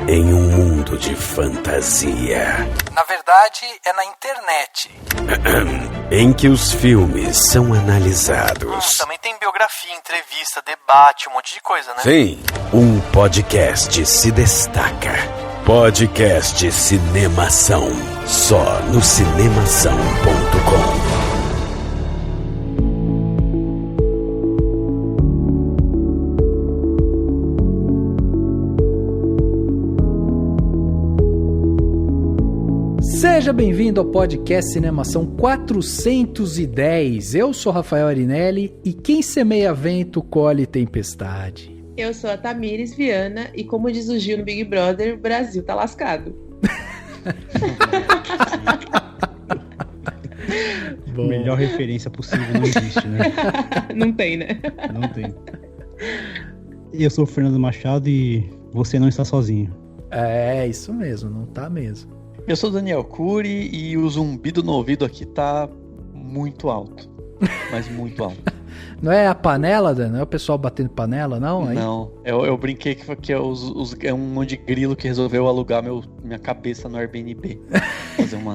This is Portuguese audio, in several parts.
em um mundo de fantasia. Na verdade, é na internet. Em que os filmes são analisados. Também tem biografia, entrevista, debate, um monte de coisa, né? Sim, um podcast se destaca. Podcast Cinemação. Só no cinemação.com. Seja bem-vindo ao podcast Cinemação 410. Eu sou Rafael Arinelli e quem semeia vento colhe tempestade. Eu sou a Tamires Viana e, como diz o Gil no Big Brother, o Brasil tá lascado. Melhor referência possível não existe, né? Não tem, né? Não tem. Eu sou o Fernando Machado e você não está sozinho. É, isso mesmo, não tá mesmo. Eu sou o Daniel Cury e o zumbido no ouvido aqui tá muito alto. Mas muito alto. Não é a panela, Dan? Não é o pessoal batendo panela, não? Aí... Não, eu brinquei que é um monte de grilo que resolveu alugar minha cabeça no Airbnb. Fazer uma...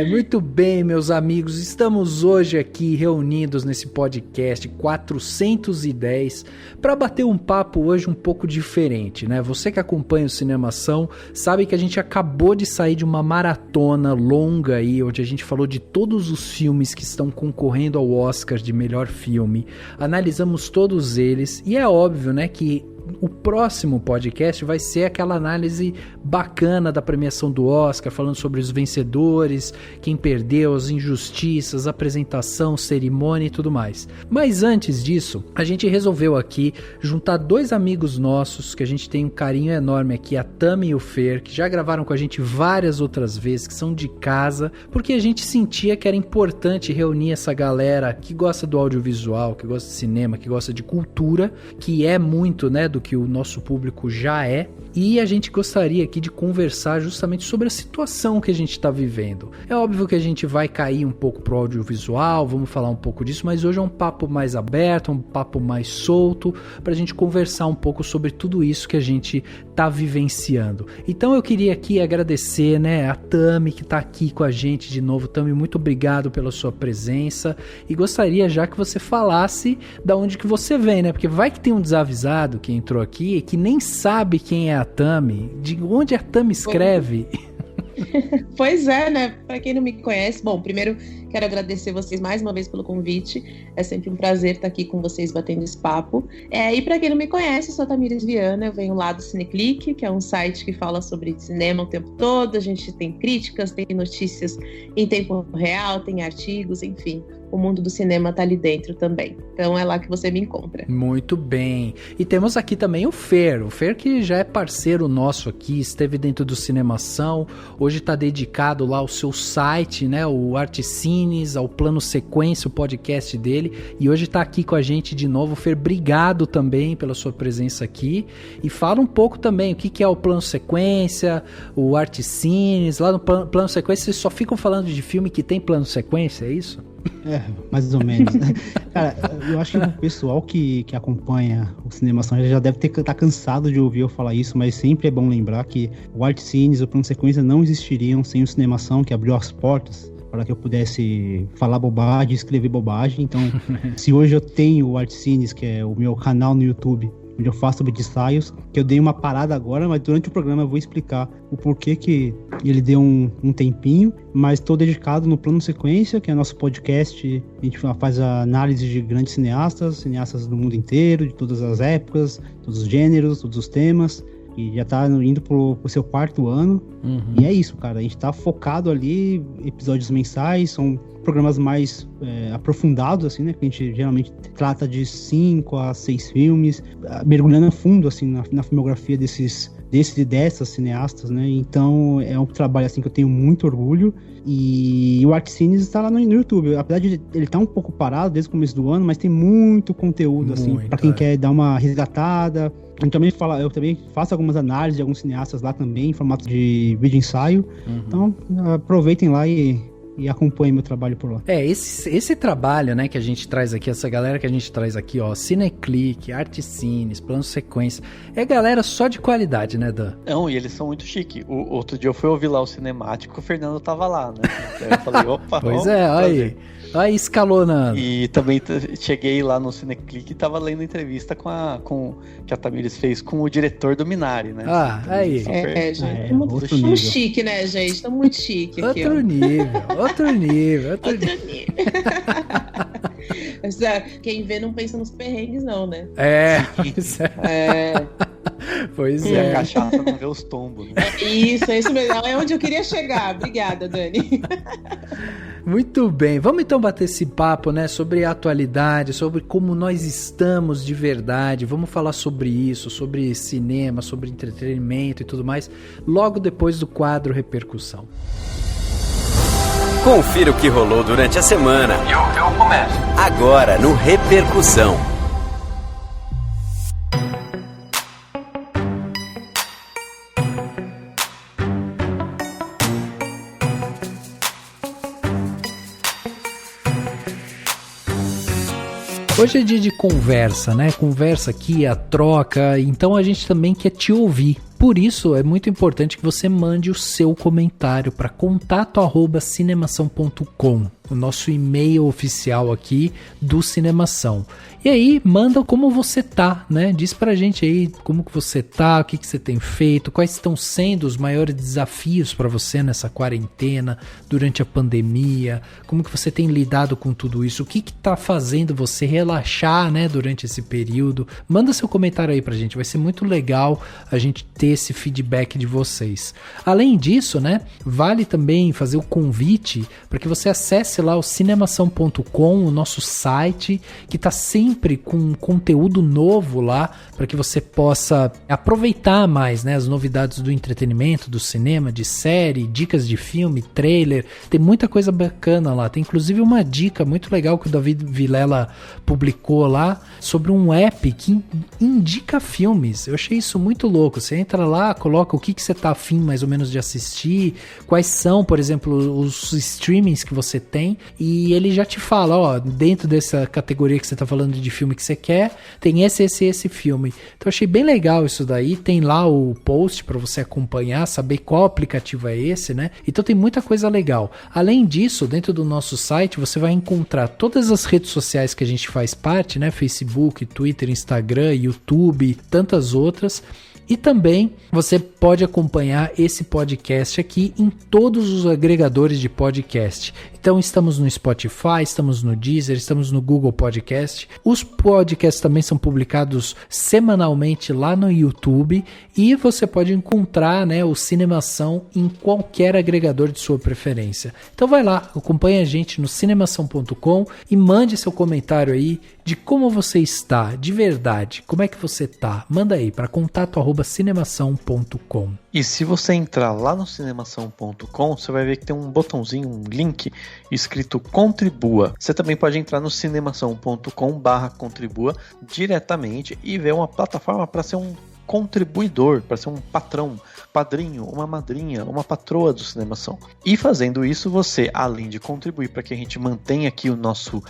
Muito bem, meus amigos, estamos hoje aqui reunidos nesse podcast 410 para bater um papo hoje um pouco diferente, né? Você que acompanha o Cinemação sabe que a gente acabou de sair de uma maratona longa aí, onde a gente falou de todos os filmes que estão concorrendo ao Oscar de melhor filme, analisamos todos eles e é óbvio, né, que o próximo podcast vai ser aquela análise bacana da premiação do Oscar, falando sobre os vencedores, quem perdeu, as injustiças, apresentação, cerimônia e tudo mais. Mas antes disso, a gente resolveu aqui juntar dois amigos nossos, que a gente tem um carinho enorme aqui, a Tami e o Fer, que já gravaram com a gente várias outras vezes, que são de casa, porque a gente sentia que era importante reunir essa galera que gosta do audiovisual, que gosta de cinema, que gosta de cultura, que é muito, né, do que o nosso público já é, e a gente gostaria aqui de conversar justamente sobre a situação que a gente está vivendo. É óbvio que a gente vai cair um pouco pro audiovisual, vamos falar um pouco disso, mas hoje é um papo mais aberto, um papo mais solto, para a gente conversar um pouco sobre tudo isso que a gente está vivenciando. Então eu queria aqui agradecer, né, a Tami que está aqui com a gente de novo. Tami, muito obrigado pela sua presença e gostaria já que você falasse da onde que você vem, né, porque vai que tem um desavisado que entrou aqui que nem sabe quem é a Tami, de onde a Tami escreve. Pois é, né? Pra quem não me conhece, bom, primeiro quero agradecer vocês mais uma vez pelo convite. É sempre um prazer estar aqui com vocês batendo esse papo. E pra quem não me conhece, eu sou a Tamires Viana, eu venho lá do Cineclick, que é um site que fala sobre cinema o tempo todo. A gente tem críticas, tem notícias em tempo real, tem artigos, enfim. O mundo do cinema tá ali dentro também. Então é lá que você me encontra. Muito bem. E temos aqui também o Fer que já é parceiro nosso aqui, esteve dentro do Cinemação, hoje tá dedicado lá ao seu site, né, o Artcines, ao Plano Sequência, o podcast dele, e hoje tá aqui com a gente de novo. Fer, obrigado também pela sua presença aqui, e fala um pouco também o que é o Plano Sequência, o Artcines. Lá no Plano Sequência vocês só ficam falando de filme que tem plano sequência, é isso? É, mais ou menos. Cara, eu acho que o pessoal que acompanha o Cinemação já deve estar cansado de ouvir eu falar isso, mas sempre é bom lembrar que o Artcines, o Plano Sequência não existiriam sem o Cinemação, que abriu as portas para que eu pudesse falar bobagem, escrever bobagem. Então, se hoje eu tenho o Artcines, que é o meu canal no YouTube, onde eu faço sobre ensaios, que eu dei uma parada agora, mas durante o programa eu vou explicar o porquê que ele deu um tempinho, mas estou dedicado no Plano Sequência, que é nosso podcast. A gente faz a análise de grandes cineastas do mundo inteiro, de todas as épocas, todos os gêneros, todos os temas, e já tá indo pro seu 4º ano. E é isso, cara, a gente tá focado ali, episódios mensais, são programas mais aprofundados, assim, né, que a gente geralmente trata de 5 a 6 filmes, mergulhando a fundo, assim, na filmografia dessas cineastas, né, então é um trabalho, assim, que eu tenho muito orgulho. E o Artcines está lá no YouTube, apesar de ele estar um pouco parado desde o começo do ano, mas tem muito conteúdo, assim, para quem quer dar uma resgatada. Eu também faço algumas análises de alguns cineastas lá também, em formato de vídeo ensaio. Então aproveitem lá e e acompanhe meu trabalho por lá. Esse trabalho, né, que a gente traz aqui, essa galera que a gente traz aqui, ó, Cineclick, Artcines, Plano Sequência, é galera só de qualidade, né, Dan? Não, e eles são muito chique. O outro dia eu fui ouvir lá o Cinemático, o Fernando tava lá, né? Então eu falei, opa, pois é, olha aí, escalonando. E também cheguei lá no Cineclick e tava lendo entrevista que a Tamires fez com o diretor do Minari, né? Ah, aí. Gente, estamos chique, né, gente? Estamos muito chique aqui. Outro nível. Mas, quem vê não pensa nos perrengues, não, né? Pois E a cachaça não vê os tombos. Né? É isso mesmo. É onde eu queria chegar. Obrigada, Dani. Muito bem, vamos então bater esse papo, né, sobre a atualidade, sobre como nós estamos de verdade, vamos falar sobre isso, sobre cinema, sobre entretenimento e tudo mais, logo depois do quadro Repercussão. Confira o que rolou durante a semana. Eu começo. Agora no Repercussão. Hoje é dia de conversa, né? Conversa aqui, a troca, então a gente também quer te ouvir. Por isso, é muito importante que você mande o seu comentário para contato@cinemação.com, o nosso e-mail oficial aqui do Cinemação. E aí, manda como você tá, né? Diz pra gente aí como que você tá, o que que você tem feito, quais estão sendo os maiores desafios para você nessa quarentena, durante a pandemia, como que você tem lidado com tudo isso, o que que tá fazendo você relaxar, né, durante esse período. Manda seu comentário aí pra gente, vai ser muito legal a gente ter esse feedback de vocês. Além disso, né, vale também fazer o convite para que você acesse lá o cinemação.com, o nosso site, que tá sempre com conteúdo novo lá, para que você possa aproveitar mais, né, as novidades do entretenimento, do cinema, de série, dicas de filme, trailer, tem muita coisa bacana lá, tem inclusive uma dica muito legal que o David Vilela publicou lá, sobre um app que indica filmes. Eu achei isso muito louco. Você entra lá, coloca o que você tá afim mais ou menos de assistir, quais são, por exemplo, os streamings que você tem, e ele já te fala, ó, dentro dessa categoria que você tá falando de filme que você quer, tem esse filme. Então eu achei bem legal isso daí, tem lá o post para você acompanhar, saber qual aplicativo é esse, né? Então tem muita coisa legal. Além disso, dentro do nosso site, você vai encontrar todas as redes sociais que a gente faz parte, né? Facebook, Twitter, Instagram, YouTube, tantas outras. E também você pode acompanhar esse podcast aqui em todos os agregadores de podcast. Então estamos no Spotify, estamos no Deezer, estamos no Google Podcast. Os podcasts também são publicados semanalmente lá no YouTube e você pode encontrar, né, o Cinemação em qualquer agregador de sua preferência. Então vai lá, acompanha a gente no cinemação.com e mande seu comentário aí de como você está, de verdade, como é que você está. Manda aí para contato@cinemação.com. E se você entrar lá no cinemação.com, você vai ver que tem um botãozinho, um link escrito Contribua. Você também pode entrar no cinemação.com/contribua diretamente e ver uma plataforma para ser um contribuidor, para ser um patrão, padrinho, uma madrinha, uma patroa do Cinemação. E fazendo isso, você, além de contribuir para que a gente mantenha aqui o nosso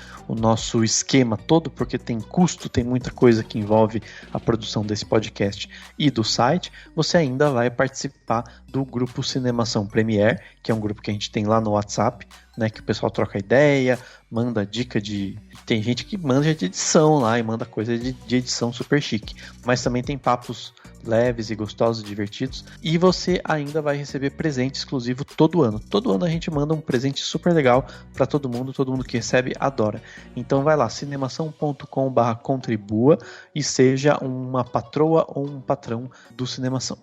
esquema todo, porque tem custo, tem muita coisa que envolve a produção desse podcast e do site, você ainda vai participar do grupo Cinemação Premiere, que é um grupo que a gente tem lá no WhatsApp, né, que o pessoal troca ideia, manda dica de... Tem gente que manda de edição lá e manda coisa de edição super chique. Mas também tem papos leves e gostosos e divertidos. E você ainda vai receber presente exclusivo todo ano. Todo ano a gente manda um presente super legal para todo mundo que recebe adora. Então vai lá, cinemação.com/contribua e seja uma patroa ou um patrão do Cinemação.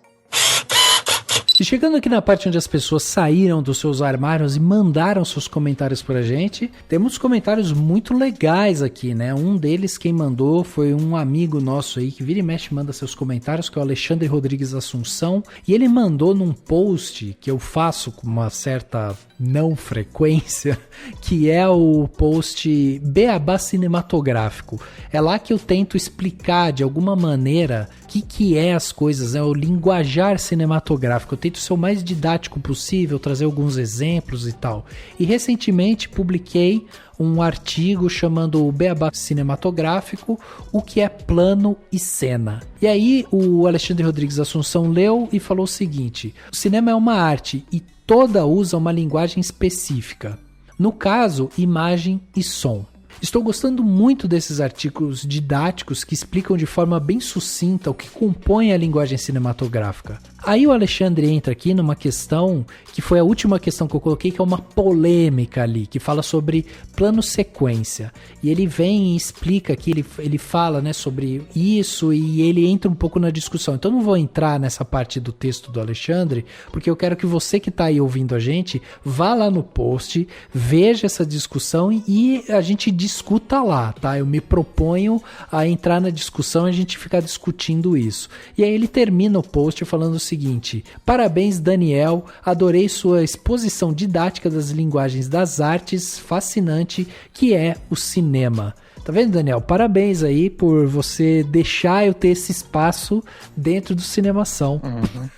E chegando aqui na parte onde as pessoas saíram dos seus armários e mandaram seus comentários pra gente, temos comentários muito legais aqui, né? Um deles, quem mandou, foi um amigo nosso aí, que vira e mexe manda seus comentários, que é o Alexandre Rodrigues Assunção, e ele mandou num post que eu faço com uma certa não frequência, que é o post Beabá Cinematográfico. É lá que eu tento explicar de alguma maneira o que é as coisas, né? O linguajar cinematográfico. Eu tento ser o mais didático possível, trazer alguns exemplos e tal. E recentemente publiquei um artigo chamando o Beabá Cinematográfico, o que é plano e cena. E aí o Alexandre Rodrigues Assunção leu e falou o seguinte: o cinema é uma arte e toda usa uma linguagem específica. No caso, imagem e som. Estou gostando muito desses artigos didáticos que explicam de forma bem sucinta o que compõe a linguagem cinematográfica. Aí o Alexandre entra aqui numa questão que foi a última questão que eu coloquei, que é uma polêmica ali, que fala sobre plano sequência. E ele vem e explica aqui, ele fala, né, sobre isso e ele entra um pouco na discussão. Então eu não vou entrar nessa parte do texto do Alexandre, porque eu quero que você que está aí ouvindo a gente, vá lá no post, veja essa discussão e a gente discuta lá, tá? Eu me proponho a entrar na discussão e a gente ficar discutindo isso. E aí ele termina o post falando o seguinte: parabéns, Daniel, adorei sua exposição didática das linguagens das artes, fascinante que é o cinema. Tá vendo, Daniel? Parabéns aí por você deixar eu ter esse espaço dentro do Cinemação. Uhum.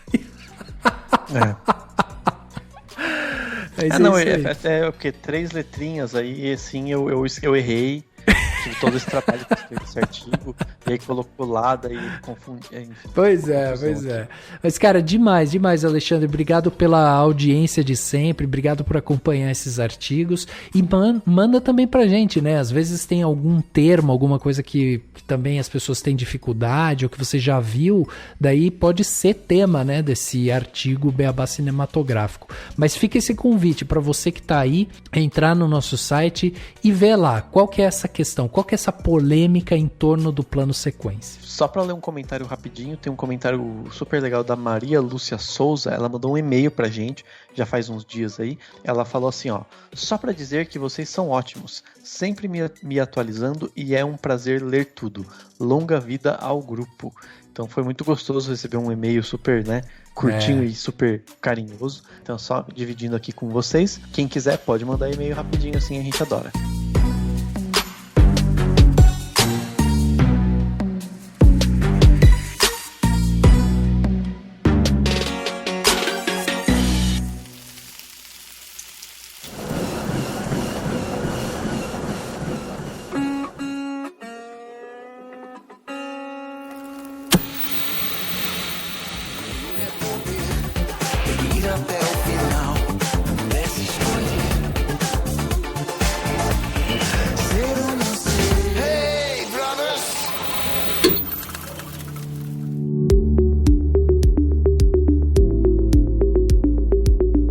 Não, é o que? 3 letrinhas aí, e assim eu errei. Tive todo esse trabalho para escrever esse artigo, e aí colocou lá, daí confundi. Enfim, pois é. Mas, cara, demais, Alexandre. Obrigado pela audiência de sempre, obrigado por acompanhar esses artigos. E manda também pra gente, né? Às vezes tem algum termo, alguma coisa que também as pessoas têm dificuldade, ou que você já viu, daí pode ser tema, né, desse artigo Beabá Cinematográfico. Mas fica esse convite para você que tá aí, entrar no nosso site e ver lá qual que é essa questão, qual que é essa polêmica em torno do plano sequência. Só para ler um comentário rapidinho, tem um comentário super legal da Maria Lúcia Souza. Ela mandou um e-mail pra gente, já faz uns dias aí. Ela falou assim, ó: só para dizer que vocês são ótimos, sempre me atualizando e é um prazer ler tudo. Longa vida ao grupo. Então foi muito gostoso receber um e-mail super, né, curtinho e super carinhoso. Então só dividindo aqui com vocês. Quem quiser pode mandar e-mail rapidinho, assim a gente adora.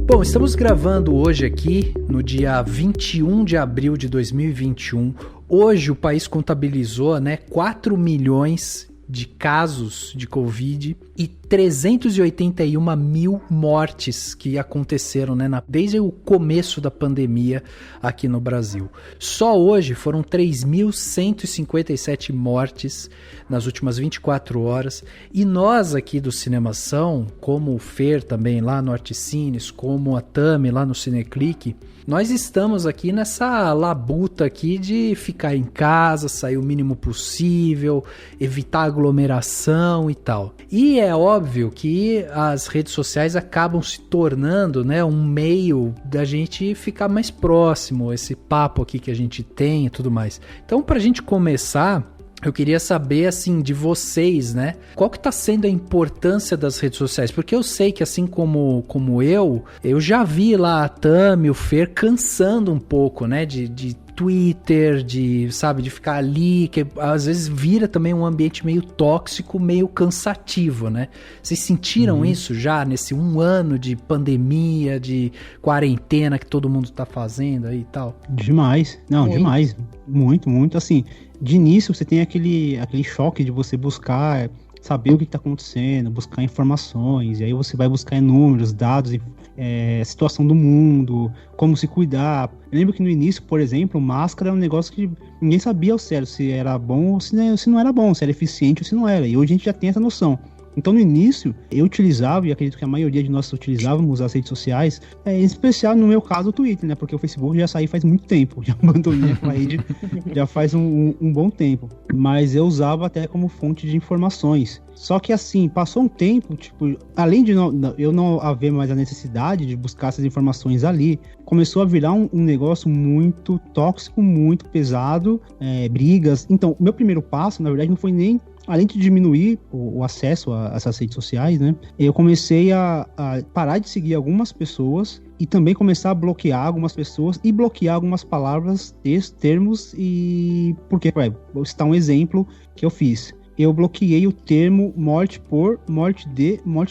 Bom, estamos gravando hoje aqui, no dia 21 de abril de 2021. Hoje o país contabilizou, né, 4 milhões de casos de Covid e 381 mil mortes que aconteceram, né, desde o começo da pandemia aqui no Brasil. Só hoje foram 3.157 mortes nas últimas 24 horas. E nós aqui do Cinemação, como o Fer também lá no Articines, como a Tami lá no Cineclick, nós estamos aqui nessa labuta aqui de ficar em casa, sair o mínimo possível, evitar aglomeração e tal. E é óbvio que as redes sociais acabam se tornando, né, um meio da gente ficar mais próximo, esse papo aqui que a gente tem e tudo mais. Então, pra gente começar, eu queria saber, assim, de vocês, né? Qual que tá sendo a importância das redes sociais? Porque eu sei que, assim como eu já vi lá a Tami, o Fer, cansando um pouco, né? De Twitter, de ficar ali, que às vezes vira também um ambiente meio tóxico, meio cansativo, né? Vocês sentiram isso já nesse 1 ano de pandemia, de quarentena que todo mundo tá fazendo aí e tal? Demais. Não, demais. Muito, muito. Assim, de início você tem aquele choque de você buscar, saber o que está acontecendo, buscar informações, e aí você vai buscar números, dados, situação do mundo, como se cuidar. Eu lembro que no início, por exemplo, máscara era um negócio que ninguém sabia ao certo se era bom ou se não era bom, se era eficiente ou se não era, e hoje a gente já tem essa noção. Então, no início, eu utilizava, e acredito que a maioria de nós utilizávamos as redes sociais, em especial, no meu caso, o Twitter, né? Porque o Facebook já saí faz muito tempo, já abandonei a rede já faz um bom tempo. mas eu usava até como fonte de informações. Só que assim, passou um tempo, tipo, além de eu não haver mais a necessidade de buscar essas informações ali, começou a virar um negócio muito tóxico, muito pesado, brigas. Então, o meu primeiro passo, na verdade, não foi nem... Além de diminuir o acesso a essas redes sociais, né? Eu comecei a parar de seguir algumas pessoas e também começar a bloquear algumas pessoas e bloquear algumas palavras, termos e... Porque, vou citar um exemplo que eu fiz. Eu bloqueei o termo morte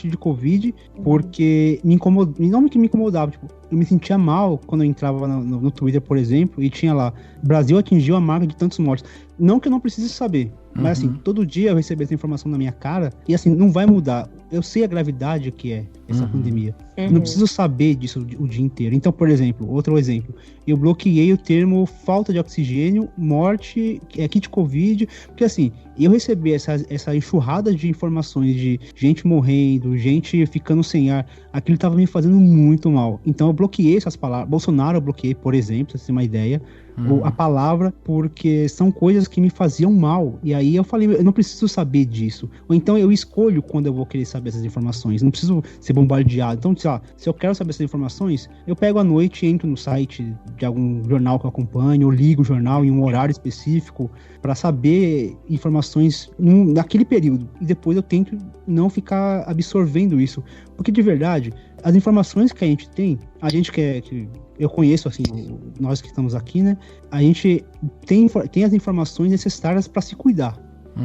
de Covid, porque me incomodava, não que me incomodava, tipo, eu me sentia mal quando eu entrava no Twitter, por exemplo, e tinha lá, Brasil atingiu a marca de tantos mortos. Não que eu não precise saber, mas assim, todo dia eu recebo essa informação na minha cara, e assim, não vai mudar. Eu sei a gravidade que é essa pandemia. Eu não preciso saber disso o dia inteiro. Então, por exemplo, outro exemplo, eu bloqueei o termo falta de oxigênio, morte, kit Covid, porque assim, eu recebi essa enxurrada de informações de gente morrendo, gente ficando sem ar, aquilo estava me fazendo muito mal. Então eu bloqueei essas palavras. Bolsonaro eu bloqueei, por exemplo, pra você ter uma ideia, a palavra, porque são coisas que me faziam mal. E aí eu falei, eu não preciso saber disso. Ou então eu escolho quando eu vou querer saber essas informações. Não preciso ser bombardeado. Então, se eu quero saber essas informações, eu pego à noite, entro no site de algum jornal que eu acompanho, ou ligo o jornal em um horário específico para saber informações naquele período. E depois eu tento não ficar absorvendo isso. Porque de verdade, as informações que a gente tem, a gente que eu conheço, assim, nós que estamos aqui, né? A gente tem as informações necessárias para se cuidar.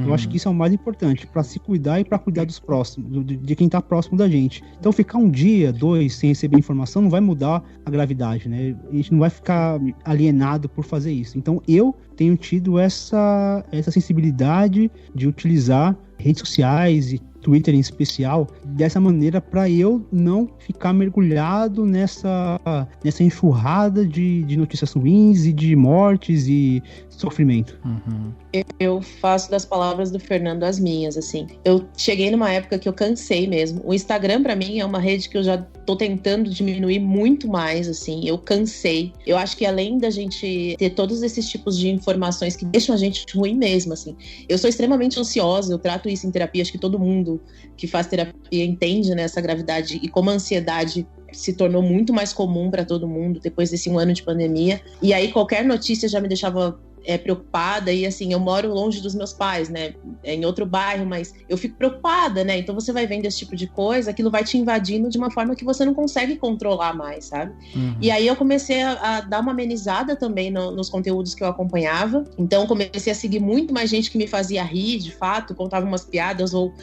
Eu acho que isso é o mais importante, para se cuidar e para cuidar dos próximos, de quem tá próximo da gente. Então ficar um dia, 2, sem receber informação não vai mudar a gravidade, né? A gente não vai ficar alienado por fazer isso. Então eu tenho tido essa sensibilidade de utilizar redes sociais e Twitter em especial, dessa maneira para eu não ficar mergulhado nessa enxurrada de notícias ruins e de mortes e sofrimento. Eu faço das palavras do Fernando as minhas, assim. Eu cheguei numa época que eu cansei mesmo. O Instagram, pra mim, é uma rede que eu já tô tentando diminuir muito mais, assim. Eu cansei. Eu acho que além da gente ter todos esses tipos de informações que deixam a gente ruim mesmo, assim. Eu sou extremamente ansiosa, eu trato isso em terapia, acho que todo mundo que faz terapia entende, né, essa gravidade e como a ansiedade se tornou muito mais comum para todo mundo depois desse 1 ano de pandemia. E aí qualquer notícia já me deixava preocupada, e assim, eu moro longe dos meus pais, né, em outro bairro, mas eu fico preocupada, né, então você vai vendo esse tipo de coisa, aquilo vai te invadindo de uma forma que você não consegue controlar mais, sabe? E aí eu comecei a dar uma amenizada também nos conteúdos que eu acompanhava, então comecei a seguir muito mais gente que me fazia rir, de fato, contava umas piadas, ou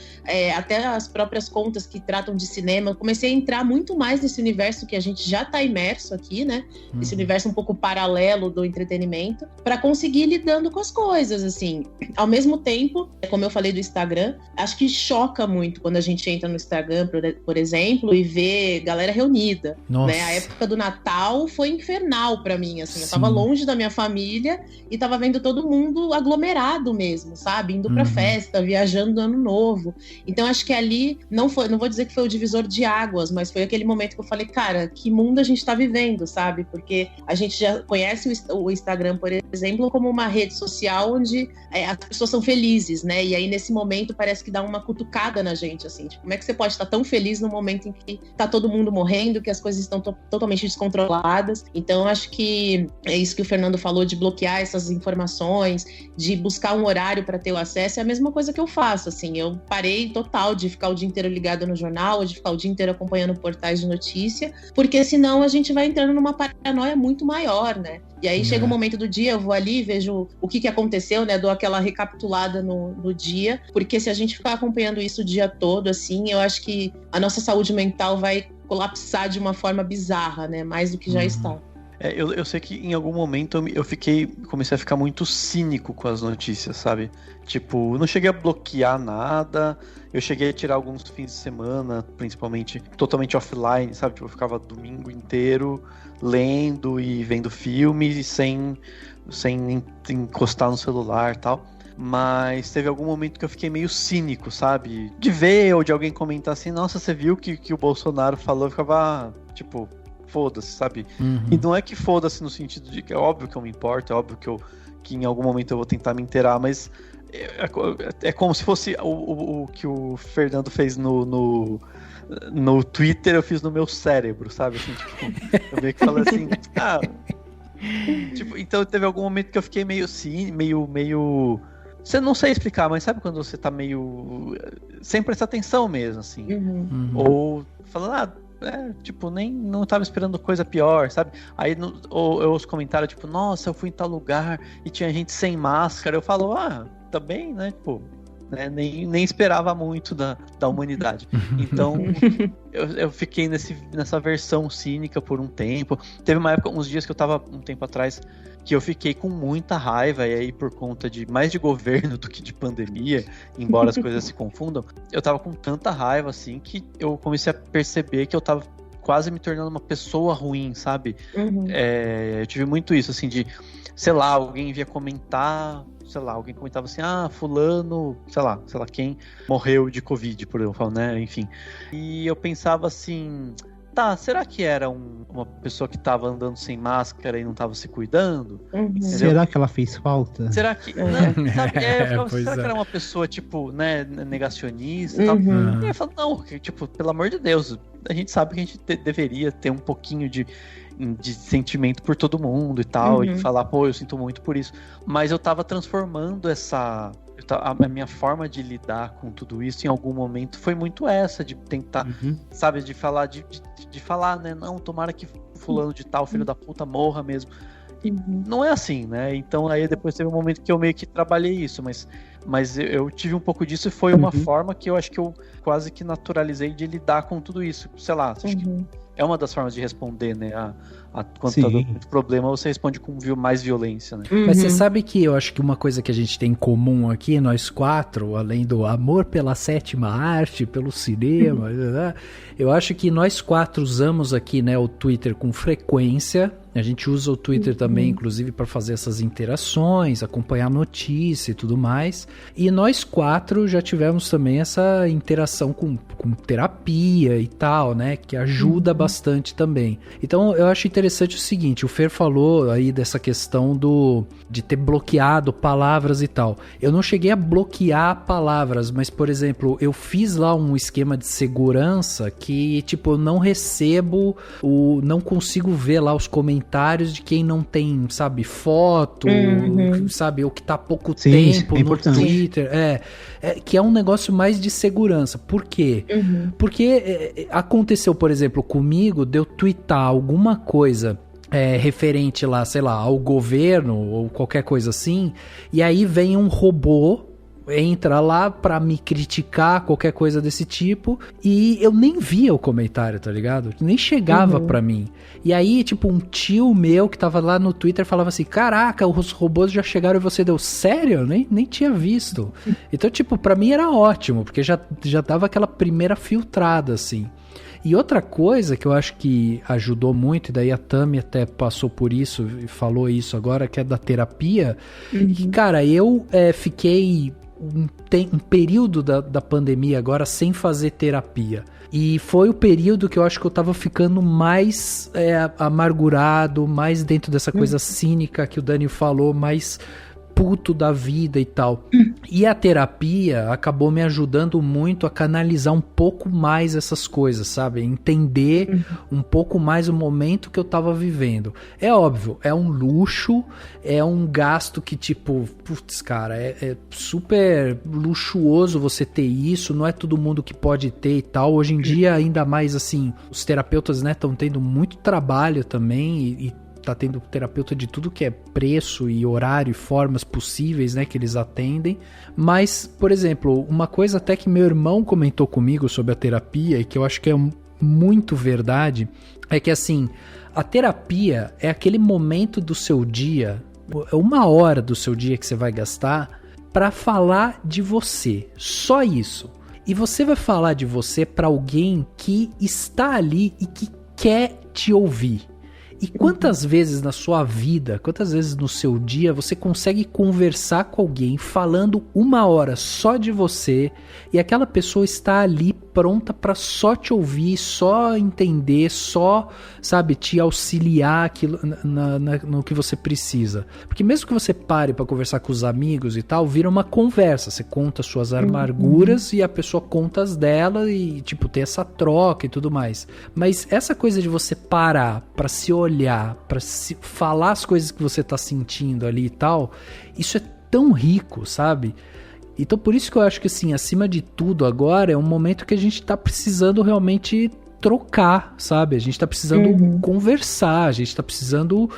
até as próprias contas que tratam de cinema. Eu comecei a entrar muito mais nesse universo que a gente já tá imerso aqui, né, esse universo um pouco paralelo do entretenimento, para conseguir ir lidando com as coisas, assim. Ao mesmo tempo, como eu falei do Instagram, acho que choca muito quando a gente entra no Instagram, por exemplo, e vê galera reunida. Né? A época do Natal foi infernal pra mim, assim. Eu tava longe da minha família e tava vendo todo mundo aglomerado mesmo, sabe? Indo pra festa, viajando no Ano Novo. Então, acho que ali, não vou dizer que foi o divisor de águas, mas foi aquele momento que eu falei, cara, que mundo a gente tá vivendo, sabe? Porque a gente já conhece o Instagram, por exemplo, como uma rede social onde as pessoas são felizes, né? E aí, nesse momento, parece que dá uma cutucada na gente, assim. Tipo, como é que você pode estar tão feliz no momento em que tá todo mundo morrendo, que as coisas estão totalmente descontroladas? Então, acho que é isso que o Fernando falou, de bloquear essas informações, de buscar um horário para ter o acesso, é a mesma coisa que eu faço, assim. Eu parei total de ficar o dia inteiro ligado no jornal, de ficar o dia inteiro acompanhando portais de notícia, porque senão a gente vai entrando numa paranoia muito maior, né? E aí chega o momento do dia, eu vou ali, vejo o que aconteceu, né? Dou aquela recapitulada no dia, porque se a gente ficar acompanhando isso o dia todo, assim, eu acho que a nossa saúde mental vai colapsar de uma forma bizarra, né? Mais do que já está. Eu sei que em algum momento comecei a ficar muito cínico com as notícias, sabe? Tipo, não cheguei a bloquear nada, eu cheguei a tirar alguns fins de semana, principalmente, totalmente offline, sabe? Tipo, eu ficava domingo inteiro lendo e vendo filmes sem encostar no celular e tal. Mas teve algum momento que eu fiquei meio cínico, sabe? De ver ou de alguém comentar assim, nossa, você viu que o Bolsonaro falou? Eu ficava, tipo, foda-se, sabe? E não é que foda-se no sentido de que é óbvio que eu me importo, é óbvio que em algum momento eu vou tentar me inteirar, mas É como se fosse o que o Fernando fez no Twitter, eu fiz no meu cérebro, sabe? Assim, tipo, eu meio que falei assim, tipo, então teve algum momento que eu fiquei meio assim, meio... Você não sei explicar, mas sabe quando você tá meio... sem prestar atenção mesmo, assim. Ou falando, tipo, nem não tava esperando coisa pior, sabe? Aí ou os comentários, tipo, nossa, eu fui em tal lugar e tinha gente sem máscara. Eu falo, também, né? Tipo, né? Nem esperava muito da humanidade. Então, eu fiquei nessa versão cínica por um tempo. Teve uma época, uns dias que eu tava, um tempo atrás, que eu fiquei com muita raiva, e aí por conta mais de governo do que de pandemia, embora as coisas se confundam, eu tava com tanta raiva, assim, que eu comecei a perceber que eu tava quase me tornando uma pessoa ruim, sabe? Eu tive muito isso, assim, de, sei lá, alguém via comentar, sei lá, alguém comentava assim, fulano, sei lá quem, morreu de Covid, por exemplo, né, enfim. E eu pensava assim... será que era uma pessoa que tava andando sem máscara e não tava se cuidando? Será que ela fez falta? Será que... Não, sabe? Será que era uma pessoa, tipo, né, negacionista e tal? E eu falo, não, tipo, pelo amor de Deus, a gente sabe que a gente deveria ter um pouquinho de sentimento por todo mundo e tal, e falar, eu sinto muito por isso. Mas eu tava transformando a minha forma de lidar com tudo isso em algum momento foi muito essa, de tentar, sabe, de falar, de falar, né, não, tomara que fulano de tal, filho da puta, morra mesmo. E não é assim, né? Então aí depois teve um momento que eu meio que trabalhei isso, mas eu tive um pouco disso e foi uma forma que eu acho que eu quase que naturalizei de lidar com tudo isso. Sei lá, acho que é uma das formas de responder, né? Quando tá dando muito problema, você responde com mais violência, né? Mas você sabe que eu acho que uma coisa que a gente tem em comum aqui, nós quatro, além do amor pela sétima arte, pelo cinema, eu acho que nós quatro usamos aqui, né, o Twitter com frequência. A gente usa o Twitter também, inclusive, para fazer essas interações, acompanhar notícia e tudo mais. E nós quatro já tivemos também essa interação com terapia e tal, né? Que ajuda bastante também. Então, eu acho interessante o seguinte, o Fer falou aí dessa questão de ter bloqueado palavras e tal. Eu não cheguei a bloquear palavras, mas, por exemplo, eu fiz lá um esquema de segurança que, tipo, eu não recebo, não consigo ver lá os comentários de quem não tem, sabe, foto, sabe, ou que tá há pouco tempo no Twitter, que é um negócio mais de segurança. Por quê? Porque aconteceu, por exemplo, comigo, de eu twittar alguma coisa referente lá, sei lá, ao governo ou qualquer coisa assim, e aí vem um robô, entra lá pra me criticar, qualquer coisa desse tipo, e eu nem via o comentário, tá ligado? Nem chegava pra mim. E aí, tipo, um tio meu que tava lá no Twitter falava assim, caraca, os robôs já chegaram e você deu, sério? Nem tinha visto. Então, tipo, pra mim era ótimo, porque já dava aquela primeira filtrada, assim. E outra coisa que eu acho que ajudou muito, e daí a Tami até passou por isso e falou isso agora, que é da terapia, que, cara, eu fiquei um período da pandemia agora sem fazer terapia. E foi o período que eu acho que eu tava ficando mais amargurado, mais dentro dessa coisa cínica que o Dani falou, mais puto da vida e tal. E a terapia acabou me ajudando muito a canalizar um pouco mais essas coisas, sabe? Entender um pouco mais o momento que eu tava vivendo. É óbvio, é um luxo, é um gasto que, tipo, putz, cara, é super luxuoso você ter isso, não é todo mundo que pode ter e tal. Hoje em dia, ainda mais, assim, os terapeutas, né, estão tendo muito trabalho também e tá tendo terapeuta de tudo que é preço e horário e formas possíveis, né, que eles atendem. Mas, por exemplo, uma coisa até que meu irmão comentou comigo sobre a terapia e que eu acho que é muito verdade, é que, assim, a terapia é aquele momento do seu dia, é uma hora do seu dia que você vai gastar para falar de você, só isso. E você vai falar de você para alguém que está ali e que quer te ouvir. E quantas vezes na sua vida, quantas vezes no seu dia você consegue conversar com alguém falando 1 hora só de você e aquela pessoa está ali pronta para só te ouvir, só entender, só, sabe, te auxiliar aquilo, no que você precisa. Porque mesmo que você pare para conversar com os amigos e tal, vira uma conversa. Você conta suas amarguras e a pessoa conta as dela e, tipo, tem essa troca e tudo mais. Mas essa coisa de você parar para se olhar, para se falar as coisas que você tá sentindo ali e tal, isso é tão rico, sabe? Então por isso que eu acho que, assim, acima de tudo agora é um momento que a gente tá precisando realmente trocar, sabe? A gente tá precisando conversar, a gente tá precisando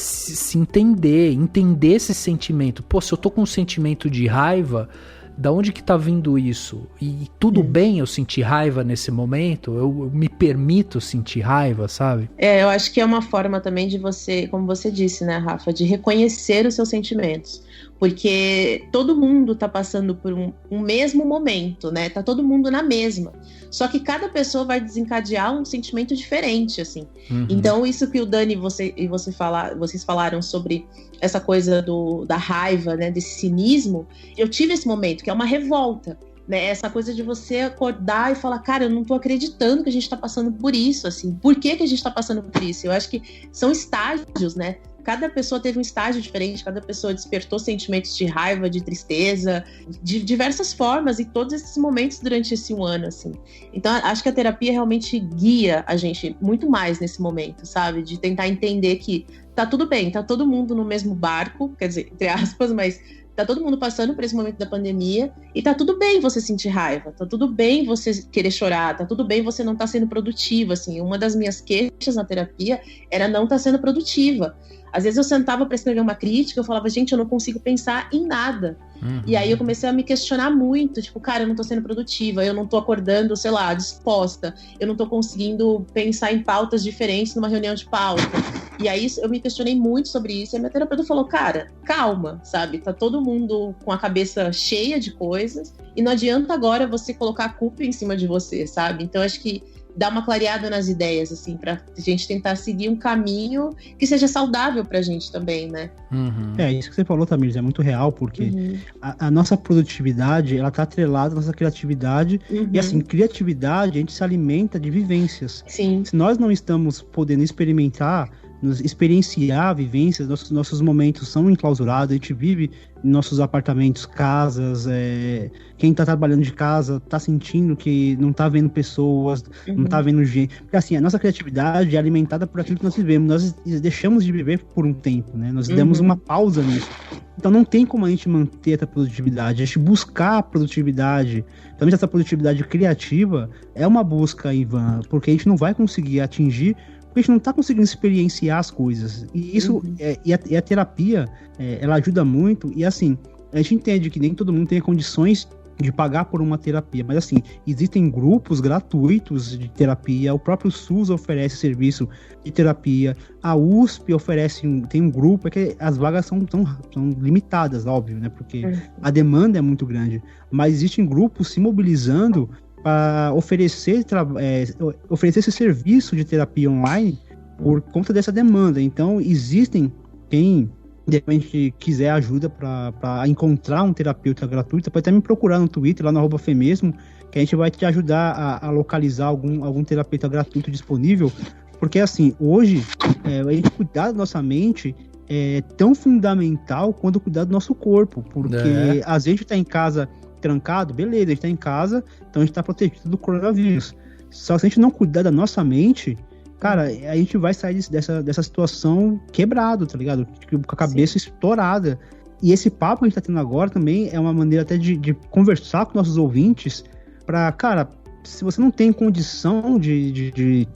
se entender esse sentimento. Pô, se eu tô com um sentimento de raiva, da onde que tá vindo isso? E tudo bem eu sentir raiva nesse momento? Eu me permito sentir raiva, sabe? Eu acho que é uma forma também de você, como você disse, né, Rafa, de reconhecer os seus sentimentos. Porque todo mundo tá passando por um mesmo momento, né? Tá todo mundo na mesma. Só que cada pessoa vai desencadear um sentimento diferente, assim. Então, isso que o Dani e vocês falaram sobre essa coisa da raiva, né? Desse cinismo. Eu tive esse momento, que é uma revolta, né? Essa coisa de você acordar e falar, cara, eu não tô acreditando que a gente tá passando por isso, assim. Por que a gente tá passando por isso? Eu acho que são estágios, né? Cada pessoa teve um estágio diferente, cada pessoa despertou sentimentos de raiva, de tristeza, de diversas formas, e todos esses momentos durante esse 1 ano, assim. Então, acho que a terapia realmente guia a gente muito mais nesse momento, sabe? De tentar entender que tá tudo bem, tá todo mundo no mesmo barco, quer dizer, entre aspas, mas tá todo mundo passando por esse momento da pandemia, e tá tudo bem você sentir raiva, tá tudo bem você querer chorar, tá tudo bem você não tá sendo produtiva, assim. Uma das minhas queixas na terapia era não estar sendo produtiva. Às vezes eu sentava para escrever uma crítica, eu falava, gente, eu não consigo pensar em nada. E aí eu comecei a me questionar muito, tipo, cara, eu não tô sendo produtiva, eu não tô acordando, sei lá, disposta, eu não tô conseguindo pensar em pautas diferentes numa reunião de pauta. E aí eu me questionei muito sobre isso, e a minha terapeuta falou, cara, calma, sabe? Tá todo mundo com a cabeça cheia de coisas, e não adianta agora você colocar a culpa em cima de você, sabe? Então acho que dar uma clareada nas ideias, assim, pra gente tentar seguir um caminho que seja saudável pra gente também, né? Isso que você falou, Tamires, é muito real, porque a nossa produtividade, ela tá atrelada à nossa criatividade, e assim, criatividade, a gente se alimenta de vivências. Sim. Se nós não estamos podendo experienciar vivências, nossos momentos são enclausurados, a gente vive em nossos apartamentos, casas, quem tá trabalhando de casa tá sentindo que não tá vendo pessoas, não tá vendo gente, porque assim, a nossa criatividade é alimentada por aquilo que nós vivemos, nós deixamos de viver por um tempo, né, nós demos uma pausa nisso, então não tem como a gente manter essa produtividade, a gente buscar a produtividade, também essa produtividade criativa é uma busca em vão, porque a gente não vai conseguir atingir, porque a gente não tá conseguindo experienciar as coisas. E isso, e a terapia, ela ajuda muito. E assim, a gente entende que nem todo mundo tem condições de pagar por uma terapia. Mas assim, existem grupos gratuitos de terapia. O próprio SUS oferece serviço de terapia. A USP tem um grupo, é que as vagas são limitadas, óbvio, né? Porque a demanda é muito grande. Mas existem grupos se mobilizando para oferecer esse serviço de terapia online por conta dessa demanda. Então, existem quem, de repente, quiser ajuda para encontrar um terapeuta gratuito, pode até me procurar no Twitter, lá no @femesmo, que a gente vai te ajudar a localizar algum terapeuta gratuito disponível, porque, assim, hoje, a gente cuidar da nossa mente é tão fundamental quanto cuidar do nosso corpo, porque às vezes a gente tá em casa trancado, beleza, a gente tá em casa, então a gente tá protegido do coronavírus. Só que se a gente não cuidar da nossa mente, cara, a gente vai sair dessa situação quebrado, tá ligado? Com a cabeça estourada. E esse papo que a gente tá tendo agora também é uma maneira até de conversar com nossos ouvintes pra, cara, se você não tem condição de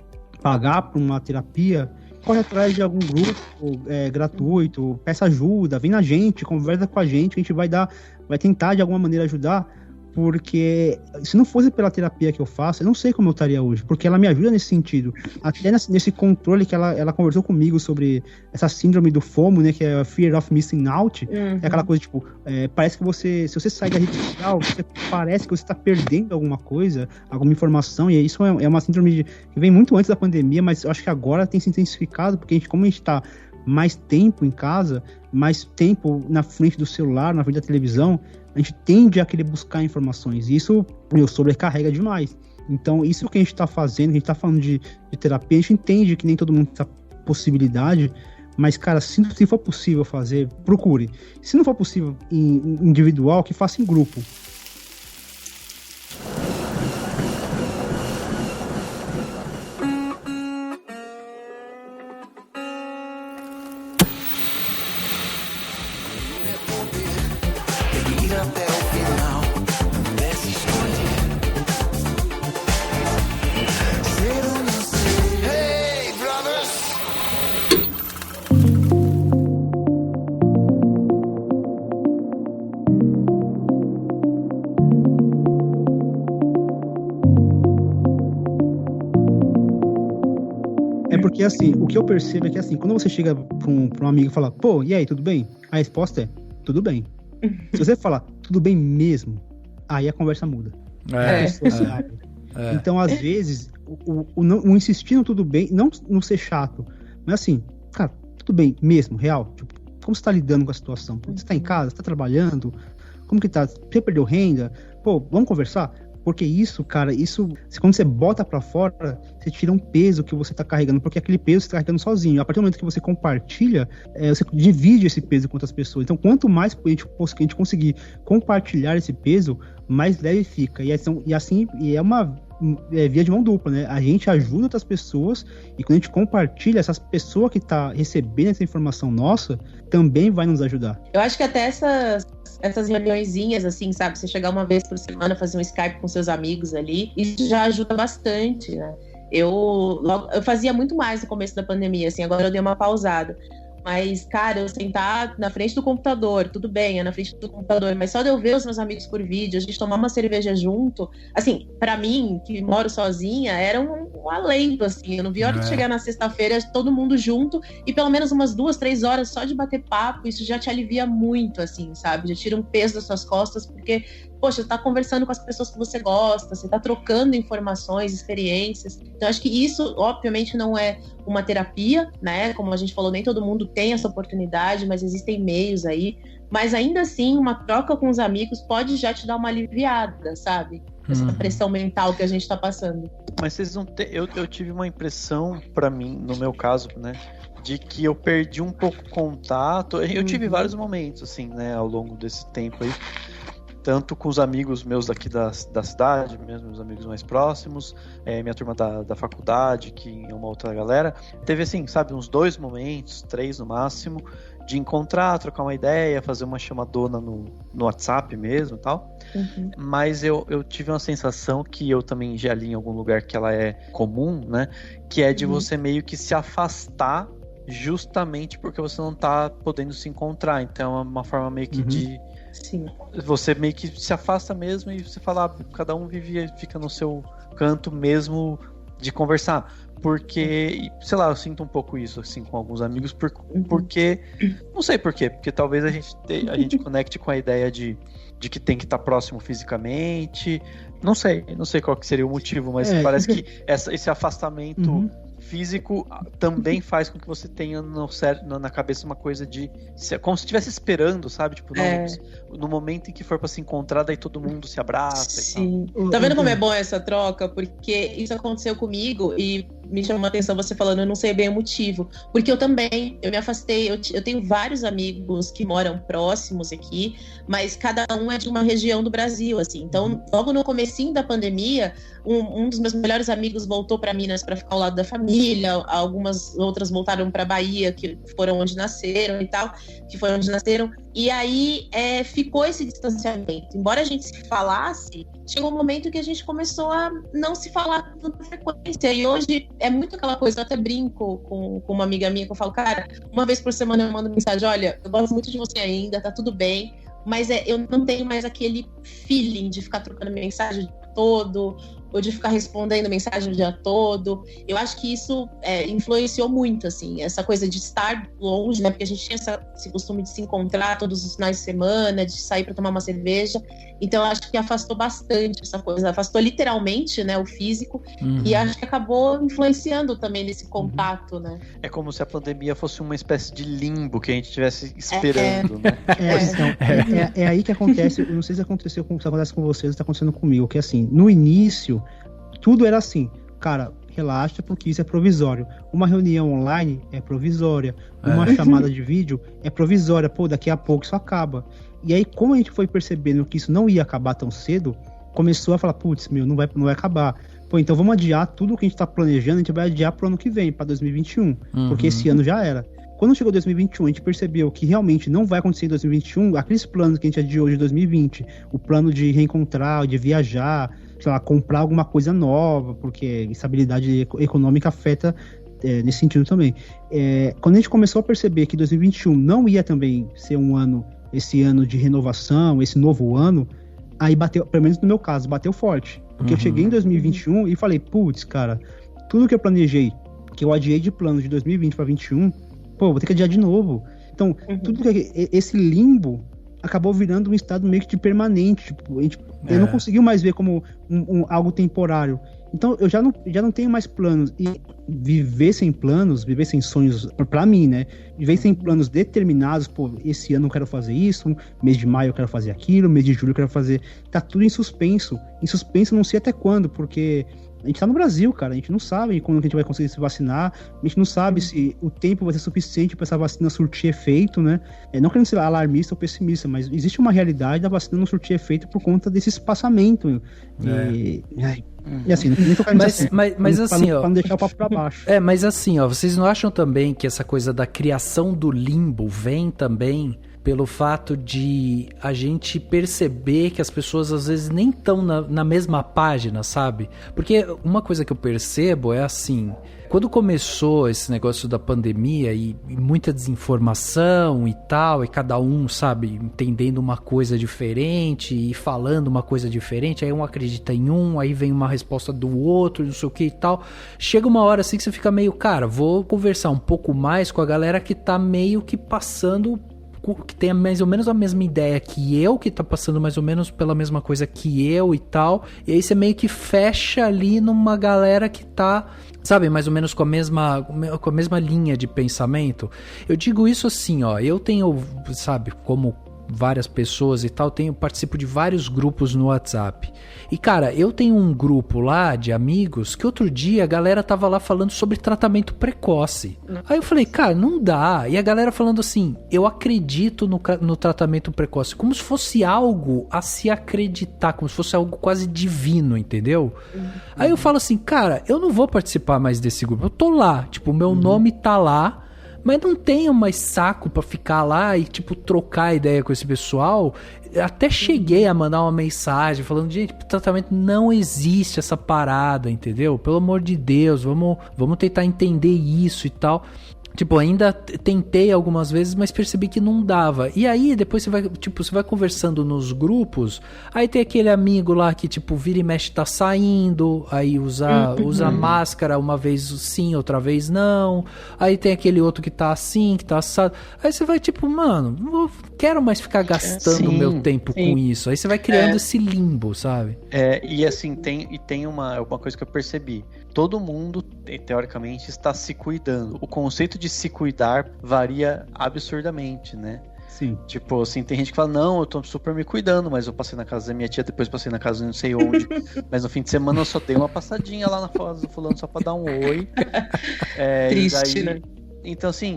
pagar por uma terapia, corre atrás de algum grupo gratuito, peça ajuda, vem na gente, conversa com a gente vai tentar de alguma maneira ajudar, porque se não fosse pela terapia que eu faço, eu não sei como eu estaria hoje, porque ela me ajuda nesse sentido, até nesse controle que ela conversou comigo sobre essa síndrome do FOMO, né, que é a Fear of Missing Out, é aquela coisa, tipo, parece que se você sai da rede social, parece que você está perdendo alguma coisa, alguma informação, e isso é uma síndrome que vem muito antes da pandemia, mas eu acho que agora tem se intensificado, porque como a gente está mais tempo em casa, mais tempo na frente do celular, na frente da televisão, a gente tende a querer buscar informações, e isso sobrecarrega demais. Então, isso que a gente está fazendo, a gente está falando de terapia, a gente entende que nem todo mundo tem essa possibilidade, mas, cara, se for possível fazer, procure. Se não for possível em individual, que faça em grupo. Porque, assim, o que eu percebo é que, assim, quando você chega pra um amigo e fala, pô, e aí, tudo bem? A resposta é, tudo bem. Se você falar, tudo bem mesmo, aí a conversa muda. Então, às vezes, o insistir no tudo bem, não ser chato, mas assim, cara, tudo bem mesmo, real. Tipo, como você tá lidando com a situação? Você tá em casa, você tá trabalhando? Como que tá? Você perdeu renda? Pô, vamos conversar? Porque isso, cara, quando você bota pra fora, você tira um peso que você tá carregando, porque aquele peso você tá carregando sozinho. A partir do momento que você compartilha, você divide esse peso com outras pessoas. Então, quanto mais a gente conseguir compartilhar esse peso, mais leve fica. E é uma via de mão dupla, né? A gente ajuda outras pessoas, e quando a gente compartilha, essas pessoas que tá recebendo essa informação nossa, também vai nos ajudar. Eu acho que até essas reuniõezinhas, assim, sabe? Você chegar uma vez por semana, fazer um Skype com seus amigos ali, isso já ajuda bastante, né? Eu fazia muito mais no começo da pandemia, assim, agora eu dei uma pausada. Mas, cara, eu sentar na frente do computador, tudo bem, é na frente do computador, mas só de eu ver os meus amigos por vídeo, a gente tomar uma cerveja junto, assim, pra mim, que moro sozinha, era um alento, assim, eu não vi a hora de chegar na sexta-feira, todo mundo junto, e pelo menos umas 2-3 horas só de bater papo, isso já te alivia muito, assim, sabe? Já tira um peso das suas costas, porque, poxa, você tá conversando com as pessoas que você gosta, você tá trocando informações, experiências, então acho que isso, obviamente, não é uma terapia, né? Como a gente falou, nem todo mundo tem essa oportunidade, mas existem meios aí. Mas ainda assim, uma troca com os amigos pode já te dar uma aliviada, sabe? Essa pressão mental que a gente tá passando. Mas vocês não têm... Eu tive uma impressão, pra mim, no meu caso, né? De que eu perdi um pouco o contato. Eu tive vários momentos, assim, né? Ao longo desse tempo aí. Tanto com os amigos meus aqui da cidade, mesmo meus amigos mais próximos, minha turma da faculdade, que é uma outra galera. Teve, assim, sabe, uns 2 momentos, 3 no máximo, de encontrar, trocar uma ideia, fazer uma chamadona no WhatsApp mesmo e tal. Mas eu tive uma sensação que eu também já li em algum lugar que ela é comum, né? Que é de você meio que se afastar justamente porque você não tá podendo se encontrar. Então é uma forma meio que de... Sim. Você meio que se afasta mesmo e você fala, cada um fica no seu canto mesmo de conversar. Porque, sei lá, eu sinto um pouco isso, assim, com alguns amigos, porque, não sei por quê, porque talvez a gente conecte com a ideia de que tem que estar próximo fisicamente, não sei qual que seria o motivo, mas parece que esse afastamento físico também faz com que você tenha na cabeça uma coisa de... Como se estivesse esperando, sabe? Tipo, no momento em que for pra se encontrar, daí todo mundo se abraça. Sim. E tal. Tá vendo como é bom essa troca? Porque isso aconteceu comigo e me chamou a atenção você falando, eu não sei bem o motivo. Porque eu me afastei, eu tenho vários amigos que moram próximos aqui, mas cada um é de uma região do Brasil, assim. Então, logo no comecinho da pandemia, um dos meus melhores amigos voltou para Minas para ficar ao lado da família, algumas outras voltaram para Bahia, que foram onde nasceram e tal, que foi onde nasceram. E aí ficou esse distanciamento. Embora a gente se falasse, chegou um momento que a gente começou a não se falar com tanta frequência. E hoje é muito aquela coisa, eu até brinco com uma amiga minha que eu falo, cara, uma vez por semana eu mando mensagem, olha, eu gosto muito de você ainda, tá tudo bem, mas eu não tenho mais aquele feeling de ficar trocando mensagem o dia todo, ou de ficar respondendo mensagem o dia todo. Eu acho que isso influenciou muito, assim, essa coisa de estar longe, né? Porque a gente tinha esse costume de se encontrar todos os finais de semana, de sair para tomar uma cerveja. Então, eu acho que afastou bastante essa coisa. Afastou literalmente, né, o físico. E acho que acabou influenciando também nesse contato, né? É como se a pandemia fosse uma espécie de limbo que a gente estivesse esperando, né? É aí que acontece, eu não sei se acontece com vocês, está acontecendo comigo, que assim, no início, tudo era assim, cara, relaxa porque isso é provisório. Uma reunião online é provisória, uma chamada de vídeo é provisória, pô, daqui a pouco isso acaba. E aí, como a gente foi percebendo que isso não ia acabar tão cedo, começou a falar, putz, não vai acabar. Pô, então vamos adiar tudo o que a gente tá planejando, a gente vai adiar pro ano que vem, pra 2021, porque esse ano já era. Quando chegou 2021, a gente percebeu que realmente não vai acontecer em 2021, aqueles planos que a gente adiou de 2020, o plano de reencontrar, de viajar, sei lá, comprar alguma coisa nova, porque estabilidade econômica afeta nesse sentido também. Quando a gente começou a perceber que 2021 não ia também ser esse ano de renovação, esse novo ano, aí bateu, pelo menos no meu caso, bateu forte. Porque eu cheguei em 2021 e falei, putz, cara, tudo que eu planejei, que eu adiei de plano de 2020 para 2021, pô, vou ter que adiar de novo. Então, tudo que esse limbo acabou virando um estado meio que de permanente. Tipo, eu não conseguiu mais ver como algo temporário. Então, eu já não tenho mais planos. E viver sem planos, viver sem sonhos, pra mim, né? Viver sem planos determinados, pô, esse ano eu quero fazer isso, mês de maio eu quero fazer aquilo, mês de julho eu quero fazer... Tá tudo em suspenso. Em suspenso não sei até quando, porque... A gente tá no Brasil, cara, a gente não sabe quando a gente vai conseguir se vacinar, a gente não sabe se o tempo vai ser suficiente para essa vacina surtir efeito, né? Não querendo ser alarmista ou pessimista, mas existe uma realidade da vacina não surtir efeito por conta desse espaçamento. E assim, não nem tocar nisso mas assim, ó, pra não deixar o papo pra baixo. Mas assim, ó, vocês não acham também que essa coisa da criação do limbo vem também pelo fato de a gente perceber que as pessoas às vezes nem estão na mesma página, sabe? Porque uma coisa que eu percebo é assim, quando começou esse negócio da pandemia e muita desinformação e tal, e cada um, sabe, entendendo uma coisa diferente e falando uma coisa diferente, aí um acredita em um, aí vem uma resposta do outro, não sei o que e tal, chega uma hora assim que você fica meio, cara, vou conversar um pouco mais com a galera que tá meio que passando... que tem mais ou menos a mesma ideia que eu, que tá passando mais ou menos pela mesma coisa que eu e tal, e aí você meio que fecha ali numa galera que tá, sabe, mais ou menos com a mesma linha de pensamento. Eu digo isso assim, ó, eu tenho, sabe, como várias pessoas e tal, participo de vários grupos no WhatsApp. E cara, eu tenho um grupo lá de amigos que outro dia a galera tava lá falando sobre tratamento precoce. Aí eu falei, cara, não dá. E a galera falando assim, eu acredito no tratamento precoce, como se fosse algo a se acreditar, como se fosse algo quase divino, entendeu? Aí eu falo assim, cara, eu não vou participar mais desse grupo. Eu tô lá, tipo, meu nome tá lá, mas não tenho mais saco pra ficar lá e, tipo, trocar ideia com esse pessoal. Até cheguei a mandar uma mensagem falando, gente, tratamento não existe essa parada, entendeu? Pelo amor de Deus, vamos tentar entender isso e tal. Tipo, ainda tentei algumas vezes, mas percebi que não dava. E aí, depois você vai conversando nos grupos, aí tem aquele amigo lá que, tipo, vira e mexe tá saindo, aí usa máscara uma vez sim, outra vez não. Aí tem aquele outro que tá assim, que tá assado. Aí você vai, tipo, mano, não quero mais ficar gastando meu tempo com isso. Aí você vai criando esse limbo, sabe? E assim, tem uma coisa que eu percebi. Todo mundo, teoricamente, está se cuidando. O conceito de se cuidar varia absurdamente, né? Sim. Tipo, assim, tem gente que fala, não, eu tô super me cuidando, mas eu passei na casa da minha tia, depois passei na casa de não sei onde. Mas no fim de semana eu só dei uma passadinha lá na casa do fulano só pra dar um oi. Triste, né? Então, assim...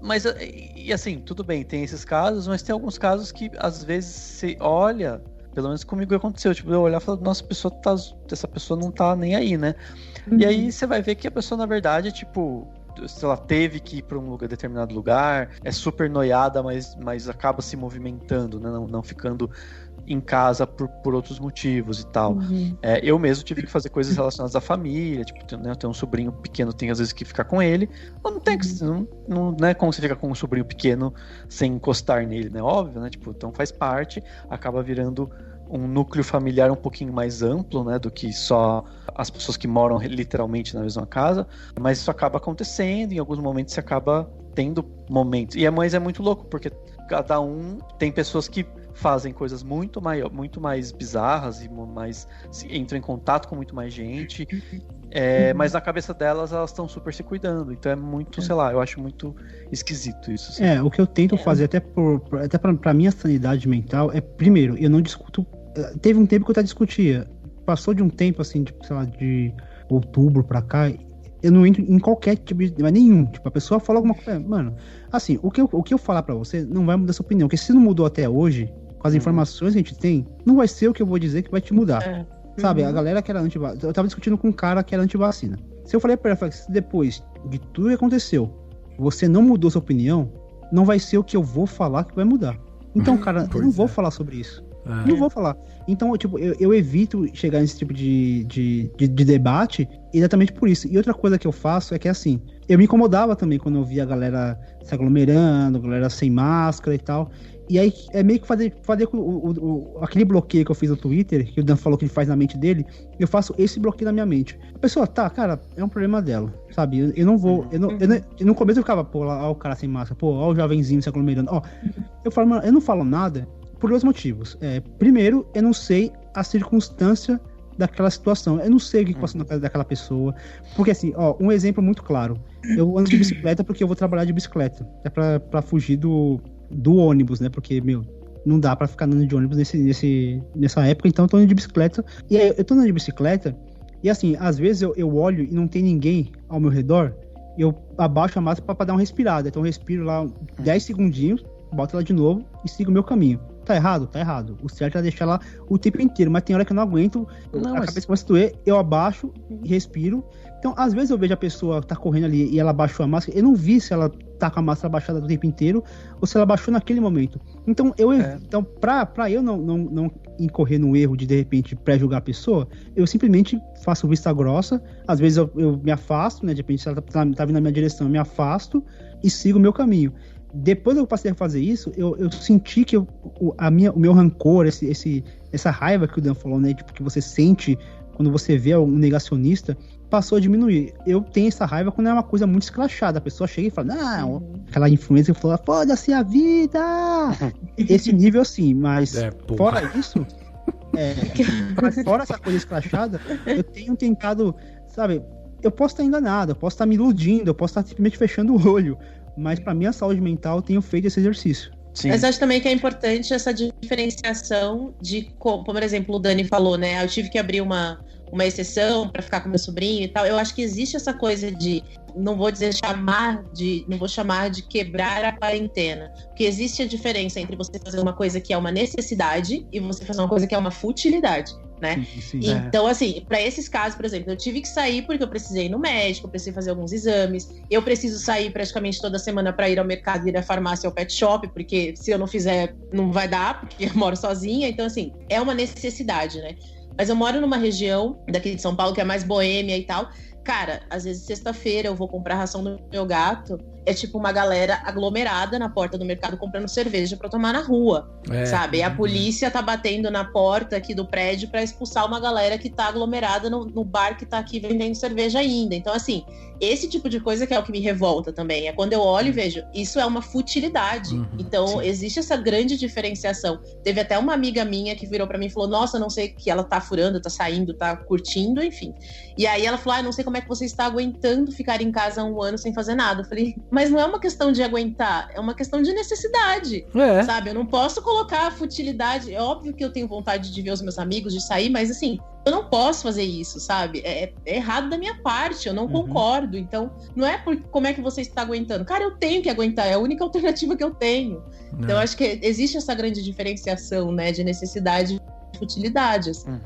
Mas, e assim, tudo bem, tem esses casos, mas tem alguns casos que, às vezes, você olha... Pelo menos comigo aconteceu, tipo, eu olhar e falar, nossa, essa pessoa não tá nem aí, né? E aí você vai ver que a pessoa, na verdade, tipo, sei lá, teve que ir para um determinado lugar, é super noiada, mas acaba se movimentando, né? Não ficando em casa por outros motivos e tal. Eu mesmo tive que fazer coisas relacionadas à família, tipo, né, eu tenho um sobrinho pequeno, tem às vezes que ficar com ele, não tem que, não é como você fica com um sobrinho pequeno sem encostar nele, né, óbvio, né, tipo, então faz parte, acaba virando um núcleo familiar um pouquinho mais amplo, né, do que só as pessoas que moram literalmente na mesma casa, mas isso acaba acontecendo, em alguns momentos você acaba tendo momentos, mas é muito louco, porque cada um tem pessoas que fazem coisas muito mais bizarras e entram em contato com muito mais gente, mas na cabeça delas elas estão super se cuidando, então é muito, sei lá, eu acho muito esquisito isso. Assim. O que eu tento fazer até pra minha sanidade mental é, primeiro, eu não discuto, teve um tempo que eu até discutia, passou de um tempo assim, tipo, sei lá, de outubro pra cá, eu não entro em qualquer tipo de... Mas nenhum. Tipo, a pessoa fala alguma coisa... Mano, assim, o que eu falar pra você não vai mudar sua opinião. Porque se não mudou até hoje, com as informações que a gente tem, não vai ser o que eu vou dizer que vai te mudar. Sabe? A galera que era anti-vacina... Eu tava discutindo com um cara que era anti-vacina. Se eu falei pra ele, se depois de tudo que aconteceu, você não mudou sua opinião, não vai ser o que eu vou falar que vai mudar. Então, cara, eu não vou falar sobre isso. Não vou falar. Então, tipo, eu evito chegar nesse tipo de debate exatamente por isso. E outra coisa que eu faço é que, assim, eu me incomodava também quando eu via a galera se aglomerando, a galera sem máscara e tal. E aí, é meio que fazer aquele bloqueio que eu fiz no Twitter, que o Dan falou que ele faz na mente dele, eu faço esse bloqueio na minha mente. A pessoa, cara, é um problema dela, sabe? Eu não vou... no começo eu ficava, pô, ó o cara sem máscara, pô, ó o jovenzinho se aglomerando. Eu falo, mano, eu não falo nada por dois motivos. Primeiro, eu não sei a circunstância daquela situação. Eu não sei o que passou na casa daquela pessoa. Porque assim, um exemplo muito claro. Eu ando de bicicleta porque eu vou trabalhar de bicicleta. É pra fugir do ônibus, né? Porque, não dá pra ficar andando de ônibus nessa época. Então eu tô andando de bicicleta. E aí, eu tô andando de bicicleta e assim, às vezes eu olho e não tem ninguém ao meu redor. E eu abaixo a máscara pra dar uma respirada. Então eu respiro lá 10 segundinhos, boto ela de novo e sigo o meu caminho. Tá errado? Tá errado. O certo é deixar lá o tempo inteiro, mas tem hora que eu não aguento, a cabeça começa a doer, eu abaixo e respiro. Então, às vezes eu vejo a pessoa que tá correndo ali e ela abaixou a máscara, eu não vi se ela tá com a máscara abaixada o tempo inteiro ou se ela abaixou naquele momento. Então, então pra eu não incorrer no erro de repente, pré-julgar a pessoa, eu simplesmente faço vista grossa, às vezes eu me afasto, né, de repente se ela tá vindo na minha direção, eu me afasto e sigo o meu caminho. Depois que eu passei a fazer isso, eu senti que o meu rancor, essa raiva que o Dan falou, né? Tipo, que você sente quando você vê um negacionista, passou a diminuir. Eu tenho essa raiva quando é uma coisa muito escrachada. A pessoa chega e fala, não, aquela influência que falou, foda-se a vida! Esse nível assim, mas fora isso, fora essa coisa escrachada, eu tenho tentado, sabe, eu posso estar enganado, eu posso estar me iludindo, eu posso estar simplesmente fechando o olho. Mas para minha saúde mental, eu tenho feito esse exercício. Sim. Mas acho também que é importante essa diferenciação de, como por exemplo o Dani falou, né? Eu tive que abrir uma exceção para ficar com meu sobrinho e tal. Eu acho que existe essa coisa de, não vou chamar de quebrar a quarentena, porque existe a diferença entre você fazer uma coisa que é uma necessidade e você fazer uma coisa que é uma futilidade. Né? Sim, então, assim, para esses casos, por exemplo, eu tive que sair porque eu precisei ir no médico, eu precisei fazer alguns exames, eu preciso sair praticamente toda semana para ir ao mercado, ir à farmácia, ao pet shop, porque se eu não fizer, não vai dar, porque eu moro sozinha. Então, assim, é uma necessidade, né? Mas eu moro numa região daqui de São Paulo que é mais boêmia e tal. Cara, às vezes sexta-feira eu vou comprar a ração do meu gato, é tipo uma galera aglomerada na porta do mercado comprando cerveja pra tomar na rua, sabe? E a polícia tá batendo na porta aqui do prédio pra expulsar uma galera que tá aglomerada no bar que tá aqui vendendo cerveja ainda. Então, assim, esse tipo de coisa que é o que me revolta também. É quando eu olho e vejo, isso é uma futilidade. Então, existe essa grande diferenciação. Teve até uma amiga minha que virou pra mim e falou, nossa, não sei o que ela tá furando, tá saindo, tá curtindo, enfim. E aí ela falou, não sei como é que você está aguentando ficar em casa 1 ano sem fazer nada. Eu falei, mas não é uma questão de aguentar, é uma questão de necessidade, sabe? Eu não posso colocar a futilidade. É óbvio que eu tenho vontade de ver os meus amigos, de sair, mas assim, eu não posso fazer isso, sabe? É errado da minha parte, eu não concordo. Então, não é por como é que você está aguentando. Cara, eu tenho que aguentar, é a única alternativa que eu tenho. Então, eu acho que existe essa grande diferenciação, né, de necessidade e futilidade, assim.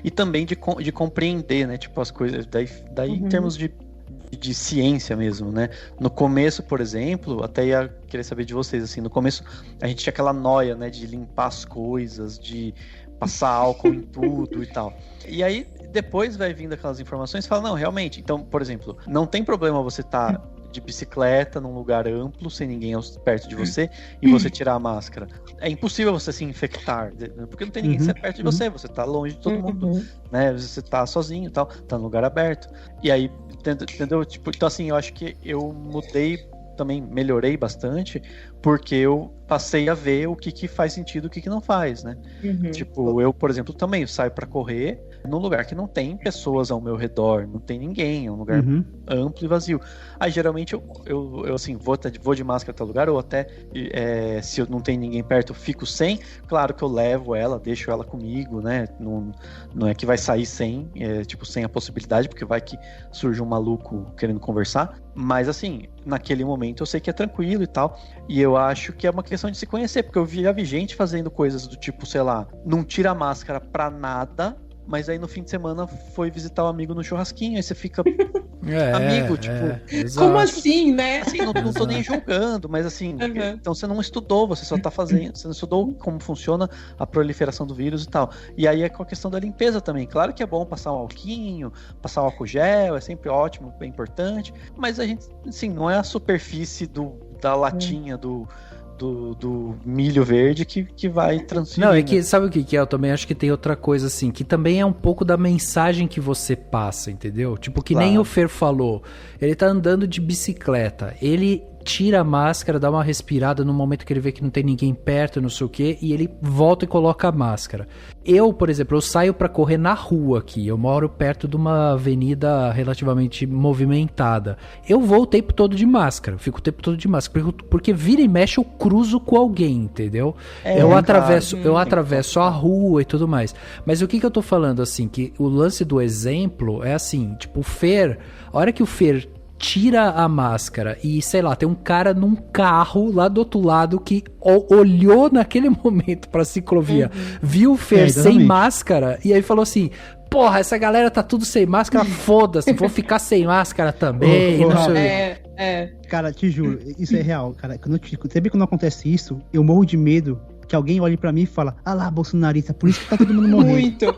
E também de compreender, né, tipo, as coisas, daí em termos de de ciência mesmo, né? No começo, por exemplo, até ia querer saber de vocês, assim, no começo a gente tinha aquela noia, né, de limpar as coisas, de passar álcool em tudo e tal. E aí, depois vai vindo aquelas informações e fala, não, realmente, então, por exemplo, não tem problema você estar de bicicleta num lugar amplo, sem ninguém perto de você, e você tirar a máscara. É impossível você se infectar, porque não tem ninguém perto de você, você tá longe de todo mundo, né? Você tá sozinho e tal, tá num lugar aberto. E aí, entendeu? Tipo, então assim, eu acho que eu mudei, também melhorei bastante, porque eu passei a ver o que faz sentido e o que não faz, né? Tipo, eu, por exemplo, também saio pra correr num lugar que não tem pessoas ao meu redor, não tem ninguém, é um lugar amplo e vazio. Aí, geralmente, eu assim, vou de máscara até lugar, ou até, se eu não tenho ninguém perto, eu fico sem. Claro que eu levo ela, deixo ela comigo, né? Não é que vai sair sem, tipo, sem a possibilidade, porque vai que surge um maluco querendo conversar. Mas, assim, naquele momento eu sei que é tranquilo e tal, e eu acho que é uma questão de se conhecer, porque eu já vi gente fazendo coisas do tipo, sei lá, não tira a máscara pra nada, mas aí no fim de semana foi visitar o amigo no churrasquinho, aí você fica amigo, tipo... Como assim, né? Assim, não tô nem julgando, mas assim, então você não estudou, você só tá fazendo, você não estudou como funciona a proliferação do vírus e tal. E aí é com a questão da limpeza também. Claro que é bom passar um alquinho, passar um álcool gel, é sempre ótimo, é importante, mas a gente, assim, não é a superfície da latinha do milho verde que vai transferir. Não, é que, sabe o que é? Eu também acho que tem outra coisa assim, que também é um pouco da mensagem que você passa, entendeu? Tipo, que nem o Fer falou, ele tá andando de bicicleta, ele tira a máscara, dá uma respirada no momento que ele vê que não tem ninguém perto, não sei o que, e ele volta e coloca a máscara. Eu, por exemplo, eu saio pra correr na rua aqui, eu moro perto de uma avenida relativamente movimentada. Eu vou o tempo todo de máscara, fico o tempo todo de máscara, porque vira e mexe eu cruzo com alguém, entendeu? Eu atravesso a rua e tudo mais. Mas o que eu tô falando, assim, que o lance do exemplo é assim, tipo, o Fer, a hora que o Fer tira a máscara e, sei lá, tem um cara num carro lá do outro lado que olhou naquele momento pra ciclovia, viu o Fer sem máscara e aí falou assim, porra, essa galera tá tudo sem máscara, foda-se, vou ficar sem máscara também. Cara, te juro, isso é real, cara. Sempre quando acontece isso, eu morro de medo que alguém olhe pra mim e fala, ah lá, bolsonarista, por isso que tá todo mundo morrendo. Muito.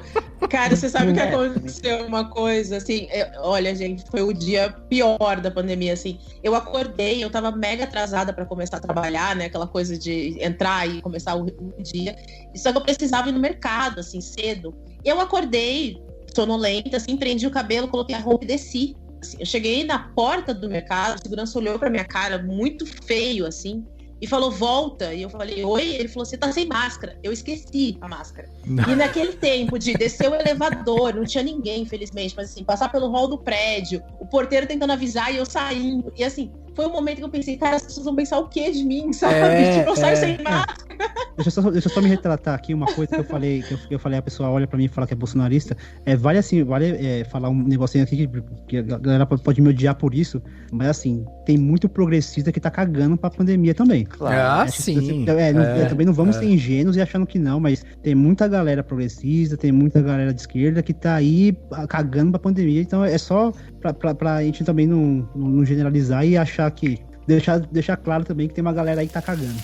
Cara, você sabe que aconteceu uma coisa, assim, olha, gente, foi o dia pior da pandemia, assim, eu acordei, eu tava mega atrasada pra começar a trabalhar, né, aquela coisa de entrar e começar o dia, só que eu precisava ir no mercado, assim, cedo. Eu acordei, sonolenta, assim, prendi o cabelo, coloquei a roupa e desci. Assim, eu cheguei na porta do mercado, a segurança olhou pra minha cara, muito feio, assim, e falou, volta. E eu falei, oi? Ele falou, você tá sem máscara. Eu esqueci a máscara. E naquele tempo de descer o elevador, não tinha ninguém, infelizmente, mas assim, passar pelo hall do prédio, o porteiro tentando avisar e eu saindo. E assim, foi um momento que eu pensei, cara, as pessoas vão pensar o quê de mim, sabe? Tipo, eu saio sem máscara. Deixa eu só me retratar aqui uma coisa que eu falei, a pessoa olha pra mim e fala que é bolsonarista. Vale falar um negocinho aqui que a galera pode me odiar por isso, mas assim, tem muito progressista que tá cagando pra pandemia também. Claro. Sim. Também não vamos ser ingênuos e achando que não, mas tem muita galera progressista, tem muita galera de esquerda que tá aí cagando pra pandemia, então é só pra gente também não generalizar e achar que... Deixar claro também que tem uma galera aí que tá cagando.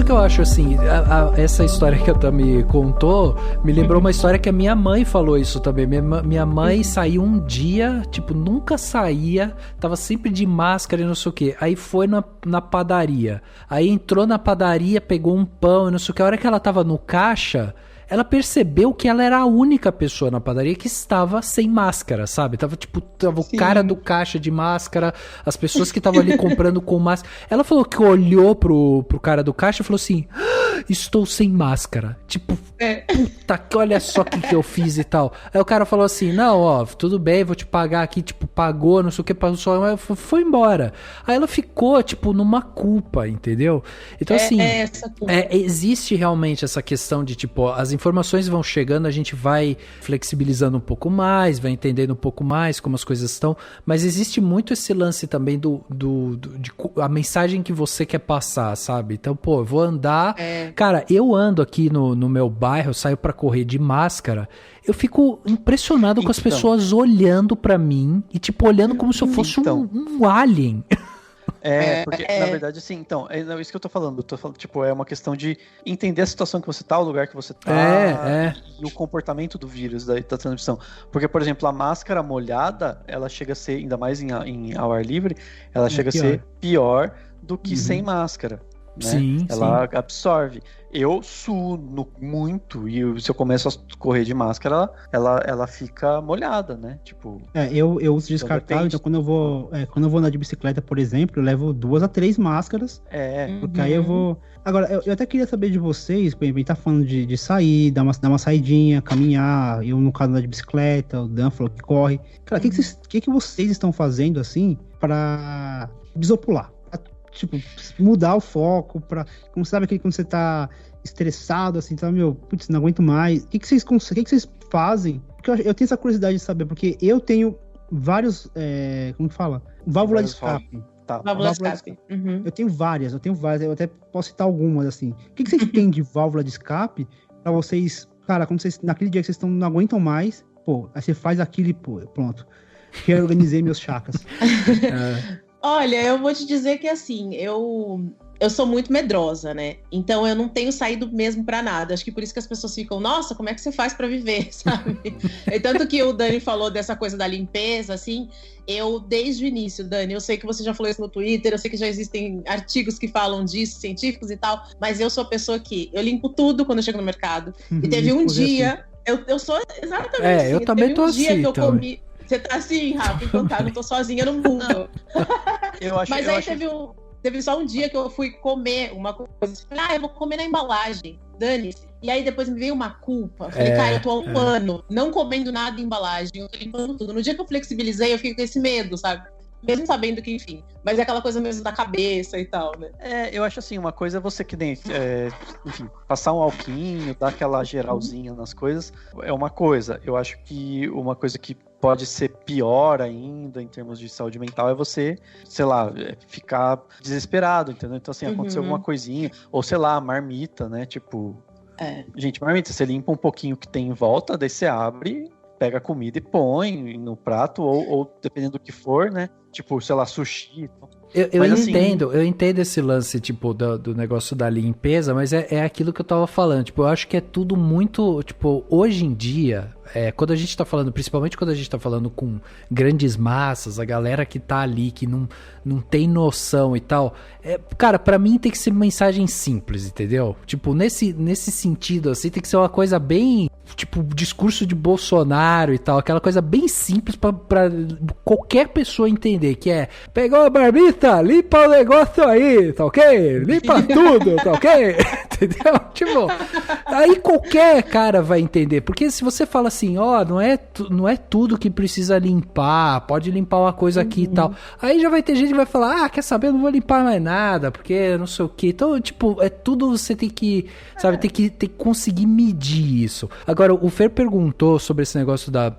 Que eu acho assim, essa história que a Tami contou me lembrou uma história que a minha mãe falou isso também. Minha mãe saiu um dia, tipo, nunca saía, tava sempre de máscara e não sei o que. Aí foi na padaria. Aí entrou na padaria, pegou um pão e não sei o que. A hora que ela tava no caixa, ela percebeu que ela era a única pessoa na padaria que estava sem máscara, sabe? Tava o cara do caixa de máscara, as pessoas que estavam ali comprando com máscara. Ela falou que olhou pro cara do caixa e falou assim, estou sem máscara. Tipo, puta, olha só o que eu fiz e tal. Aí o cara falou assim, não, ó, tudo bem, vou te pagar aqui, tipo, pagou, não sei o que, passou, foi embora. Aí ela ficou, tipo, numa culpa, entendeu? Então, assim, existe realmente essa questão de, tipo, as informações vão chegando, a gente vai flexibilizando um pouco mais, vai entendendo um pouco mais como as coisas estão, mas existe muito esse lance também de a mensagem que você quer passar, sabe? Então, pô, eu vou andar... Cara, eu ando aqui no meu bairro, eu saio pra correr de máscara, eu fico impressionado com as pessoas olhando pra mim e, tipo, olhando como se eu fosse um alien. Porque, na verdade, assim, então, é isso que eu tô falando, tipo, é uma questão de entender a situação que você tá, o lugar que você tá, e o comportamento do vírus, da transmissão. Porque, por exemplo, a máscara molhada, ela chega a ser, ainda mais ao ar livre, ela chega a ser pior do que sem máscara. Né? Sim, ela absorve. Eu suo muito e se eu começo a correr de máscara, ela fica molhada, né? Tipo. Eu uso descartável, então quando eu vou andar de bicicleta, por exemplo, eu levo 2 a 3 máscaras. Porque aí eu vou. Agora, eu até queria saber de vocês, a gente tá falando de sair, dar uma saidinha, caminhar, eu no caso andar de bicicleta, o Dan falou que corre. Cara, o que vocês estão fazendo assim pra desopular? Tipo, mudar o foco pra... Como sabe aquele quando você tá estressado, assim, tá, putz, não aguento mais. O que vocês fazem? Porque eu tenho essa curiosidade de saber, porque eu tenho vários, como que fala? Válvula de escape. Tá. Válvula de escape. Uhum. Eu tenho várias, eu até posso citar algumas, assim. O que vocês têm de válvula de escape pra vocês, cara, quando vocês, naquele dia que vocês não aguentam mais, pô, aí você faz aquilo e, pô, pronto. Reorganizei meus chakras. Olha, eu vou te dizer que assim, eu sou muito medrosa, né? Então eu não tenho saído mesmo pra nada. Acho que por isso que as pessoas ficam, nossa, como é que você faz pra viver, sabe? E tanto que o Dani falou dessa coisa da limpeza, assim, eu desde o início, Dani, eu sei que você já falou isso no Twitter, eu sei que já existem artigos que falam disso, científicos e tal, mas eu sou a pessoa que eu limpo tudo quando eu chego no mercado. E teve um dia, eu sou exatamente assim. Eu também tô assim. Dia que eu comi. Você tá assim, Rafa, então tá, não tô sozinha no mundo. Mas aí teve só um dia que eu fui comer uma coisa, eu vou comer na embalagem, dane-se. E aí depois me veio uma culpa, falei, cara, eu tô há um ano não comendo nada em embalagem, eu tô limpando tudo. No dia que eu flexibilizei, eu fiquei com esse medo, sabe? Mesmo sabendo que, enfim, mas é aquela coisa mesmo da cabeça e tal, né? Eu acho assim, uma coisa é você que nem, enfim, passar um alquinho, dar aquela geralzinha nas coisas, é uma coisa. Eu acho que uma coisa que pode ser pior ainda em termos de saúde mental é você, sei lá, ficar desesperado, entendeu? Então, assim, aconteceu alguma coisinha, ou sei lá, marmita, né? Tipo, gente, marmita, você limpa um pouquinho que tem em volta, daí você abre, pega a comida e põe no prato, ou dependendo do que for, né? Tipo, sei lá, sushi. Eu entendo esse lance, tipo, do negócio da limpeza, mas é aquilo que eu tava falando. Tipo, eu acho que é tudo muito, tipo, hoje em dia, quando a gente tá falando, principalmente quando a gente tá falando com grandes massas, a galera que tá ali, que não tem noção e tal, cara, pra mim tem que ser mensagem simples, entendeu? Tipo, nesse sentido, assim, tem que ser uma coisa bem, tipo, discurso de Bolsonaro e tal, aquela coisa bem simples pra qualquer pessoa entender, que pegou a barbita, limpa o negócio aí, tá ok? Limpa tudo, tá ok? Entendeu? Tipo, aí qualquer cara vai entender, porque se você fala assim, não é tudo que precisa limpar, pode limpar uma coisa aqui e tal, aí já vai ter gente que vai falar, quer saber, eu não vou limpar mais nada, porque não sei o que, então, tipo, tudo você tem que, sabe, tem que conseguir medir isso. Agora, o Fer perguntou sobre esse negócio da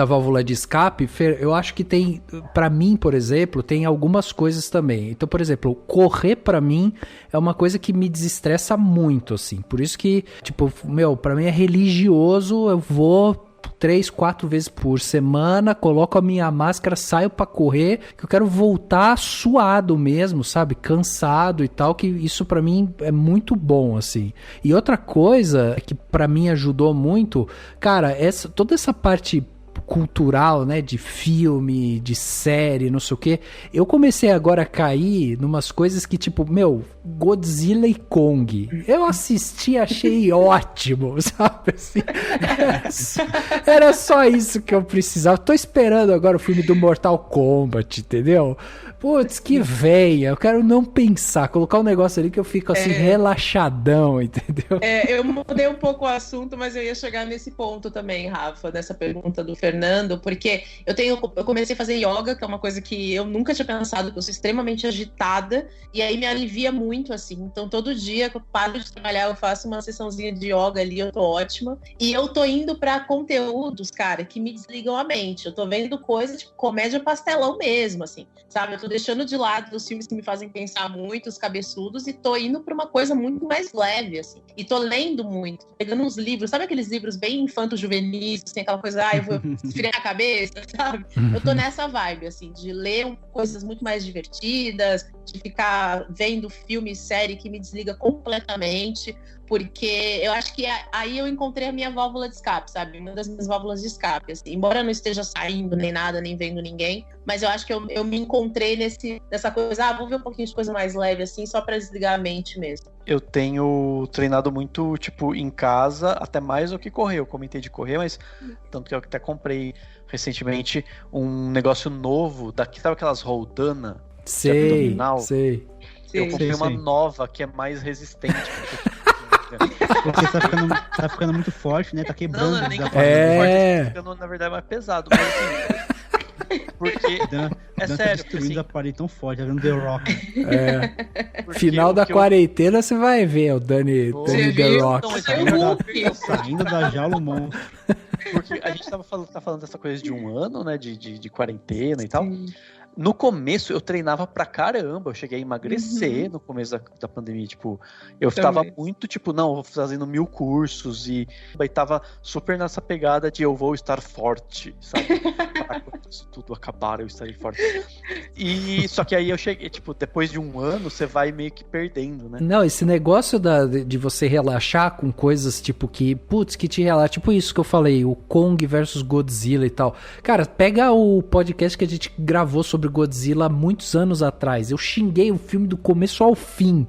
válvula de escape. Fer, eu acho que tem, pra mim, por exemplo, tem algumas coisas também. Então, por exemplo, correr pra mim é uma coisa que me desestressa muito, assim. Por isso que, tipo, pra mim é religioso, eu vou 3, 4 vezes por semana, coloco a minha máscara, saio pra correr, que eu quero voltar suado mesmo, sabe? Cansado e tal, que isso pra mim é muito bom, assim. E outra coisa que pra mim ajudou muito, cara, toda essa parte cultural, né, de filme, de série, não sei o quê, eu comecei agora a cair numas coisas que, tipo, Godzilla e Kong. Eu assisti, achei ótimo, sabe? Assim, era só isso que eu precisava. Tô esperando agora o filme do Mortal Kombat, entendeu? Putz, que venha. Eu quero não pensar, colocar um negócio ali que eu fico assim, relaxadão, entendeu? Eu mudei um pouco o assunto, mas eu ia chegar nesse ponto também, Rafa, nessa pergunta do Fernando, porque eu comecei a fazer yoga, que é uma coisa que eu nunca tinha pensado, que eu sou extremamente agitada, e aí me alivia muito, assim. Então, todo dia que eu paro de trabalhar, eu faço uma sessãozinha de yoga ali, eu tô ótima. E eu tô indo pra conteúdos, cara, que me desligam a mente. Eu tô vendo coisas tipo comédia pastelão mesmo, assim, sabe? Eu tô deixando de lado os filmes que me fazem pensar muito, os cabeçudos, e tô indo pra uma coisa muito mais leve, assim. E tô lendo muito, tô pegando uns livros, sabe aqueles livros bem infanto-juvenis, tem aquela coisa, eu vou esfriar a cabeça, sabe? Eu tô nessa vibe, assim, de ler coisas muito mais divertidas, de ficar vendo filme, série que me desliga completamente, porque eu acho que aí eu encontrei a minha válvula de escape, sabe? Uma das minhas válvulas de escape, assim. Embora eu não esteja saindo nem nada, nem vendo ninguém, mas eu acho que eu me encontrei nessa coisa, vou ver um pouquinho de coisa mais leve, assim, só pra desligar a mente mesmo. Eu tenho treinado muito, tipo, em casa, até mais do que correr. Eu comentei de correr, mas tanto que eu até comprei recentemente um negócio novo, sabe aquelas roldana? Sei. Eu comprei uma nova que é mais resistente. Porque tá ficando muito forte, né? Tá quebrando. Não, nem que forte, tá ficando, na verdade, mais pesado. Mas assim, porque é sério. Destruindo a parede tão forte, tá vendo The Rock. Final da quarentena você vai ver o Dani The Rock. Saindo da jaula o monstro. Porque a gente tá falando dessa coisa de um ano, né? De quarentena e tal. No começo eu treinava pra caramba, eu cheguei a emagrecer no começo da pandemia, tipo, eu tava muito, tipo, fazendo 1000 cursos e tava super nessa pegada de eu vou estar forte, sabe? Para quando isso tudo acabar, eu estarei forte. E só que aí eu cheguei, tipo, depois de um ano, você vai meio que perdendo, né? Não, esse negócio de você relaxar com coisas, tipo, que te relaxa, tipo isso que eu falei, o Kong versus Godzilla e tal. Cara, pega o podcast que a gente gravou sobre Godzilla há muitos anos atrás. Eu xinguei o filme do começo ao fim.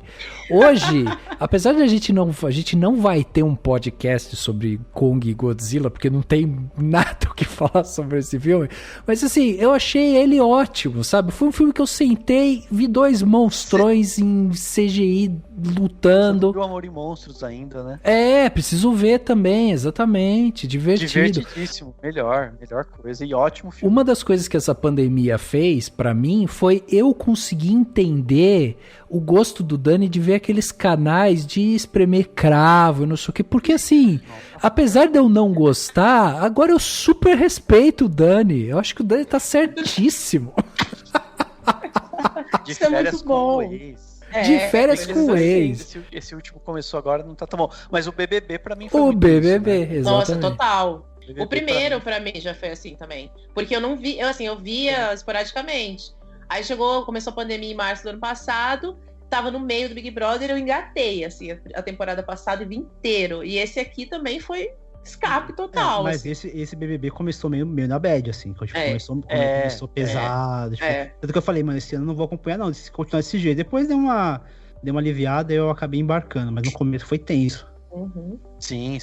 Hoje, apesar de a gente não vai ter um podcast sobre Kong e Godzilla, porque não tem nada o que falar sobre esse filme, mas assim, eu achei ele ótimo, sabe? Foi um filme que eu sentei, vi dois monstrões em CGI lutando. Você viu Amor e Monstros ainda, né? Preciso ver também, exatamente, divertido. Divertidíssimo, melhor coisa e ótimo filme. Uma das coisas que essa pandemia fez pra mim foi eu conseguir entender o gosto do Dani de ver aqueles canais de espremer cravo, não sei o que, porque assim, apesar de eu não gostar, agora eu super respeito o Dani. Eu acho que o Dani tá certíssimo. De Isso é férias muito bom. com o ex. De férias com o ex. Esse último começou agora, não tá tão bom. Mas o BBB pra mim foi O muito BBB, isso, né? exatamente. Nossa, total. BBB O primeiro pra mim já foi assim também. Porque eu não vi, eu via esporadicamente. Aí começou a pandemia em março do ano passado, tava no meio do Big Brother, eu engatei, assim, a temporada passada e vi inteiro. E esse aqui também foi escape total. Mas assim. esse BBB começou meio na bad, assim. Tipo, começou pesado. Tipo, tanto que eu falei, mano, esse ano eu não vou acompanhar, não. Se continuar desse jeito. Depois deu uma aliviada e eu acabei embarcando. Mas no começo foi tenso. Uhum. Sim.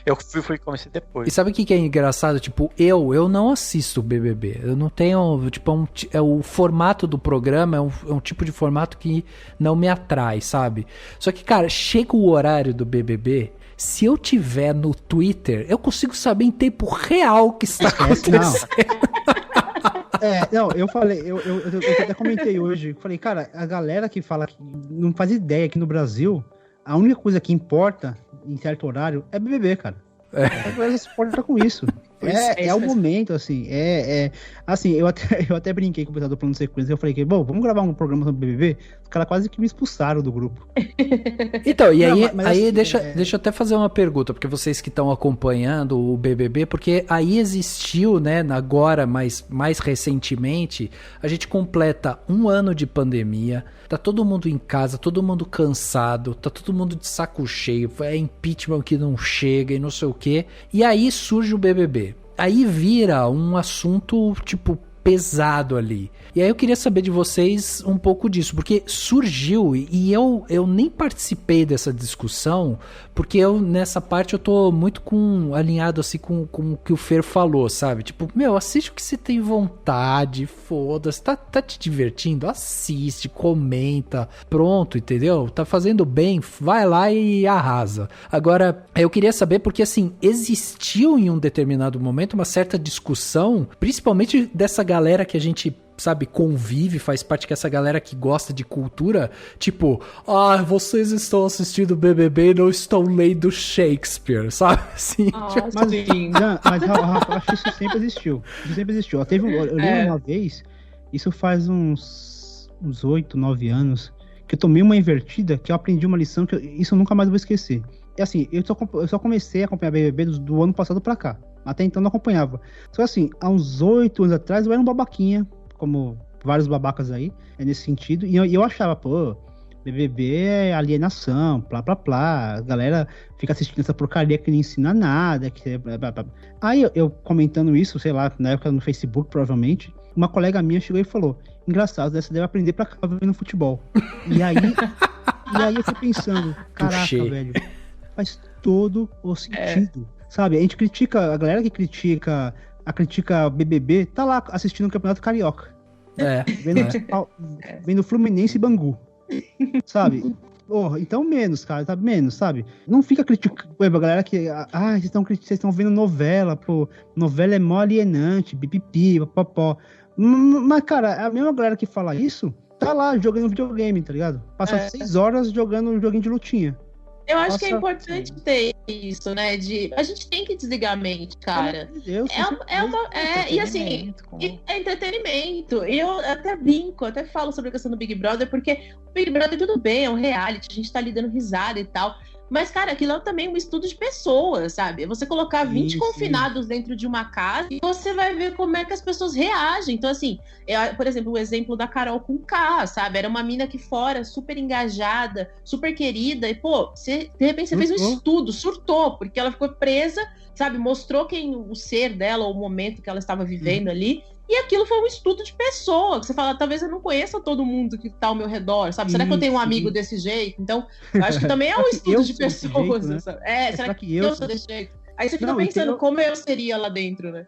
Eu comecei depois. E sabe o que é engraçado? Tipo, eu não assisto o BBB. Eu não tenho, tipo, o formato do programa é um tipo de formato que não me atrai, sabe? Só que, cara, chega o horário do BBB, se eu tiver no Twitter, eu consigo saber em tempo real o que está acontecendo. Eu falei, eu até comentei hoje, falei, cara, a galera que fala que não faz ideia aqui no Brasil, a única coisa que importa em certo horário é BBB, cara. A galera se importa com isso. É o momento, assim. Assim, eu até brinquei com o pessoal do Plano de Sequência. Eu falei que, vamos gravar um programa sobre BBB. Os caras quase que me expulsaram do grupo. Então, e aí, mas aí assim, deixa eu até fazer uma pergunta, porque vocês que estão acompanhando o BBB, porque aí existiu, né, agora, mais recentemente, a gente completa 1 ano de pandemia, tá todo mundo em casa, todo mundo cansado, tá todo mundo de saco cheio, é impeachment que não chega e não sei o quê, e aí surge o BBB. aí vira um assunto, tipo, pesado ali. E aí eu queria saber de vocês um pouco disso, porque surgiu, e eu nem participei dessa discussão, porque nessa parte eu tô muito alinhado assim com o que o Fer falou, sabe? Tipo, assiste o que você tem vontade, foda-se, tá te divertindo? Assiste, comenta, pronto, entendeu? Tá fazendo bem, vai lá e arrasa. Agora, eu queria saber, porque assim, existiu em um determinado momento uma certa discussão, principalmente dessa galera que a gente, sabe, convive, faz parte dessa galera que gosta de cultura, tipo, vocês estão assistindo BBB e não estão lendo Shakespeare, sabe? Assim, mas Rafa, acho que isso sempre existiu. Eu lembro uma vez, isso faz uns 8, 9 anos, que eu tomei uma invertida, que eu aprendi uma lição que isso eu nunca mais vou esquecer. É assim, eu só comecei a acompanhar BBB do ano passado pra cá. Até então não acompanhava. Só assim, há uns 8 anos atrás eu era um babaquinha, como vários babacas aí, nesse sentido. E eu achava, BBB é alienação, plá, plá, plá. A galera fica assistindo essa porcaria que não ensina nada. Blá, blá, blá. Aí eu comentando isso, sei lá, na época no Facebook, provavelmente, uma colega minha chegou e falou, engraçado, você deve aprender pra cá vendo futebol. E aí eu fui pensando, caraca, velho, faz todo o sentido. Sabe, a gente critica, a galera que critica BBB, tá lá assistindo o Campeonato Carioca. Vendo Fluminense e Bangu. Sabe? Então menos, cara, tá menos, sabe? Não fica criticando a galera que, vocês estão vendo novela, novela é mó alienante, pipipi, papapó. Mas, cara, a mesma galera que fala isso, tá lá jogando videogame, tá ligado? Passa 6 horas jogando um joguinho de lutinha. Eu acho que é importante ter isso, né? A gente tem que desligar a mente, cara. Deus, e assim, é entretenimento. E eu até brinco, até falo sobre a questão do Big Brother, porque o Big Brother tudo bem, é um reality, a gente tá ali dando risada e tal. Mas, cara, aquilo é também um estudo de pessoas, sabe? Você colocar 20 confinados dentro de uma casa e você vai ver como é que as pessoas reagem. Então, assim, por exemplo, o exemplo da Carol com K, sabe? Era uma mina aqui fora, super engajada, super querida. E, de repente você fez um estudo, surtou, porque ela ficou presa, sabe? Mostrou o ser dela, o momento que ela estava vivendo ali. E aquilo foi um estudo de pessoa, que você fala, talvez eu não conheça todo mundo que tá ao meu redor, sabe? Será que eu tenho um amigo desse jeito? Então, eu acho que também é um estudo de pessoas, jeito, né? Será que eu sou desse jeito? Aí você fica pensando como eu seria lá dentro, né?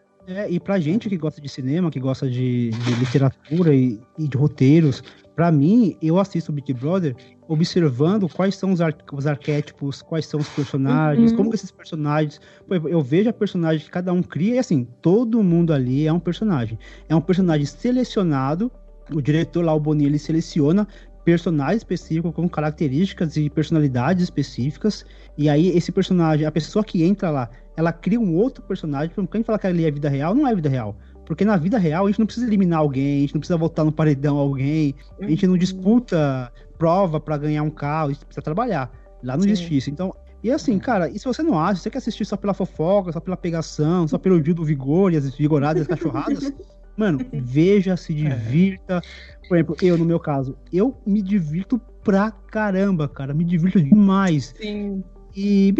E pra gente que gosta de cinema, que gosta de literatura e de roteiros, pra mim, eu assisto o Big Brother observando quais são os arquétipos, quais são os personagens, como que esses personagens... Eu vejo a personagem que cada um cria e, assim, todo mundo ali é um personagem. É um personagem selecionado, o diretor lá, o Boninho, ele seleciona personagens específicos com características e personalidades específicas, e aí esse personagem, a pessoa que entra lá, ela cria um outro personagem, porque quem fala que ali é vida real, não é vida real. Porque na vida real a gente não precisa eliminar alguém, a gente não precisa votar no paredão alguém, a gente não disputa prova pra ganhar um carro, a gente precisa trabalhar. Lá não existe isso. Então, e assim, cara, e se você não acha, você quer assistir só pela fofoca, só pela pegação, só pelo Gil do Vigor e as vigoradas e as cachorradas, mano, veja, se divirta. Por exemplo, no meu caso, eu me divirto pra caramba, cara, me divirto demais. Sim. E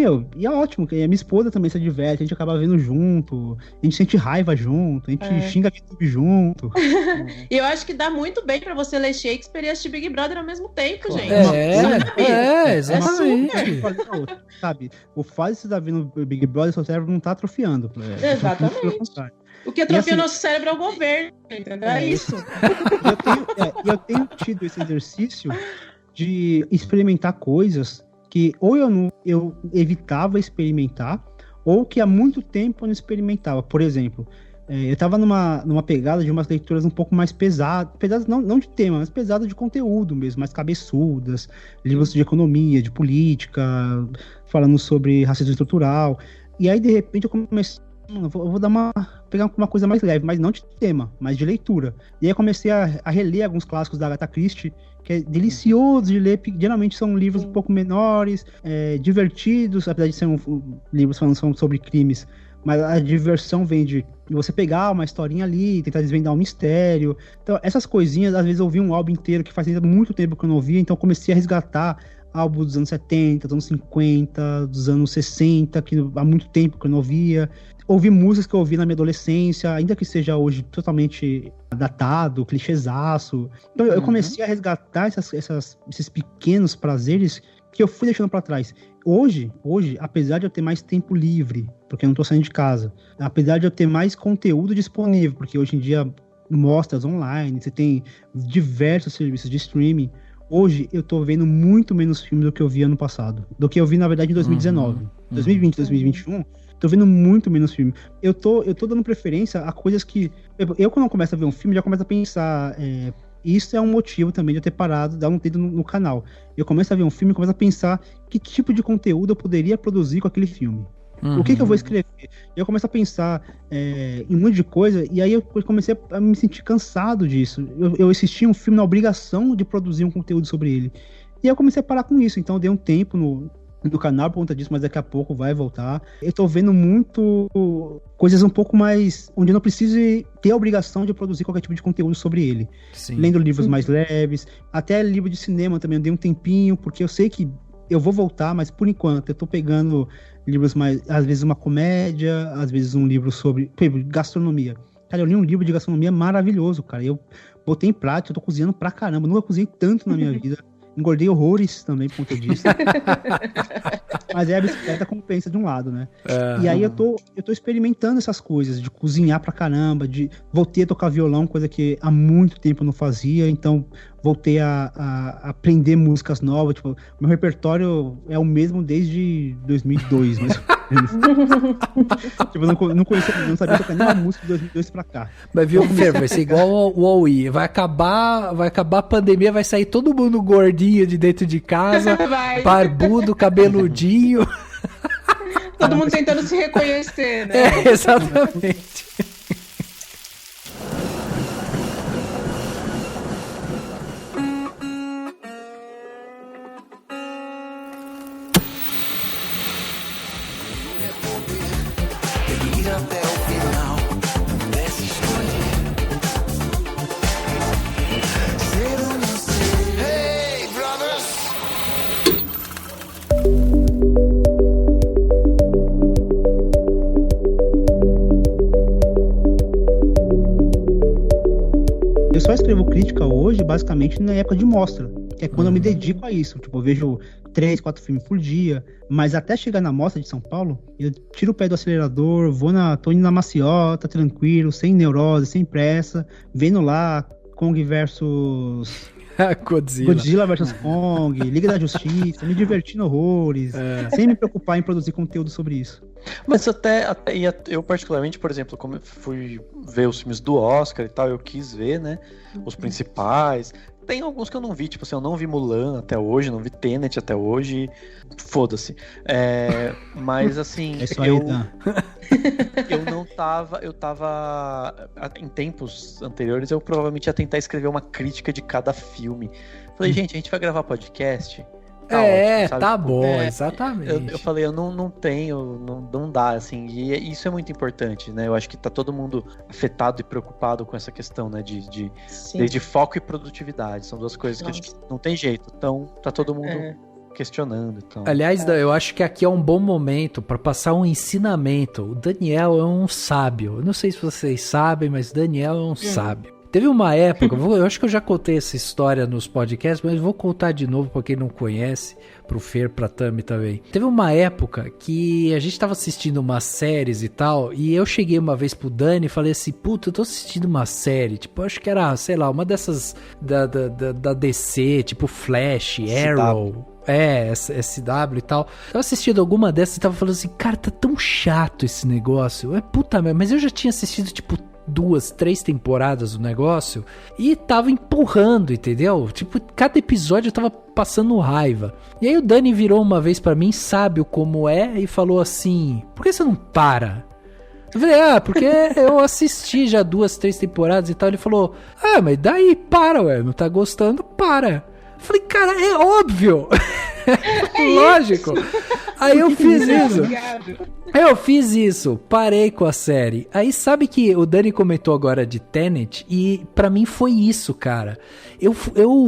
é ótimo, que a minha esposa também se diverte, a gente acaba vendo junto, a gente sente raiva junto, a gente xinga YouTube junto. E eu acho que dá muito bem pra você ler Shakespeare e assistir Big Brother ao mesmo tempo, gente. Exatamente. Sabe, o fato de você estar vendo Big Brother, seu cérebro não tá atrofiando. Exatamente. O que atrofia o nosso cérebro é o governo, entendeu? É isso. Eu tenho tido esse exercício de experimentar coisas que ou eu evitava experimentar, ou que há muito tempo eu não experimentava. Por exemplo, eu estava numa pegada de umas leituras um pouco mais pesadas não de tema, mas pesadas de conteúdo mesmo, mais cabeçudas, livros de economia, de política, falando sobre racismo estrutural. E aí, de repente, eu comecei, eu vou pegar uma coisa mais leve, mas não de tema, mas de leitura. E aí eu comecei a reler alguns clássicos da Agatha Christie, que é delicioso de ler, porque geralmente são livros um pouco menores, divertidos, apesar de ser livros falando sobre crimes, mas a diversão vem de você pegar uma historinha ali, tentar desvendar um mistério. Então, essas coisinhas, às vezes eu ouvi um álbum inteiro que fazia muito tempo que eu não ouvia, então eu comecei a resgatar álbum dos anos 70, dos anos 50, dos anos 60, que há muito tempo que eu não ouvia. Ouvi músicas que eu ouvi na minha adolescência, ainda que seja hoje totalmente datado, clichêzaço. Então eu comecei a resgatar esses pequenos prazeres que eu fui deixando pra trás. Hoje, apesar de eu ter mais tempo livre, porque eu não tô saindo de casa, apesar de eu ter mais conteúdo disponível, porque hoje em dia mostras online, você tem diversos serviços de streaming, hoje eu tô vendo muito menos filmes do que eu vi ano passado, do que eu vi, na verdade, em 2019. 2020, 2021, tô vendo muito menos filme. Eu tô dando preferência a coisas que... Eu quando eu começo a ver um filme, já começo a pensar... Isso é um motivo também de eu ter parado, dar um dedo no canal. Eu começo a ver um filme e começo a pensar que tipo de conteúdo eu poderia produzir com aquele filme. O que eu vou escrever? Eu começo a pensar em um monte de coisa, e aí eu comecei a me sentir cansado disso. Eu assisti um filme na obrigação de produzir um conteúdo sobre ele. E aí eu comecei a parar com isso, então eu dei um tempo no canal por conta disso, mas daqui a pouco vai voltar. Eu tô vendo muito coisas um pouco mais... onde eu não preciso ter a obrigação de produzir qualquer tipo de conteúdo sobre ele. Sim. Lendo livros mais leves, até livro de cinema também eu dei um tempinho, porque eu sei que eu vou voltar, mas por enquanto eu tô pegando livros mais... às vezes uma comédia, às vezes um livro sobre gastronomia. Cara, eu li um livro de gastronomia maravilhoso, cara. Eu botei em prática, eu tô cozinhando pra caramba. Nunca cozinhei tanto na minha vida. Engordei horrores também por conta disso. Mas a bicicleta compensa de um lado, né? E aí eu tô experimentando essas coisas, de cozinhar pra caramba, voltei a tocar violão, coisa que há muito tempo eu não fazia, então voltei a aprender músicas novas, tipo, meu repertório é o mesmo desde 2002, mas... tipo, não conhecia, não sabia tocar nenhuma música de 2002 pra cá. Mas viu, Fer, vai ser igual o Huawei. Vai acabar a pandemia, vai sair todo mundo gordinho de dentro de casa, barbudo, cabeludinho. Todo mundo tentando se reconhecer, né? Exatamente. Eu só escrevo crítica hoje, basicamente, na época de mostra. Que é quando eu me dedico a isso. Tipo, eu vejo 3, 4 filmes por dia. Mas até chegar na mostra de São Paulo, eu tiro o pé do acelerador, tô indo na maciota, tranquilo, sem neurose, sem pressa. Vendo lá Kong versus... Godzilla versus Kong, Liga da Justiça, me divertindo horrores, sem me preocupar em produzir conteúdo sobre isso. Mas até eu particularmente, por exemplo, como eu fui ver os filmes do Oscar e tal, eu quis ver, né, os principais. Tem alguns que eu não vi, tipo assim, eu não vi Mulan até hoje, não vi Tenet até hoje, foda-se. Mas assim, eu tava em tempos anteriores, eu provavelmente ia tentar escrever uma crítica de cada filme. Falei, gente, a gente vai gravar podcast? Tá ótimo, sabe? Tá bom, exatamente. Eu falei, eu não tenho, não dá, assim, e isso é muito importante, né? Eu acho que tá todo mundo afetado e preocupado com essa questão, né? De foco e produtividade, são duas coisas que a gente não tem jeito, então tá todo mundo questionando. Então. Aliás, eu acho que aqui é um bom momento para passar um ensinamento. O Daniel é um sábio, eu não sei se vocês sabem, mas Daniel é um sábio. Teve uma época, eu acho que eu já contei essa história nos podcasts, mas vou contar de novo pra quem não conhece, pro Fer, pra Tami também. Teve uma época que a gente tava assistindo umas séries e tal, e eu cheguei uma vez pro Dani e falei assim, puta, eu tô assistindo uma série, tipo, eu acho que era, sei lá, uma dessas da DC, tipo Flash, Arrow... SW e tal. Eu assistindo alguma dessas e tava falando assim, cara, tá tão chato esse negócio. Puta merda, mas eu já tinha assistido, tipo, 2, 3 temporadas do negócio e tava empurrando, entendeu? Tipo, cada episódio eu tava passando raiva. E aí o Dani virou uma vez pra mim, sábio como é, e falou assim, por que você não para? Eu falei, porque eu assisti já 2, 3 temporadas e tal. Ele falou, mas daí para, ué, não tá gostando, para. Eu falei, cara, é óbvio. Lógico. Aí eu fiz isso. Parei com a série. Aí sabe que o Dani comentou agora de Tenet e pra mim foi isso, cara. Eu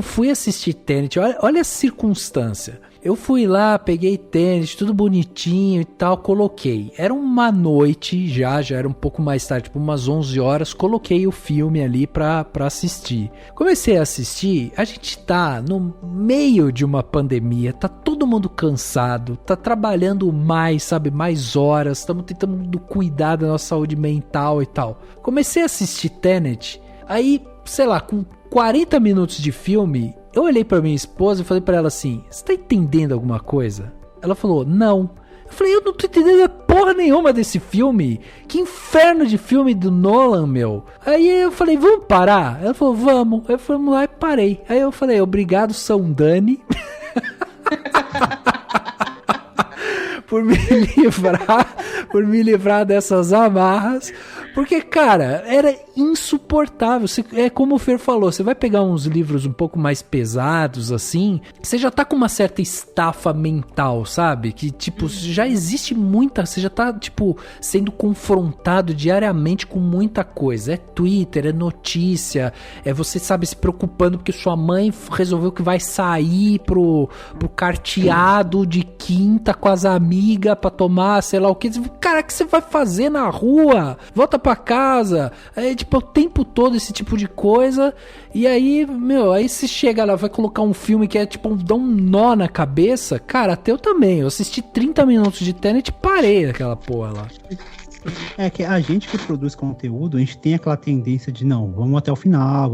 fui assistir Tenet. Olha a circunstância. Eu fui lá, peguei tênis, tudo bonitinho e tal, coloquei. Era uma noite já era um pouco mais tarde, tipo umas 11 horas, coloquei o filme ali pra assistir. Comecei a assistir, a gente tá no meio de uma pandemia, tá todo mundo cansado, tá trabalhando mais, sabe, mais horas, estamos tentando cuidar da nossa saúde mental e tal. Comecei a assistir Tenet, aí, sei lá, com 40 minutos de filme, eu olhei pra minha esposa e falei pra ela assim, você tá entendendo alguma coisa? Ela falou, não. Eu falei, eu não tô entendendo porra nenhuma desse filme. Que inferno de filme do Nolan, meu. Aí eu falei, vamos parar? Ela falou, vamos. Aí fomos lá e parei. Aí eu falei, obrigado, São Dani. por me livrar dessas amarras, porque, cara, era insuportável. É como o Fer falou, você vai pegar uns livros um pouco mais pesados, assim, você já tá com uma certa estafa mental, sabe? Que, tipo, já existe muita, você já tá, tipo, sendo confrontado diariamente com muita coisa. É Twitter, é notícia, é você, sabe, se preocupando porque sua mãe resolveu que vai sair pro carteado de quinta com as amigas pra tomar, sei lá o que. Cara, o que você vai fazer na rua? Volta pra casa. Aí, tipo, o tempo todo esse tipo de coisa. E aí, meu, aí você chega lá, vai colocar um filme que é, tipo, dá um nó na cabeça. Cara, até eu também. Eu assisti 30 minutos de Tenet e parei daquela porra lá. É que a gente que produz conteúdo, a gente tem aquela tendência de, não, vamos até o final,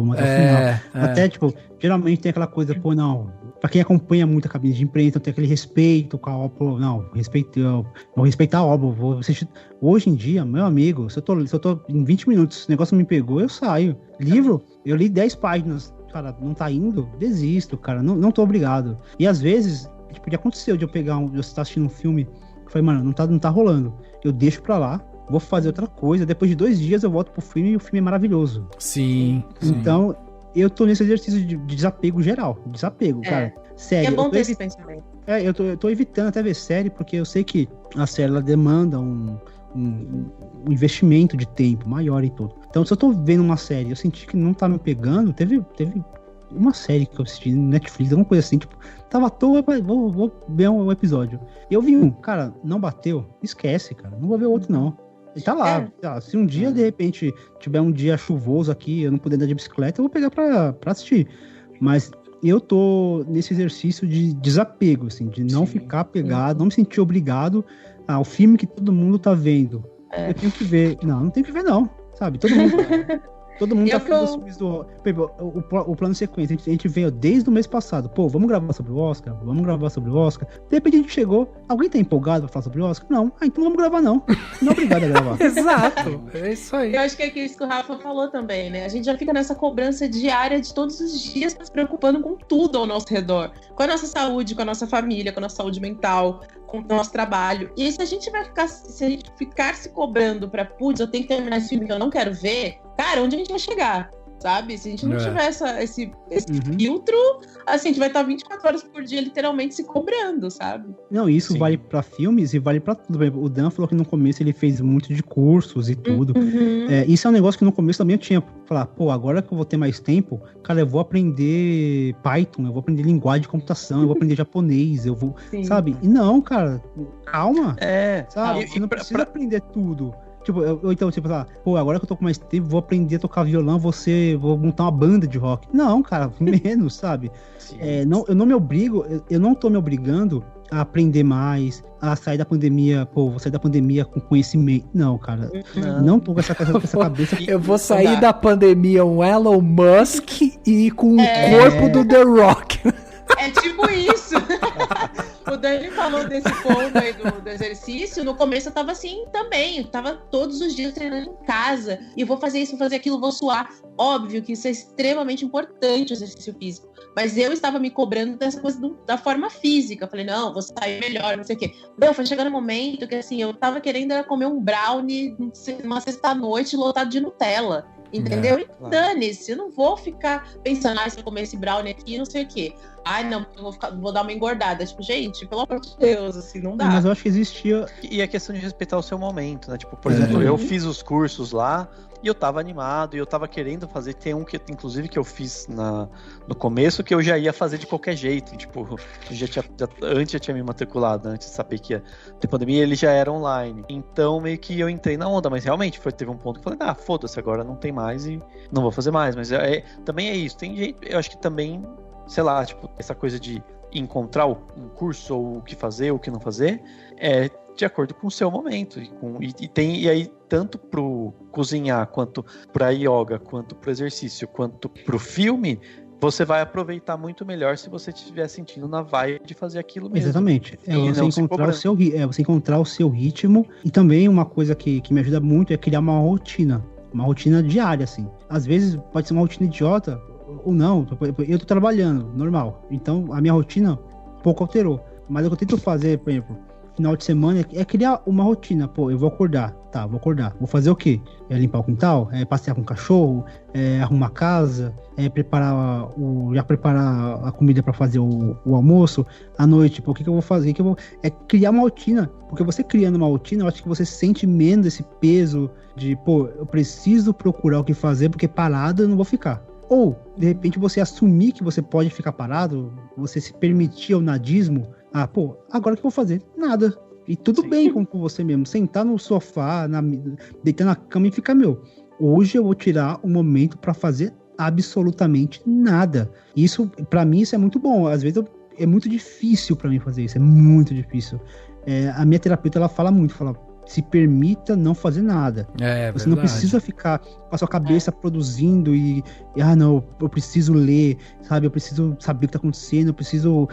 Até, tipo, geralmente tem aquela coisa, pô, não, pra quem acompanha muito a cabine de imprensa, tem aquele respeito com a obra, não, vou respeitar a obra, vou assistir. Hoje em dia, meu amigo, se eu tô em 20 minutos, o negócio me pegou, eu saio. Livro, eu li 10 páginas, cara, não tá indo, desisto, cara, não tô obrigado. E às vezes, tipo, já aconteceu de eu estar assistindo um filme, eu falei, mano, não tá rolando. Eu deixo pra lá, vou fazer outra coisa, depois de 2 dias eu volto pro filme e o filme é maravilhoso. Sim. Então, eu tô nesse exercício de desapego geral. Cara. Série. É bom ter esse pensamento. Eu tô evitando até ver série, porque eu sei que a série ela demanda um investimento de tempo maior em tudo. Então, se eu tô vendo uma série e eu senti que não tá me pegando, teve uma série que eu assisti no Netflix, alguma coisa assim, tipo, tava à toa, vou ver um episódio. E eu vi cara, não bateu, esquece, cara, não vou ver outro não. Ele tá lá, se um dia, de repente, tiver um dia chuvoso aqui, eu não puder andar de bicicleta, eu vou pegar pra assistir. Mas eu tô nesse exercício de desapego, assim, de não ficar pegado, não me sentir obrigado ao filme que todo mundo tá vendo. Eu tenho que ver. Não tenho que ver não, sabe? Todo mundo tá falando dos filmes do... O plano de sequência, a gente veio desde o mês passado. Pô, vamos gravar sobre o Oscar? De repente a gente chegou, alguém tá empolgado pra falar sobre o Oscar? Não. Então vamos gravar não. Não é obrigado a gravar. Exato, é isso aí. Eu acho que é isso que o Rafa falou também, né? A gente já fica nessa cobrança diária de todos os dias, se preocupando com tudo ao nosso redor. Com a nossa saúde, com a nossa família, com a nossa saúde mental, com o nosso trabalho. E se a gente ficar se cobrando pra, putz, eu tenho que terminar esse filme que eu não quero ver, cara, onde a gente vai chegar? Sabe? Se a gente não tiver esse filtro, assim, a gente vai estar 24 horas por dia literalmente se cobrando, sabe? Não, isso vale pra filmes e vale pra tudo. O Dan falou que no começo ele fez muito de cursos e tudo. Isso é um negócio que no começo também eu tinha. Falar, pô, agora que eu vou ter mais tempo, cara, eu vou aprender Python, eu vou aprender linguagem de computação, eu vou aprender japonês, eu vou, sabe? E não, cara, calma. Sabe? Você não precisa aprender tudo. Tipo, então, pô, agora que eu tô com mais tempo, vou aprender a tocar violão, vou montar uma banda de rock. Não, cara, menos, sabe? Eu não me obrigo, eu não tô me obrigando a aprender mais, a sair da pandemia, vou sair da pandemia com conhecimento. Não, cara, não tô com essa cabeça. Eu vou sair da pandemia um Elon Musk e com o corpo do The Rock. É tipo isso. O Dani falou desse ponto aí do exercício. No começo eu tava assim também. Eu tava todos os dias treinando em casa. E vou fazer isso, vou fazer aquilo, vou suar. Óbvio que isso é extremamente importante, o exercício físico. Mas eu estava me cobrando dessa coisa da forma física. Eu falei, não, vou sair melhor, não sei o quê. Não, foi chegando um momento que assim, eu tava querendo comer um brownie numa sexta-noite lotado de Nutella. Entendeu? E dane-se, eu não vou ficar pensando, se eu comer esse brownie aqui, não sei o quê. ai, não, eu vou dar uma engordada. Tipo, gente, pelo amor de Deus, assim, não dá. Mas eu acho que existia... E a questão de respeitar o seu momento, né? Tipo, por exemplo, eu fiz os cursos lá e eu tava animado e eu tava querendo fazer. Tem um que, inclusive, que eu fiz no começo que eu já ia fazer de qualquer jeito. Tipo, antes já tinha me matriculado, antes de saber que ia ter pandemia, ele já era online. Então, meio que eu entrei na onda, mas realmente teve um ponto que eu falei, foda-se, agora não tem mais e não vou fazer mais. Mas também é isso. Tem gente, eu acho que também, sei lá, tipo, essa coisa de encontrar um curso ou o que fazer, o que não fazer, é de acordo com o seu momento. E aí, tanto pro cozinhar, quanto pra yoga, quanto pro exercício, quanto pro filme, você vai aproveitar muito melhor se você estiver sentindo na vibe de fazer aquilo mesmo. Exatamente. Você encontrar o seu ritmo. E também uma coisa que me ajuda muito é criar uma rotina diária, assim. Às vezes pode ser uma rotina idiota, ou não. Eu tô trabalhando, normal. Então a minha rotina pouco alterou. Mas o que eu tento fazer, por exemplo, final de semana, é criar uma rotina. Pô, eu vou acordar. Vou acordar. Vou fazer o quê? Limpar o quintal? Passear com o cachorro? Arrumar a casa? Preparar a comida para fazer o almoço? À noite, pô, o que eu vou fazer? É criar uma rotina. Porque você criando uma rotina, eu acho que você sente menos esse peso de, pô, eu preciso procurar o que fazer, porque parado eu não vou ficar. Ou, de repente, você assumir que você pode ficar parado, você se permitir o nadismo. Agora o que eu vou fazer? Nada. E tudo bem com você mesmo. Sentar no sofá, deitar na cama e ficar, hoje eu vou tirar um momento pra fazer absolutamente nada. Isso, pra mim, isso é muito bom. Às vezes é muito difícil pra mim fazer isso. É muito difícil. A minha terapeuta, ela fala muito, se permita não fazer nada. Você não precisa ficar com a sua cabeça produzindo e não, eu preciso ler, sabe? Eu preciso saber o que está acontecendo, eu preciso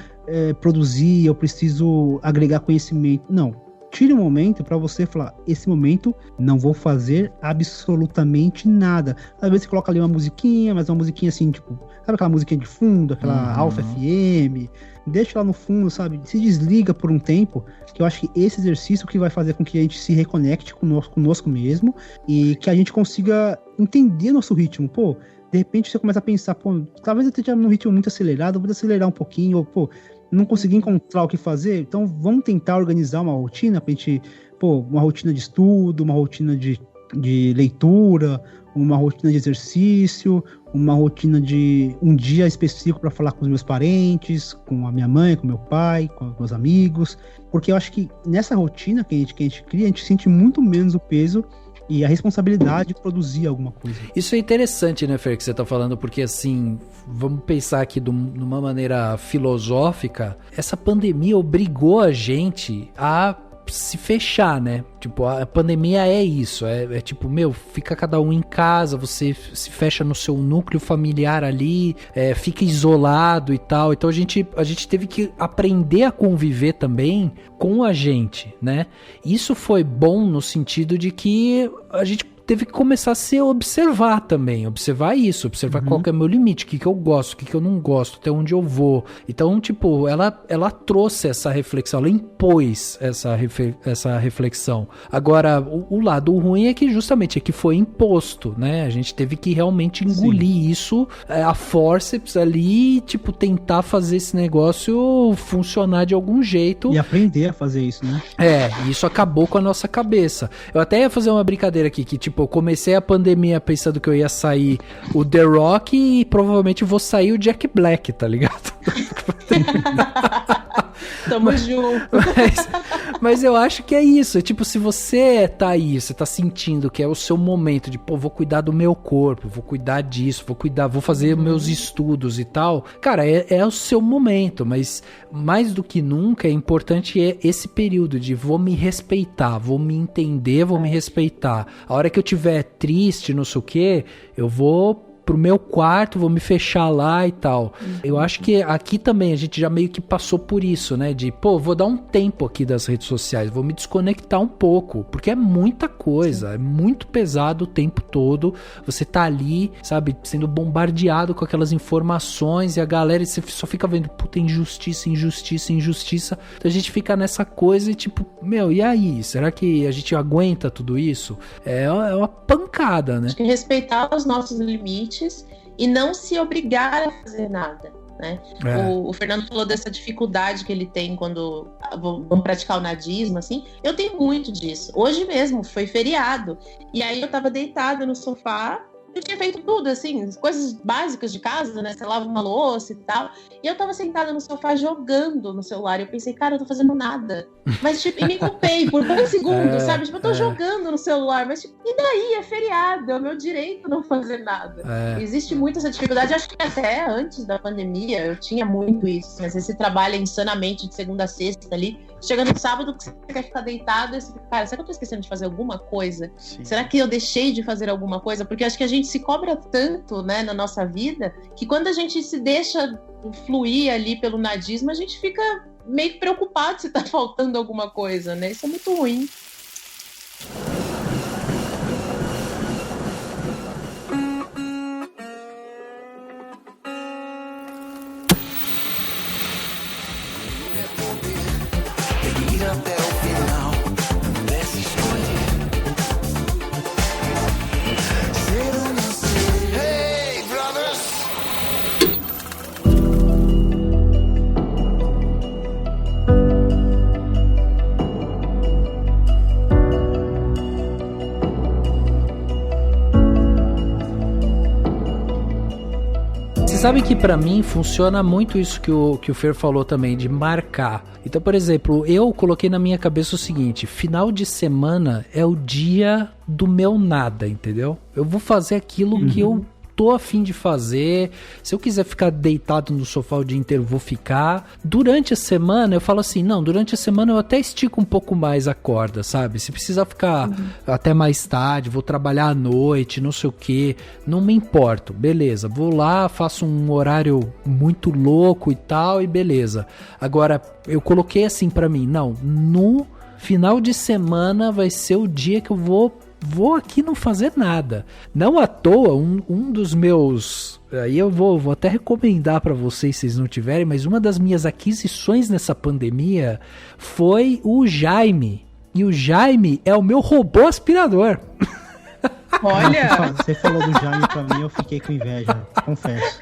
produzir, eu preciso agregar conhecimento. Não. Tire um momento para você falar, esse momento não vou fazer absolutamente nada. Às vezes você coloca ali uma musiquinha, mas uma musiquinha assim, tipo, sabe aquela musiquinha de fundo, aquela Alpha FM, deixa lá no fundo, sabe? Se desliga por um tempo, que eu acho que esse exercício que vai fazer com que a gente se reconecte conosco mesmo e que a gente consiga entender nosso ritmo. Pô, de repente você começa a pensar, talvez eu esteja num ritmo muito acelerado, eu vou acelerar um pouquinho, ou, não consegui encontrar o que fazer, então vamos tentar organizar uma rotina pra gente, uma rotina de estudo, uma rotina de leitura, uma rotina de exercício, uma rotina de um dia específico para falar com os meus parentes, com a minha mãe, com meu pai, com os meus amigos, porque eu acho que nessa rotina que a gente cria, a gente sente muito menos o peso e a responsabilidade de produzir alguma coisa. Isso é interessante, né, Fer, que você tá falando, porque assim, vamos pensar aqui de uma maneira filosófica, essa pandemia obrigou a gente a se fechar, né? Tipo, a pandemia é isso, é tipo, fica cada um em casa, você se fecha no seu núcleo familiar ali, fica isolado e tal, então a gente teve que aprender a conviver também com a gente, né? Isso foi bom no sentido de que a gente teve que começar a se observar também, observar qual que é o meu limite, o que eu gosto, o que eu não gosto, até onde eu vou. Então, tipo, ela trouxe essa reflexão, ela impôs essa reflexão. Agora, o lado ruim é que justamente foi imposto, né? A gente teve que realmente engolir isso, a forceps ali, tipo, tentar fazer esse negócio funcionar de algum jeito. E aprender a fazer isso, né? Isso acabou com a nossa cabeça. Eu até ia fazer uma brincadeira aqui, que tipo, eu comecei a pandemia pensando que eu ia sair o The Rock e provavelmente vou sair o Jack Black, tá ligado? Tamo junto. Mas eu acho que é isso. É tipo, se você tá aí, você tá sentindo que é o seu momento de, vou cuidar do meu corpo, vou cuidar disso, vou fazer meus estudos e tal. Cara, é o seu momento, mas mais do que nunca é importante esse período de vou me respeitar, vou me entender, vou me respeitar. A hora que eu tiver triste, não sei o que, eu vou pro meu quarto, vou me fechar lá e tal. Eu acho que aqui também a gente já meio que passou por isso, né? De, vou dar um tempo aqui das redes sociais, vou me desconectar um pouco, porque é muita coisa, é muito pesado o tempo todo, você tá ali, sabe, sendo bombardeado com aquelas informações e a galera, você só fica vendo, puta, injustiça. Então a gente fica nessa coisa e tipo, e aí? Será que a gente aguenta tudo isso? É uma pancada, né? Acho que respeitar os nossos limites e não se obrigar a fazer nada. né? O Fernando falou dessa dificuldade que ele tem quando vão praticar o nadismo, assim. Eu tenho muito disso. Hoje mesmo, foi feriado. E aí eu tava deitada no sofá, eu tinha feito tudo, assim, coisas básicas de casa, né? Você lava uma louça e tal. E eu tava sentada no sofá jogando no celular. E eu pensei, cara, eu tô fazendo nada. Mas, tipo, e me culpei por 2 segundos, sabe? Tipo, eu tô jogando no celular. Mas, tipo, e daí? É feriado, é o meu direito não fazer nada. Existe muito essa dificuldade. Acho que até antes da pandemia eu tinha muito isso. Mas você trabalha insanamente de segunda a sexta ali. Chega no sábado que você quer ficar deitado e você fica, cara, será que eu tô esquecendo de fazer alguma coisa? Sim. Será que eu deixei de fazer alguma coisa? Porque acho que a gente se cobra tanto, né, na nossa vida, que quando a gente se deixa fluir ali pelo nadismo, a gente fica meio preocupado se tá faltando alguma coisa, né? Isso é muito ruim. Até o final dessa história. Ser ou não ser. Hey, brothers! Você sabe que pra mim funciona muito isso que o Fer falou também, de marcar. Então, por exemplo, eu coloquei na minha cabeça o seguinte: final de semana é o dia do meu nada, entendeu? Eu vou fazer aquilo que eu tô a fim de fazer. Se eu quiser ficar deitado no sofá o dia inteiro, vou ficar. Durante a semana, eu falo assim, não, durante a semana eu até estico um pouco mais a corda, sabe? Se precisar ficar até mais tarde, vou trabalhar à noite, não sei o que, não me importo, beleza. Vou lá, faço um horário muito louco e tal, e beleza. Agora, eu coloquei assim pra mim, não, no final de semana vai ser o dia que eu vou aqui não fazer nada. Não à toa, um dos meus... Aí eu vou até recomendar para vocês, se vocês não tiverem, mas uma das minhas aquisições nessa pandemia foi o Jaime. E o Jaime é o meu robô aspirador. Olha! Você falou do Jaime pra mim, eu fiquei com inveja, confesso.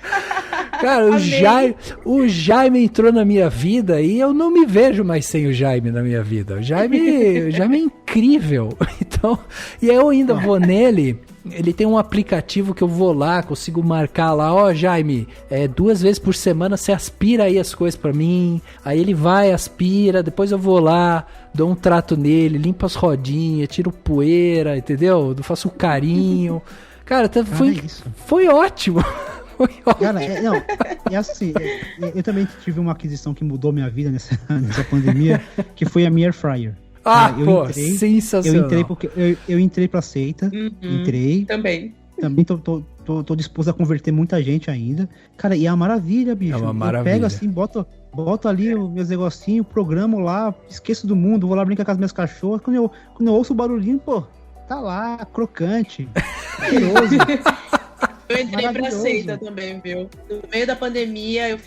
Cara, o Jaime entrou na minha vida e eu não me vejo mais sem o Jaime na minha vida. O Jaime é incrível. Então, e aí eu ainda vou nele. Ele tem um aplicativo que eu vou lá, consigo marcar lá, ó, Jaime, 2 vezes por semana você aspira aí as coisas pra mim. Aí ele vai, aspira, depois eu vou lá, dou um trato nele, limpo as rodinhas, tiro poeira, entendeu? Eu faço um carinho. Cara, foi ótimo. Cara, é assim, eu também tive uma aquisição que mudou minha vida nessa pandemia, que foi a minha Air Fryer. Sensacional. Eu entrei pra seita, entrei. Também tô disposto a converter muita gente ainda. Cara, e é uma maravilha, bicho. É uma maravilha. Eu pego assim, boto ali os meus negocinhos, programo lá, esqueço do mundo, vou lá brincar com as minhas cachorras. Quando eu ouço o barulhinho, pô, tá lá, crocante, cheiroso. Eu entrei pra seita também, viu? No meio da pandemia, eu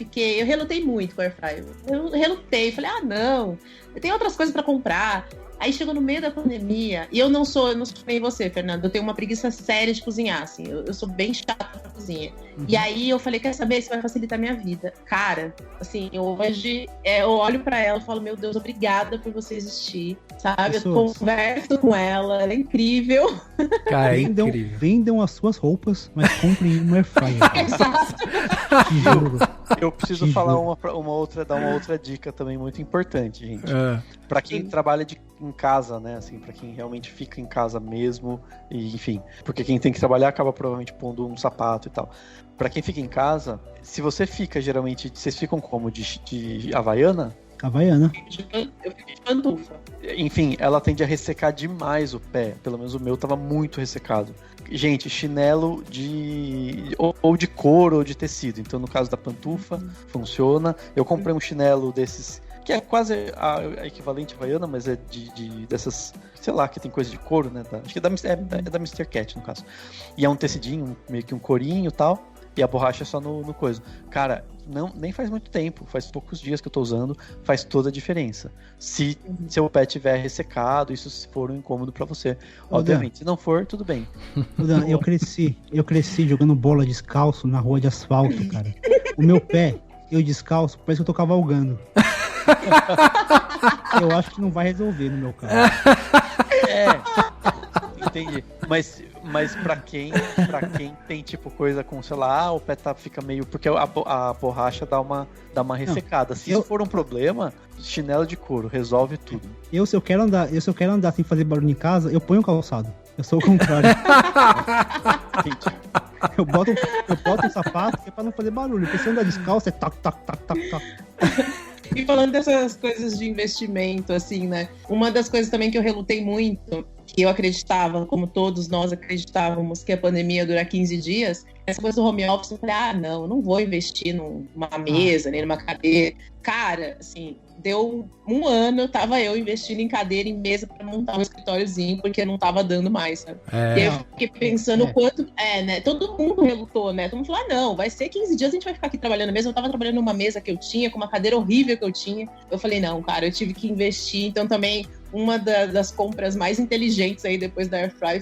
relutei muito com a Airfryer. Eu relutei, falei, não, eu tenho outras coisas pra comprar. Aí chegou no meio da pandemia, e eu não sou nem você, Fernando, eu tenho uma preguiça séria de cozinhar, assim, eu sou bem chata pra cozinha. E aí eu falei, quer saber, isso vai facilitar a minha vida. Cara, assim, hoje eu olho pra ela e falo, meu Deus, obrigada por você existir, sabe? Eu converso com ela é incrível. Cara, incrível. Vendam as suas roupas, mas comprem uma Airfryer. Exato. Eu preciso falar dar uma outra dica também muito importante, gente. Pra quem trabalha em casa, né, assim, pra quem realmente fica em casa mesmo, e enfim, porque quem tem que trabalhar acaba provavelmente pondo um sapato e tal. Pra quem fica em casa, se você fica, geralmente, vocês ficam como? De Havaiana? Havaiana. Eu fico de pantufa. Enfim, ela tende a ressecar demais o pé. Pelo menos o meu tava muito ressecado. Gente, chinelo ou de couro ou de tecido. Então, no caso da pantufa, funciona. Eu comprei um chinelo desses, que é quase a equivalente havaiana, mas é dessas, sei lá, que tem coisa de couro, né? Acho que é da Mr. Cat, no caso. E é um tecidinho, meio que um corinho e tal. E a borracha é só no coisa. Cara, nem faz muito tempo, faz poucos dias que eu tô usando, faz toda a diferença. Se seu pé tiver ressecado, isso for um incômodo pra você. Obviamente, se não for, tudo bem. Dan, eu cresci jogando bola descalço na rua de asfalto, cara. O meu pé, eu descalço, parece que eu tô cavalgando. Eu acho que não vai resolver no meu caso. Entendi. Mas pra quem tem tipo coisa com, sei lá, o pé fica meio... Porque a borracha dá uma ressecada. Se isso for um problema, chinelo de couro resolve tudo. Se eu quero andar sem fazer barulho em casa, eu ponho o calçado. Eu sou o contrário. Eu boto um sapato que é pra não fazer barulho. Porque se eu andar descalço, é tac, tac, tac, tac, tac. E falando dessas coisas de investimento, assim, né? Uma das coisas também que eu relutei muito, que eu acreditava, como todos nós acreditávamos, que a pandemia ia durar 15 dias, essa coisa do home office, eu falei, não vou investir numa mesa, nem numa cadeira. Cara, assim, deu um ano, tava eu investindo em cadeira, em mesa pra montar um escritóriozinho, porque não tava dando mais, sabe? E aí eu fiquei pensando o quanto... né? Todo mundo relutou, né? Todo mundo falou, não, vai ser 15 dias, a gente vai ficar aqui trabalhando mesmo. Eu tava trabalhando numa mesa que eu tinha, com uma cadeira horrível que eu tinha. Eu falei, não, cara, eu tive que investir. Então também, uma das compras mais inteligentes aí depois da Airfry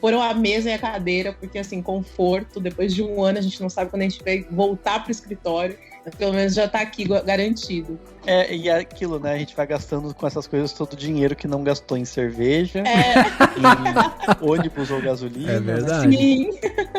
foram a mesa e a cadeira, porque assim, conforto, depois de um ano, a gente não sabe quando a gente vai voltar pro escritório. Pelo menos já tá aqui garantido. E é aquilo, né? A gente vai gastando com essas coisas todo o dinheiro que não gastou em cerveja, em ônibus ou gasolina. É verdade. Sim.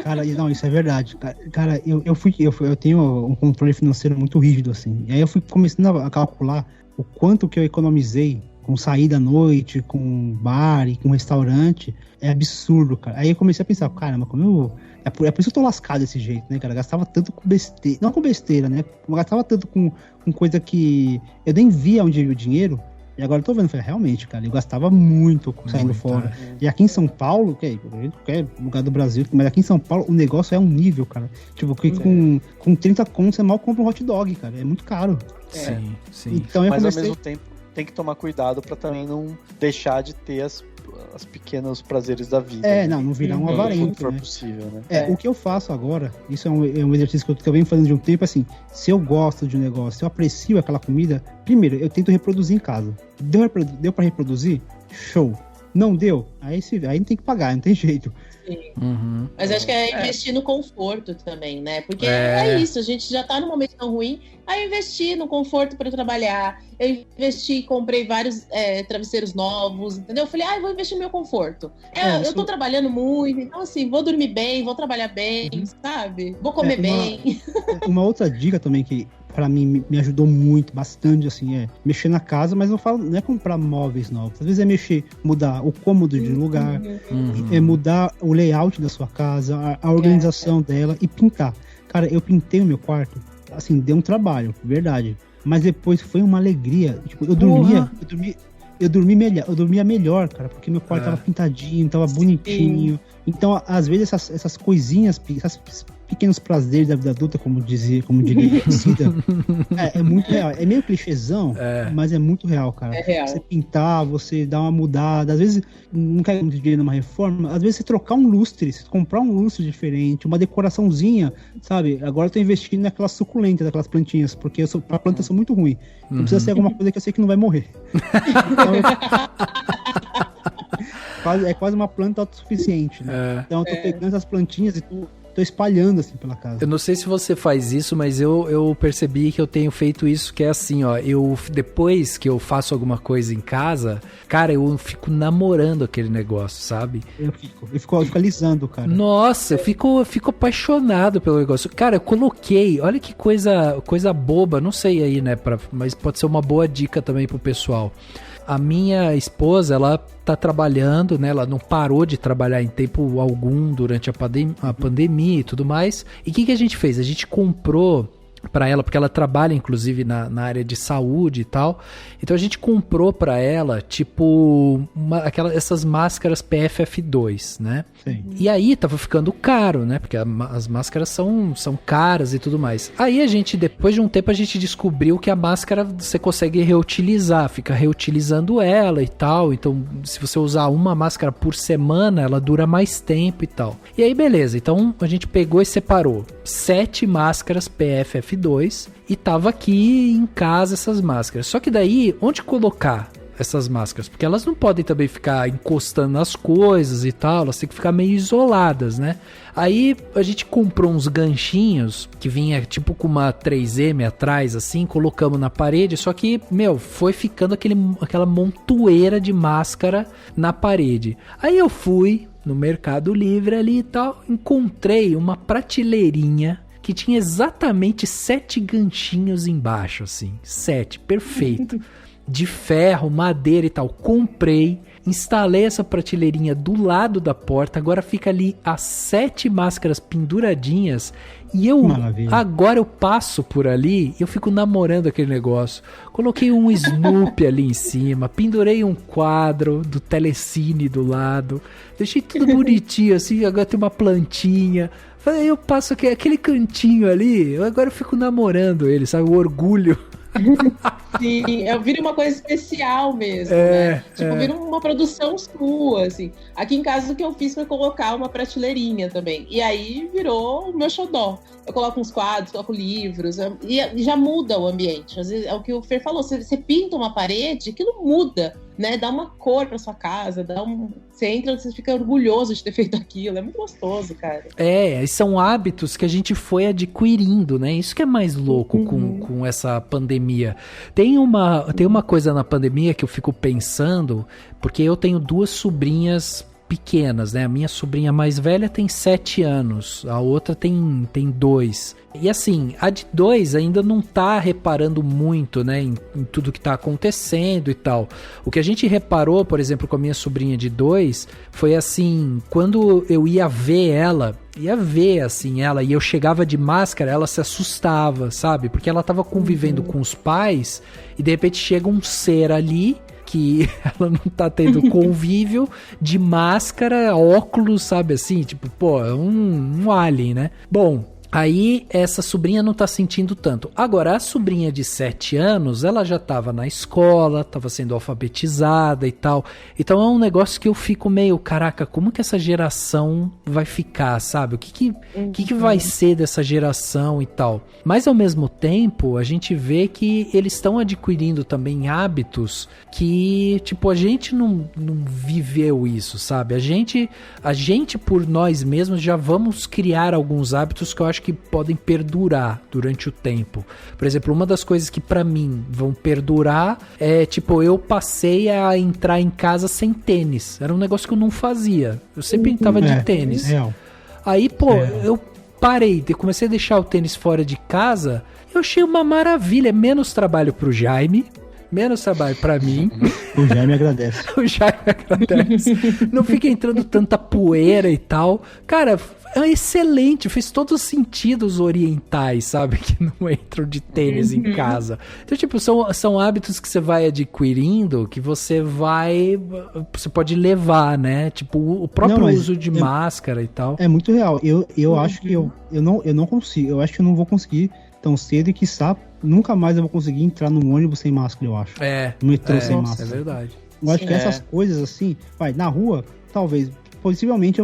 Cara, não, isso é verdade. Cara, eu tenho um controle financeiro muito rígido, assim. E aí eu fui começando a calcular o quanto que eu economizei com saída à noite, com bar e com restaurante. É absurdo, cara. Aí eu comecei a pensar, caramba, como eu... É por isso que eu tô lascado desse jeito, né, cara? Eu gastava tanto com besteira. Não com besteira, né? Eu gastava tanto com coisa que eu nem via onde ia o dinheiro. E agora eu tô vendo, realmente, cara, eu gastava muito saindo fora. E aqui em São Paulo, qualquer lugar do Brasil, mas aqui em São Paulo o negócio é um nível, cara. Tipo, que com 30 contos você mal compra um hot dog, cara. É muito caro. Sim. Então eu mas comecei... ao mesmo tempo tem que tomar cuidado pra também não deixar de ter as pequenos prazeres da vida. Não virar um avarento, se for né? possível, né? O que eu faço agora, isso é um exercício que eu venho fazendo de um tempo, assim, se eu gosto de um negócio, se eu aprecio aquela comida, primeiro, eu tento reproduzir em casa. Deu pra reproduzir? Show. Não deu? Aí tem que pagar, não tem jeito. Sim. Mas acho que é investir no conforto também, né? Porque é isso, a gente já tá num momento tão ruim, aí eu investi no conforto para trabalhar, eu investi, comprei vários travesseiros novos, entendeu? Eu falei, vou investir no meu conforto. Eu tô trabalhando muito, então assim, vou dormir bem, vou trabalhar bem, sabe? Vou comer bem. Uma outra dica também que pra mim me ajudou muito, bastante, assim, é mexer na casa, mas eu falo, não é comprar móveis novos. Às vezes é mudar o cômodo de lugar, é mudar o layout da sua casa, a organização dela e pintar. Cara, eu pintei o meu quarto, assim, deu um trabalho, verdade. Mas depois foi uma alegria. Tipo, eu dormia melhor, cara, porque meu quarto tava pintadinho, tava bonitinho. Então, às vezes, essas coisinhas, esses pequenos prazeres da vida adulta, como diria Cida, é muito real. É meio clichêzão, mas é muito real, cara. É real. Você pintar, você dar uma mudada, às vezes não quer muito dinheiro numa reforma, às vezes você trocar um lustre, você comprar um lustre diferente, uma decoraçãozinha, sabe? Agora eu tô investindo naquelas suculentas, naquelas plantinhas, porque pra planta eu sou muito ruim. Não precisa ser alguma coisa que eu sei que não vai morrer. Então, é quase uma planta autossuficiente, né? Então eu tô pegando essas plantinhas e tô espalhando assim pela casa. Eu não sei se você faz isso, mas eu percebi que eu tenho feito isso, que é assim, ó, depois que eu faço alguma coisa em casa, cara, eu fico namorando aquele negócio, sabe? Eu fico alisando, cara. Nossa, eu fico apaixonado pelo negócio. Cara, eu coloquei, olha que coisa boba, não sei aí, né, mas pode ser uma boa dica também pro pessoal. A minha esposa, ela tá trabalhando, né? Ela não parou de trabalhar em tempo algum durante a pandemia e tudo mais. E o que a gente fez? A gente comprou para ela, porque ela trabalha inclusive na área de saúde e tal. Então a gente comprou para ela, tipo, essas máscaras PFF2, né? Sim. E aí tava ficando caro, né? Porque as máscaras são caras e tudo mais. Aí depois de um tempo, a gente descobriu que a máscara você consegue reutilizar, fica reutilizando ela e tal. Então, se você usar uma máscara por semana, ela dura mais tempo e tal. E aí, beleza. Então, a gente pegou e separou 7 máscaras PFF2 e tava aqui em casa essas máscaras. Só que daí, onde colocar essas máscaras, porque elas não podem também ficar encostando nas coisas e tal, elas têm que ficar meio isoladas, né? Aí a gente comprou uns ganchinhos que vinha tipo com uma 3M atrás, assim, colocamos na parede, só que, foi ficando aquela montoeira de máscara na parede. Aí eu fui no Mercado Livre ali e tal, encontrei uma prateleirinha que tinha exatamente 7 ganchinhos embaixo, assim, 7, perfeito, de ferro, madeira e tal. Comprei, instalei essa prateleirinha do lado da porta, agora fica ali as 7 máscaras penduradinhas e agora eu passo por ali e eu fico namorando aquele negócio. Coloquei um Snoopy ali em cima, pendurei um quadro do Telecine do lado, deixei tudo bonitinho assim, agora tem uma plantinha. Aí eu passo aquele cantinho ali, agora eu fico namorando ele, sabe? O orgulho. Sim, vira uma coisa especial mesmo, né? Tipo, vira uma produção sua, assim. Aqui em casa o que eu fiz foi colocar uma prateleirinha também. E aí virou o meu xodó. Eu coloco uns quadros, coloco livros, e já muda o ambiente. Às vezes, é o que o Fer falou, você pinta uma parede, aquilo muda, né? Dá uma cor pra sua casa, você entra, você fica orgulhoso de ter feito aquilo. É muito gostoso, cara. São hábitos que a gente foi adquirindo, né? Isso que é mais louco com essa pandemia. Tem uma coisa na pandemia que eu fico pensando, porque eu tenho 2 sobrinhas pequenas, né? A minha sobrinha mais velha tem 7 anos, a outra tem 2. E assim, a de 2 ainda não tá reparando muito, né, em tudo que tá acontecendo e tal. O que a gente reparou, por exemplo, com a minha sobrinha de 2, foi assim, quando eu ia ver ela e eu chegava de máscara, ela se assustava, sabe? Porque ela tava convivendo com os pais e de repente chega um ser ali que ela não tá tendo convívio de máscara, óculos, sabe assim? Tipo, é um alien, né? Bom, aí essa sobrinha não tá sentindo tanto. Agora, a sobrinha de 7 anos, ela já tava na escola, tava sendo alfabetizada e tal. Então é um negócio que eu fico meio, caraca, como que essa geração vai ficar, sabe? O que vai ser dessa geração e tal? Mas ao mesmo tempo, a gente vê que eles estão adquirindo também hábitos que, tipo, a gente não viveu isso, sabe? A gente por nós mesmos já vamos criar alguns hábitos que eu acho que podem perdurar durante o tempo. Por exemplo, uma das coisas que pra mim vão perdurar é, tipo, eu passei a entrar em casa sem tênis. Era um negócio que eu não fazia. Eu sempre tava de tênis. Aí, eu parei, comecei a deixar o tênis fora de casa. Eu achei uma maravilha. Menos trabalho pro Jaime, menos trabalho pra mim. O Jaime agradece. Não fica entrando tanta poeira e tal. Cara, é excelente. Fez todo sentido os orientais, sabe? Que não entram de tênis em casa. Então, tipo, são hábitos que você vai adquirindo, que você pode levar, né? Tipo, o próprio uso de máscara e tal. É muito real. Eu acho que eu não consigo. Eu acho que eu não vou conseguir tão cedo e quiçá nunca mais eu vou conseguir entrar num ônibus sem máscara, eu acho. No metrô sem máscara. É verdade. Eu acho que essas coisas assim, na rua, talvez, possivelmente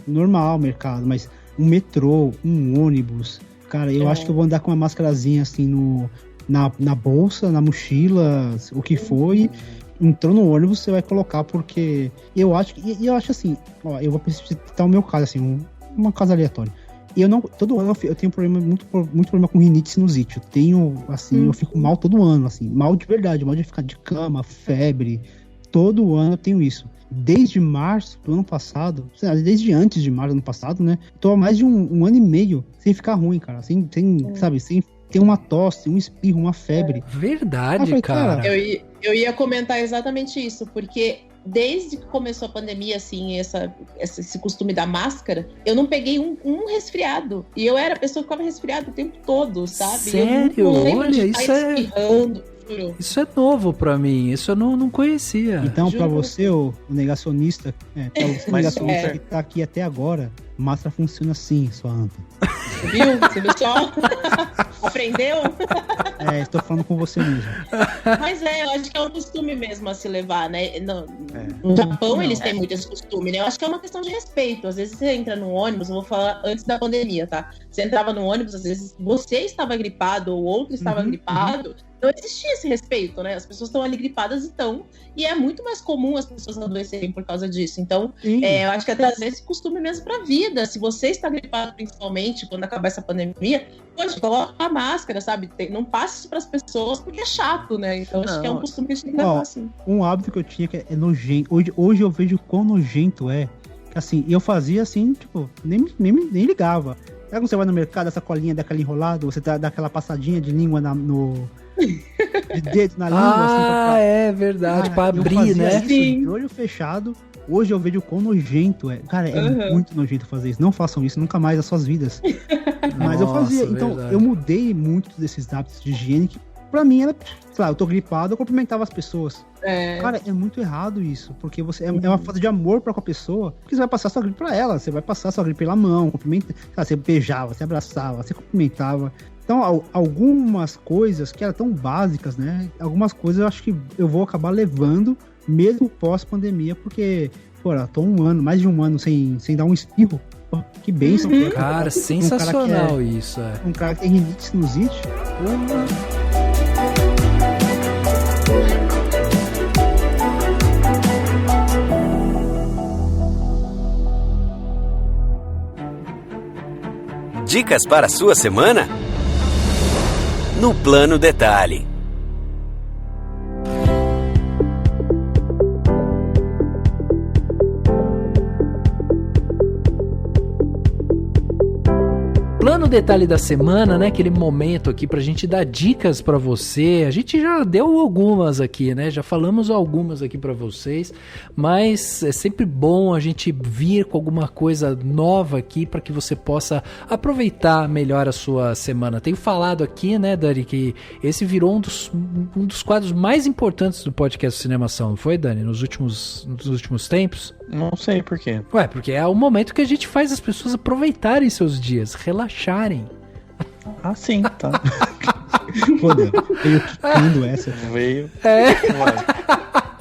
normal mercado, mas um metrô, um ônibus, cara, eu acho que eu vou andar com uma máscarazinha assim na bolsa, na mochila, o que for, e entrou no ônibus, você vai colocar, porque eu acho assim, eu vou citar o meu caso, assim, uma casa aleatória. E todo ano eu tenho muito problema com rinite e sinusite. Eu tenho, assim, eu fico mal todo ano, assim, mal de verdade, mal de ficar de cama, febre. Todo ano eu tenho isso. Desde março do ano passado, desde antes de março do ano passado, né? Tô há mais de um ano e meio sem ficar ruim, cara. Sem ter uma tosse, um espirro, uma febre. Verdade, falei, cara. Eu ia comentar exatamente isso, porque desde que começou a pandemia, assim, esse costume da máscara, eu não peguei um resfriado. E eu era a pessoa que ficava resfriada o tempo todo, sabe? Sério? Olha, isso é novo pra mim. Isso eu não conhecia. Então, pra você, o negacionista, que tá aqui até agora, máscara funciona assim, sua anta. Viu? Você viu só? Aprendeu? Estou falando com você mesmo. Mas eu acho que é um costume mesmo a se levar, né? No Japão eles têm muito esse costume, né? Eu acho que é uma questão de respeito. Às vezes você entra no ônibus, eu vou falar antes da pandemia, tá? Você entrava no ônibus, às vezes você estava gripado ou outro estava gripado, não existia esse respeito, né? As pessoas estão ali gripadas e é muito mais comum as pessoas adoecerem por causa disso. Então, eu acho que é trazer esse costume mesmo pra vida. Se você está gripado, principalmente, quando acabar essa pandemia, poxa, coloca a máscara, sabe? Não passe isso pras pessoas, porque é chato, né? Então, acho que é um costume que a gente tem que levar, assim. Um hábito que eu tinha que é nojento. Hoje eu vejo quão nojento é. Assim, eu fazia assim, tipo, nem ligava. Sabe quando você vai no mercado, essa colinha daquela enrolada, você dá aquela passadinha de língua de dedo na língua, assim. É verdade, pra abrir, né? Isso, de olho fechado. Hoje eu vejo quão nojento é. Cara, é muito nojento fazer isso. Não façam isso nunca mais nas suas vidas. Mas eu fazia. Então, eu mudei muito desses hábitos de higiene que, pra mim, era, sei lá, eu tô gripado, eu cumprimentava as pessoas. Cara, é muito errado isso, porque você é uma falta de amor pra com a pessoa, porque você vai passar sua gripe pra ela, você vai passar sua gripe pela mão, você beijava, você abraçava, você cumprimentava. Então, algumas coisas que eram tão básicas, né? Algumas coisas eu acho que eu vou acabar levando, mesmo pós-pandemia, porque, pô, eu tô mais de um ano sem dar um espirro. Pô, que bênção. Cara, sensacional isso. Um cara que tem rinite, sinusite. Dicas para a sua semana? No Plano Detalhe. Plano Detalhe da semana, né? Aquele momento aqui pra gente dar dicas pra você. A gente já deu algumas aqui, né? Já falamos algumas aqui pra vocês, mas é sempre bom a gente vir com alguma coisa nova aqui pra que você possa aproveitar melhor a sua semana. Tenho falado aqui, né, Dani, que esse virou um dos quadros mais importantes do podcast Cinemação, não foi, Dani? Nos últimos tempos? Não sei por quê. Ué, porque é o momento que a gente faz as pessoas aproveitarem seus dias, relaxarem. Ah, sim, tá. Foda, veio quicando essa. Veio.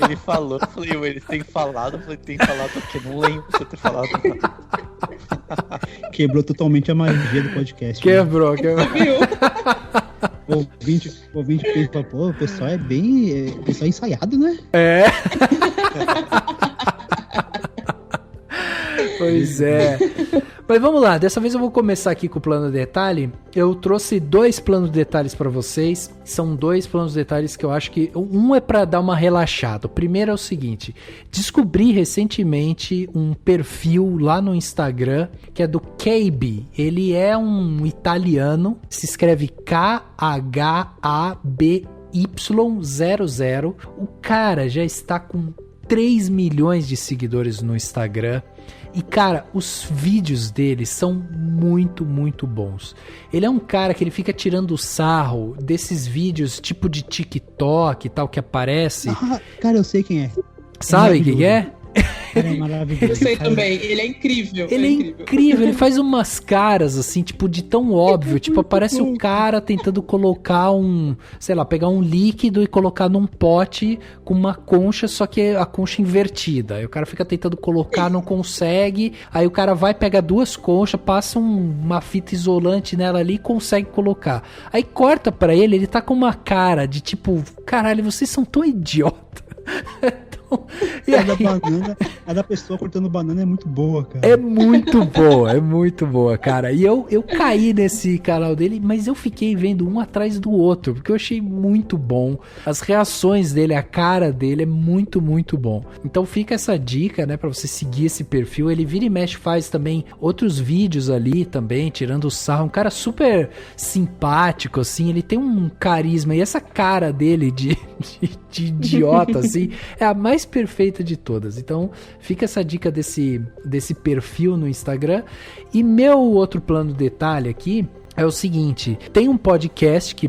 Ele falou, eu falei, eles têm falado, eu falei, tem falado porque não lembro você ter falado. Quebrou totalmente a magia do podcast. Quebrou. O ouvinte pensa, pô, o pessoal é bem. O pessoal é ensaiado, né? É. Pois é. Mas vamos lá, dessa vez eu vou começar aqui com o plano detalhe. Eu trouxe 2 planos detalhes pra vocês. São 2 planos detalhes que eu acho que... Um é pra dar uma relaxada. O primeiro é o seguinte. Descobri recentemente um perfil lá no Instagram que é do KB. Ele é um italiano. Se escreve KHABY00. O cara já está com 3 milhões de seguidores no Instagram. E, cara, os vídeos dele são muito, muito bons. Ele é um cara que ele fica tirando sarro desses vídeos tipo de TikTok e tal que aparece. Cara, eu sei quem é. Sabe quem é? É maravilhoso. Eu sei também, ele é incrível. Ele é incrível, ele faz umas caras assim, tipo, de tão óbvio. Tipo, aparece o cara tentando colocar pegar um líquido e colocar num pote com uma concha, só que a concha invertida. Aí o cara fica tentando colocar, não consegue. Aí o cara vai, pega 2 conchas, passa uma fita isolante nela ali e consegue colocar. Aí corta pra ele tá com uma cara de tipo, caralho, vocês são tão idiota. E a da pessoa cortando banana é muito boa, cara. É muito boa, cara. E eu caí nesse canal dele, mas eu fiquei vendo um atrás do outro, porque eu achei muito bom. As reações dele, a cara dele é muito, muito bom. Então fica essa dica, né, pra você seguir esse perfil. Ele vira e mexe, faz também outros vídeos ali também, tirando sarro. Um cara super simpático, assim, ele tem um carisma. E essa cara dele de idiota, assim, é a mais perfeita de todas. Então fica essa dica desse perfil no Instagram. E meu outro plano detalhe aqui é o seguinte: tem um podcast que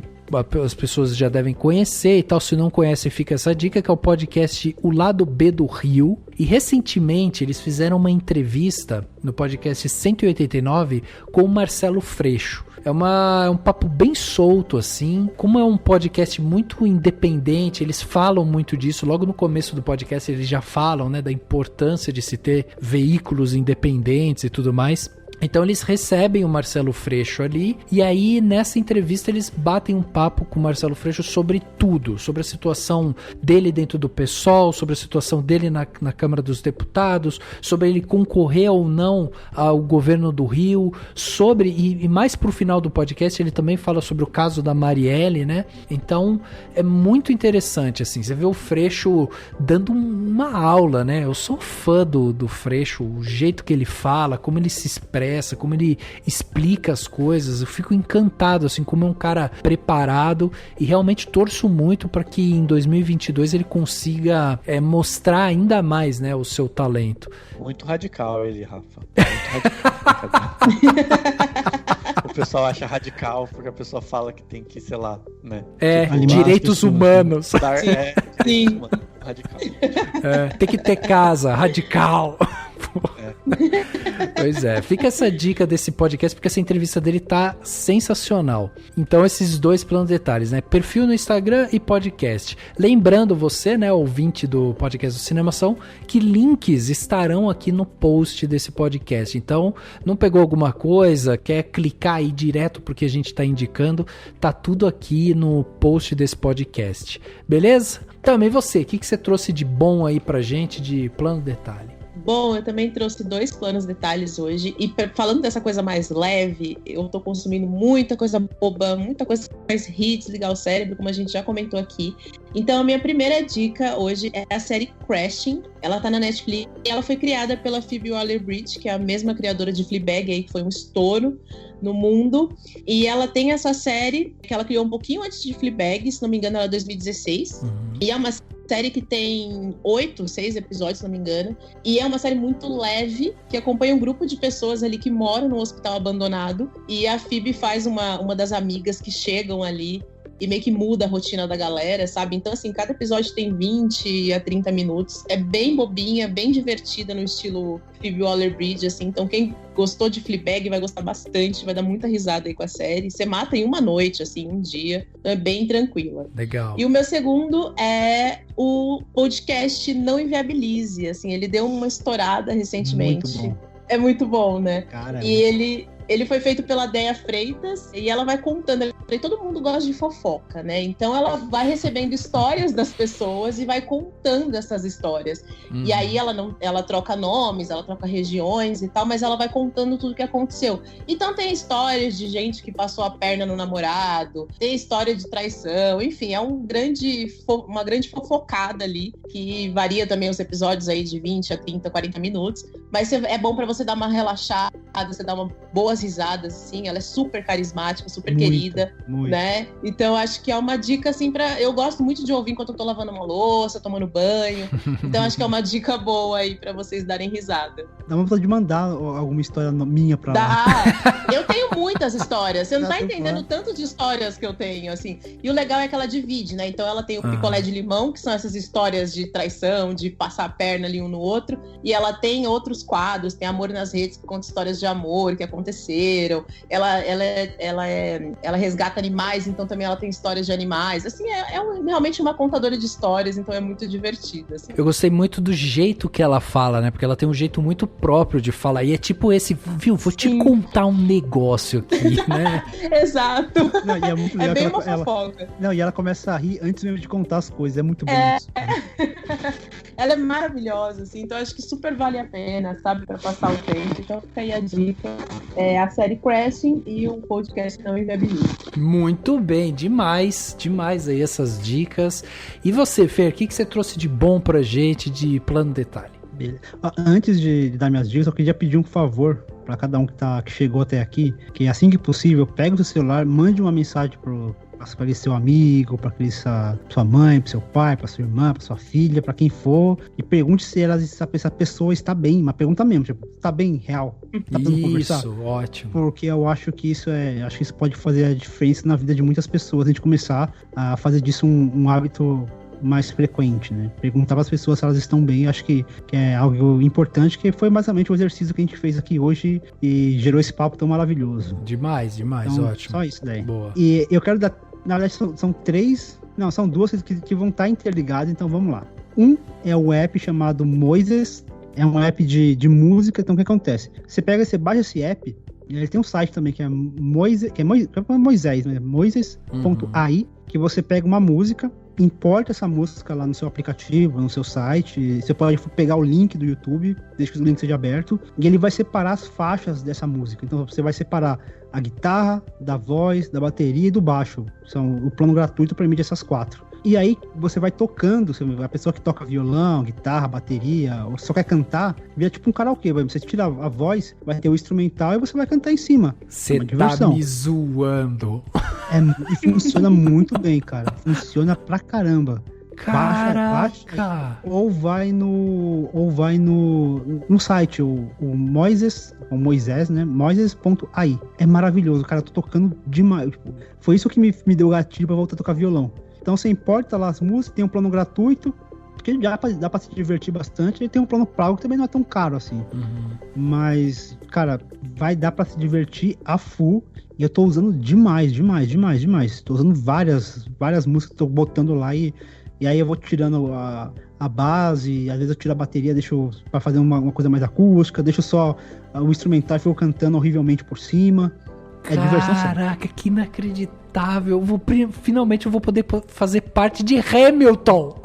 as pessoas já devem conhecer e tal, se não conhecem fica essa dica, que é o podcast O Lado B do Rio. E recentemente eles fizeram uma entrevista no podcast 189 com o Marcelo Freixo. É um papo bem solto, assim. Como é um podcast muito independente, eles falam muito disso. Logo no começo do podcast eles já falam, né, da importância de se ter veículos independentes e tudo mais. Então eles recebem o Marcelo Freixo ali, e aí nessa entrevista eles batem um papo com o Marcelo Freixo sobre tudo, sobre a situação dele dentro do PSOL, sobre a situação dele na Câmara dos Deputados, sobre ele concorrer ou não ao governo do Rio, sobre, e mais pro final do podcast ele também fala sobre o caso da Marielle, né? Então é muito interessante, assim, você vê o Freixo dando uma aula, né? Eu sou fã do Freixo, o jeito que ele fala, como ele se expressa, como ele explica as coisas, eu fico encantado, assim, como é um cara preparado, e realmente torço muito para que em 2022 ele consiga mostrar ainda mais, né, o seu talento. Muito radical ele, Rafa. Muito radical. O pessoal acha radical porque a pessoa fala que tem que, sei lá, né? Direitos humanos. Sim. Radical. Tem que ter casa, radical. Pois é, fica essa dica desse podcast, porque essa entrevista dele tá sensacional. Então esses dois planos detalhes, né? Perfil no Instagram e podcast. Lembrando você, né, ouvinte do podcast do Cinemação, que links estarão aqui no post desse podcast. Então, não pegou alguma coisa, quer clicar aí direto porque a gente tá indicando, tá tudo aqui no post desse podcast. Beleza? Também você, o que você trouxe de bom aí pra gente de plano detalhe? Bom, eu também trouxe 2 planos detalhes hoje, e falando dessa coisa mais leve, eu tô consumindo muita coisa boba, muita coisa mais hits, ligar o cérebro, como a gente já comentou aqui. Então a minha primeira dica hoje é a série Crashing. Ela tá na Netflix e ela foi criada pela Phoebe Waller-Bridge, que é a mesma criadora de Fleabag, aí, que foi um estouro no mundo. E ela tem essa série que ela criou um pouquinho antes de Fleabag, se não me engano ela é 2016. E é uma série que tem 6 episódios, se não me engano. E é uma série muito leve, que acompanha um grupo de pessoas ali que moram num hospital abandonado. E a Phoebe faz uma das amigas que chegam ali e meio que muda a rotina da galera, sabe? Então, assim, cada episódio tem 20 a 30 minutos. É bem bobinha, bem divertida no estilo Phoebe Waller-Bridge, assim. Então, quem gostou de Fleabag vai gostar bastante, vai dar muita risada aí com a série. Você mata em uma noite, assim, um dia. Então, é bem tranquila. Legal. E o meu segundo é o podcast Não Inviabilize, assim. Ele deu uma estourada recentemente. Muito bom. É muito bom, né? Cara, E ele foi feito pela Déia Freitas e ela vai contando. Todo mundo gosta de fofoca, né? Então ela vai recebendo histórias das pessoas e vai contando essas histórias. E aí ela troca nomes, ela troca regiões e tal, mas ela vai contando tudo o que aconteceu. Então tem histórias de gente que passou a perna no namorado, tem história de traição, enfim, é uma grande fofocada ali, que varia também os episódios aí de 20 a 30, 40 minutos, mas é bom pra você dar uma relaxada, você dar boas risadas, assim. Ela é super carismática, super querida. Muito. Né? Então acho que é uma dica assim eu gosto muito de ouvir enquanto eu tô lavando uma louça, tomando banho. Então acho que é uma dica boa aí pra vocês darem risada. Dá vontade de mandar alguma história minha pra lá. Dá! Eu tenho muitas histórias. Você não tá entendendo o tanto de histórias que eu tenho, assim. E o legal é que ela divide, né? Então ela tem o picolé de limão, que são essas histórias de traição, de passar a perna ali um no outro. E ela tem outros quadros, tem Amor nas Redes, que conta histórias de amor que aconteceram. Ela resgata animais, então também ela tem histórias de animais. Assim, realmente uma contadora de histórias, então é muito divertida. Assim. Eu gostei muito do jeito que ela fala, né? Porque ela tem um jeito muito próprio de falar. E é tipo esse, viu? Vou te contar um negócio aqui, né? Exato. Não, e é muito legal bem uma fofoca. E ela começa a rir antes mesmo de contar as coisas. É muito bom isso. Ela é maravilhosa, assim. Então acho que super vale a pena, sabe? Pra passar o tempo. Então fica aí a dica. A série Crashing e o podcast Não Inviabilize. Muito bem, demais aí essas dicas. E você, Fer, o que você trouxe de bom pra gente de plano detalhe? Beleza. Antes de dar minhas dicas, eu queria pedir um favor para cada um que chegou até aqui, que assim que possível, pegue o seu celular, mande uma mensagem para aquele seu amigo, para sua mãe, para seu pai, para sua irmã, para sua filha, para quem for, e pergunte se essa pessoa está bem, uma pergunta mesmo, tipo, está bem, real, tá podendo conversar? Isso, ótimo. Porque eu acho que isso pode fazer a diferença na vida de muitas pessoas, a gente começar a fazer disso um hábito mais frequente, né? Perguntar para as pessoas se elas estão bem, acho que é algo importante, que foi basicamente o exercício que a gente fez aqui hoje e gerou esse papo tão maravilhoso. Demais, então, ótimo. Só isso daí. Boa. E eu quero dar, na verdade são duas que vão estar interligadas, então vamos lá. Um é o app chamado Moises, É um app de música, então o que acontece? Você baixa esse app, ele tem um site também que é Moisés, né? Moisés.ai, que você pega uma música, importa essa música lá no seu aplicativo, no seu site, você pode pegar o link do YouTube, desde que o link seja aberto, e ele vai separar as faixas dessa música. Então você vai separar a guitarra, da voz, da bateria e do baixo. O plano gratuito permite essas 4. E aí você vai tocando, a pessoa que toca violão, guitarra, bateria, ou só quer cantar, vira tipo um karaokê. Você tira a voz, vai ter o instrumental e você vai cantar em cima. Você tá me zoando. E funciona muito bem, cara. Funciona pra caramba. Caraca! Ou vai no site, o Moisés, né? Moisés.ai. É maravilhoso, cara. Eu tô tocando demais. Tipo, foi isso que me deu gatilho pra voltar a tocar violão. Então você importa lá as músicas, tem um plano gratuito, que dá pra se divertir bastante, e tem um plano pago que também não é tão caro assim. Mas, cara, vai dar pra se divertir a full, e eu tô usando demais. Tô usando várias músicas, tô botando lá e aí eu vou tirando a base, às vezes eu tiro a bateria, deixo pra fazer uma coisa mais acústica, deixo só o instrumental e fico cantando horrivelmente por cima. É diversão. Caraca, que inacreditável. Finalmente eu vou poder fazer parte de Hamilton.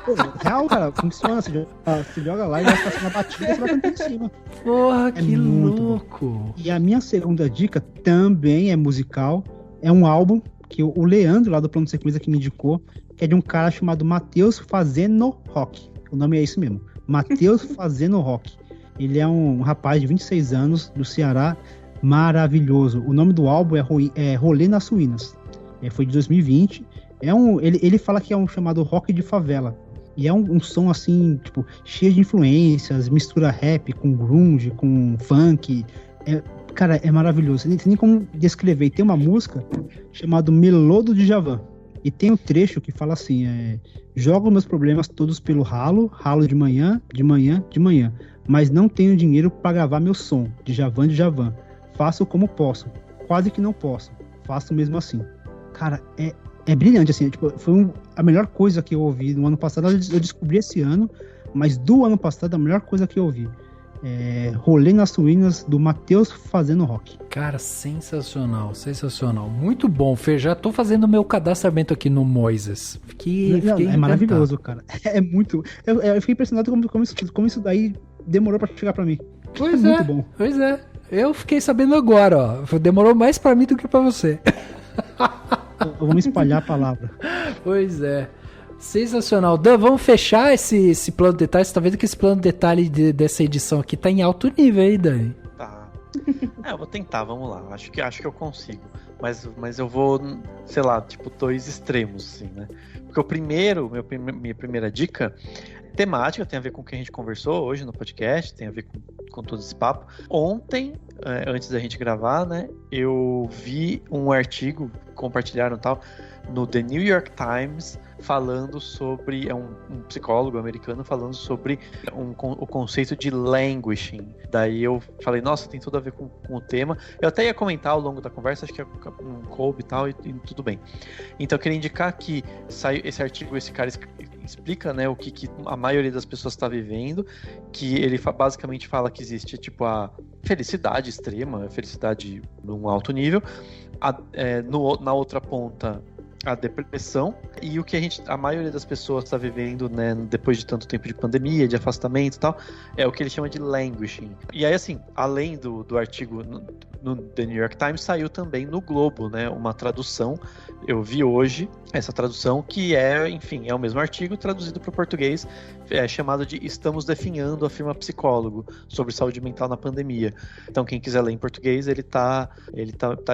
Pô, real, cara, funciona. Você joga lá e vai passando a batida e você vai cantar em cima. Porra, que louco. Bom. E a minha segunda dica também é musical. É um álbum que o Leandro, lá do Plano de Sequência, que me indicou, que é de um cara chamado Matheus Fazendo Rock. O nome é isso mesmo. Matheus Fazendo Rock. Ele é um rapaz de 26 anos, do Ceará, maravilhoso. O nome do álbum é Rolê nas Suínas. Foi de 2020. Ele fala que é um chamado rock de favela. E é um som assim, tipo, cheio de influências, mistura rap com grunge, com funk. Cara, é maravilhoso. Não tem nem como descrever. E tem uma música chamada Melô do Djavan. E tem um trecho que fala assim, jogo meus problemas todos pelo ralo de manhã, mas não tenho dinheiro para gravar meu som, Djavan. Faço como posso, quase que não posso, faço mesmo assim. Cara, é brilhante, assim, tipo, foi a melhor coisa que eu ouvi no ano passado, eu descobri esse ano, mas do ano passado a melhor coisa que eu ouvi. Rolê nas Suínas, do Matheus Fazendo Rock. Cara, sensacional. Muito bom, Fê. Já tô fazendo meu cadastramento aqui no Moisés. Fiquei maravilhoso, cara. É muito... Eu fiquei impressionado como isso daí demorou pra chegar pra mim. Pois muito bom. Pois é. Eu fiquei sabendo agora, ó. Demorou mais pra mim do que pra você. Vamos espalhar a palavra. Pois é. Sensacional. Dan, vamos fechar esse plano de detalhes. Você tá vendo que esse plano de detalhe dessa edição aqui tá em alto nível aí, Dani? Tá. Eu vou tentar, vamos lá. Acho que eu consigo. Mas eu vou, sei lá, tipo, 2 extremos, assim, né? Porque minha primeira dica, temática, tem a ver com o que a gente conversou hoje no podcast, tem a ver com todo esse papo. Ontem, antes da gente gravar, né, eu vi um artigo, compartilharam e tal, no The New York Times, falando sobre, um psicólogo americano falando sobre o conceito de languishing. Daí eu falei, nossa, tem tudo a ver com o tema. Eu até ia comentar ao longo da conversa, acho que um coube e tal, e tudo bem. Então eu queria indicar que esse artigo, esse cara explica, né, o que a maioria das pessoas está vivendo, que ele basicamente fala que existe tipo a felicidade extrema, a felicidade num alto nível, na outra ponta a depressão, e o que a maioria das pessoas está vivendo, né, depois de tanto tempo de pandemia, de afastamento e tal, é o que ele chama de languishing. E aí, assim, além do artigo no The New York Times, saiu também no Globo, né, uma tradução, eu vi hoje essa tradução, que enfim, é o mesmo artigo traduzido para o português, chamado de Estamos Definhando, afirma psicólogo, sobre saúde mental na pandemia. Então, quem quiser ler em português, ele tá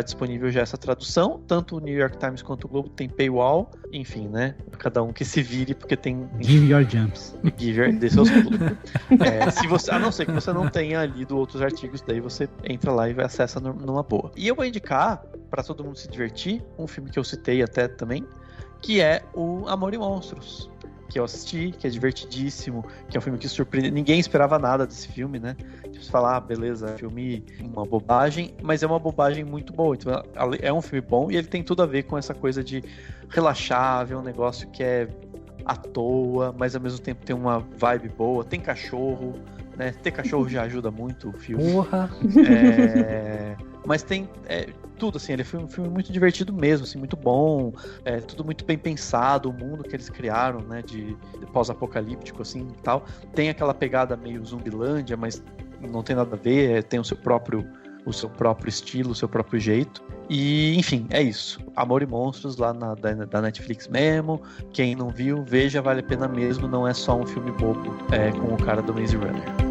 disponível já essa tradução, tanto o New York Times quanto o Globo tem paywall, enfim, né? Cada um que se vire, porque tem... Give your jumps. Dê seus pulos. A não ser que você não tenha lido outros artigos, daí você entra lá e acessa numa boa. E eu vou indicar, para todo mundo se divertir, um filme que eu citei até também, que é o Amor e Monstros, que eu assisti, que é divertidíssimo, que é um filme que surpreende. Ninguém esperava nada desse filme, né? Tipo, você fala, beleza, filme uma bobagem, mas é uma bobagem muito boa. Então, é um filme bom e ele tem tudo a ver com essa coisa de relaxar, ver um negócio que é à toa, mas ao mesmo tempo tem uma vibe boa, tem cachorro, né? Ter cachorro já ajuda muito o filme. Porra! Mas tem tudo, assim, ele foi um filme muito divertido mesmo, assim, muito bom, tudo muito bem pensado, o mundo que eles criaram, né, de pós-apocalíptico, assim, e tal. Tem aquela pegada meio Zumbilândia, mas não tem nada a ver, tem o seu próprio estilo, o seu próprio jeito. E, enfim, é isso. Amor e Monstros lá da Netflix mesmo. Quem não viu, veja, vale a pena mesmo. Não é só um filme bobo com o cara do Maze Runner.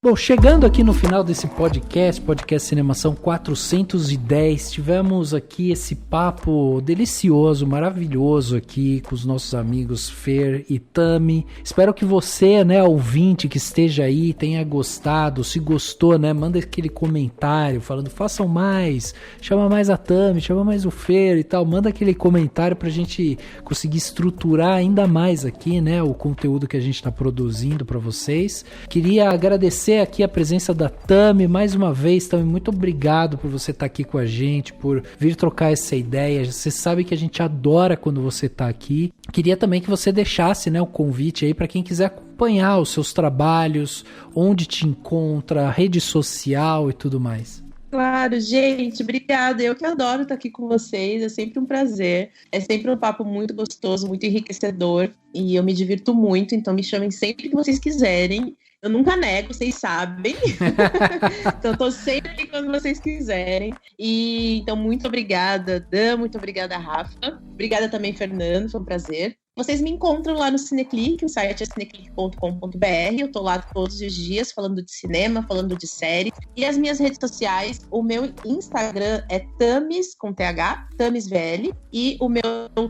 Bom, chegando aqui no final desse podcast Cinemação 410, tivemos aqui esse papo delicioso, maravilhoso aqui com os nossos amigos Fer e Tami. Espero que você, né, ouvinte que esteja aí, tenha gostado. Se gostou, né, manda aquele comentário falando, façam mais, chama mais a Tami, chama mais o Fer e tal. Manda aquele comentário pra gente conseguir estruturar ainda mais aqui, né, o conteúdo que a gente tá produzindo pra vocês. Queria agradecer aqui a presença da Tami mais uma vez. Tami, muito obrigado por você estar aqui com a gente, por vir trocar essa ideia. Você sabe que a gente adora quando você está aqui. Queria também que você deixasse, né, o convite aí para quem quiser acompanhar os seus trabalhos, onde te encontra, rede social e tudo mais. Claro, gente, obrigada. Eu que adoro estar aqui com vocês, é sempre um prazer. É sempre um papo muito gostoso, muito enriquecedor e eu me divirto muito, então me chamem sempre que vocês quiserem. Eu nunca nego, vocês sabem. Então, tô sempre aqui quando vocês quiserem. E então, muito obrigada, Dan, muito obrigada, Rafa. Obrigada também, Fernando, foi um prazer. Vocês me encontram lá no Cineclick, o site é cineclick.com.br. Eu tô lá todos os dias falando de cinema, falando de série. E as minhas redes sociais, o meu Instagram é Tamis, com TH, TamisVL. E o meu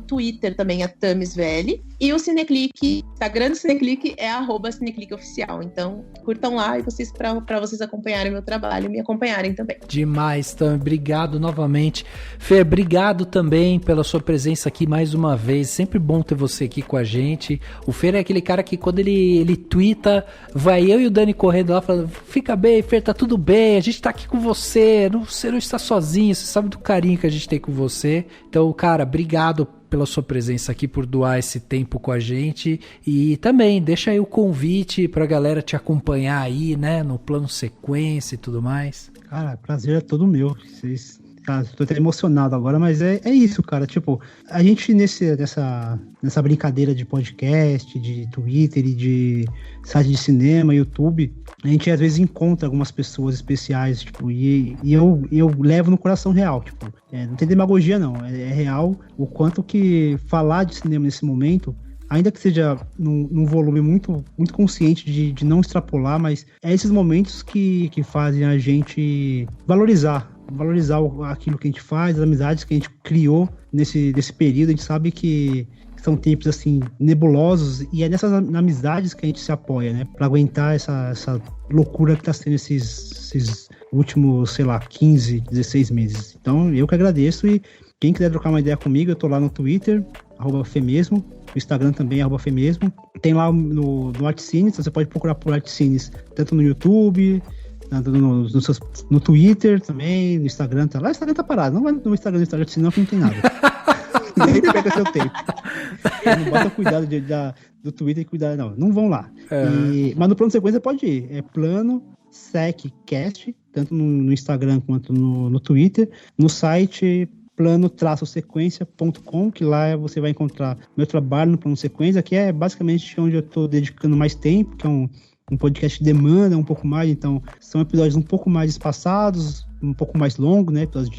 Twitter também é TamisVL. E o Cineclick, o Instagram do Cineclick é @CineclickOficial. Então, curtam lá e vocês para vocês acompanharem meu trabalho e me acompanharem também. Demais, Tami. Obrigado novamente. Fer, obrigado também pela sua presença aqui mais uma vez. Sempre bom ter você aqui com a gente. O Fer é aquele cara que quando ele twitta, vai eu e o Dani correndo lá falando, fica bem, Fer, tá tudo bem, a gente tá aqui com você não está sozinho, você sabe do carinho que a gente tem com você. Então, cara, obrigado pela sua presença aqui, por doar esse tempo com a gente. E também deixa aí o convite pra galera te acompanhar aí, né, no plano sequência e tudo mais. Cara, prazer é todo meu. Vocês... Cara, tô até emocionado agora, mas é isso, cara. Tipo, a gente nessa brincadeira de podcast, de Twitter e de site de cinema, YouTube, a gente às vezes encontra algumas pessoas especiais, tipo, e eu levo no coração real, tipo, não tem demagogia não, é real o quanto que falar de cinema nesse momento, ainda que seja num volume muito, muito consciente de não extrapolar, mas é esses momentos que fazem a gente valorizar aquilo que a gente faz, as amizades que a gente criou nesse período. A gente sabe que são tempos assim nebulosos e é nessas amizades que a gente se apoia, né, para aguentar essa loucura que tá sendo esses últimos, sei lá, 15, 16 meses. Então eu que agradeço, e quem quiser trocar uma ideia comigo, eu tô lá no Twitter, @femesmo, no Instagram também, @femesmo. Tem lá no ArtCines, você pode procurar por ArtCines, tanto no YouTube, no Twitter também, no Instagram, tá lá. O Instagram tá parado, não vai no Instagram, senão que não tem nada. Nem pega seu tempo. Não bota cuidado do Twitter e cuidado, não vão lá. Mas no plano sequência pode ir, é plano seccast, tanto no Instagram quanto no Twitter, no site plano-sequência.com, que lá você vai encontrar meu trabalho no plano sequência, que é basicamente onde eu tô dedicando mais tempo, que é um podcast que demanda um pouco mais, então são episódios um pouco mais espaçados, um pouco mais longo, né, episódios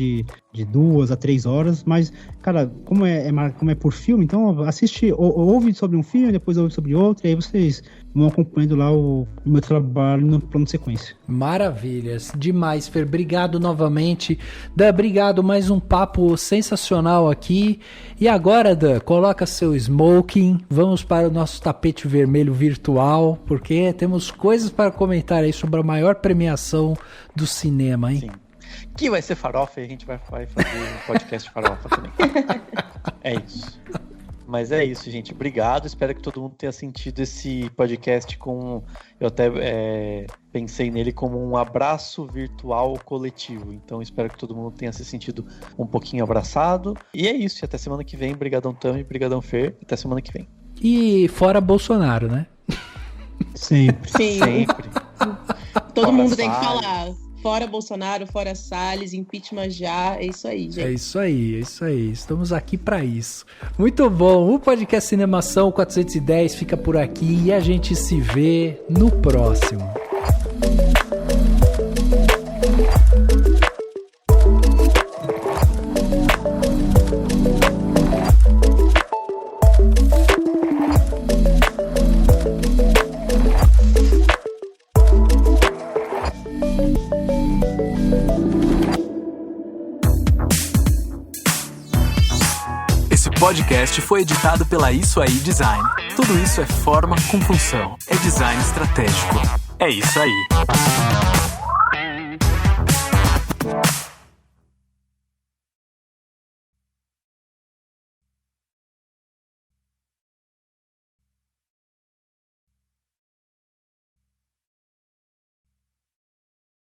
de 2 a 3 horas, mas, cara, como é por filme, então assiste, ouve sobre um filme, depois ouve sobre outro, e aí vocês vão acompanhando lá o meu trabalho no plano sequência. Maravilhas, demais, Fer, obrigado novamente. Dan, obrigado, mais um papo sensacional aqui. E agora, Dan, coloca seu smoking, vamos para o nosso tapete vermelho virtual, porque temos coisas para comentar aí sobre a maior premiação do cinema, hein? Sim. que vai ser farofa e a gente vai fazer um podcast de farofa também. É isso. Mas é isso, gente. Obrigado. Espero que todo mundo tenha sentido esse podcast com... Eu até pensei nele como um abraço virtual coletivo. Então espero que todo mundo tenha se sentido um pouquinho abraçado. E é isso. E até semana que vem. Brigadão Tami, brigadão Fer. Até semana que vem. E fora Bolsonaro, né? Sempre. Sim. Sempre. Todo Fora mundo tem que Salles. falar. Fora Bolsonaro, fora Salles, impeachment já. É isso aí, gente. É isso aí. Estamos aqui pra isso. Muito bom. O podcast Cinemação 410 fica por aqui e a gente se vê no próximo. Esse podcast foi editado pela Isso Aí Design. Tudo isso é forma com função. É design estratégico. É isso aí.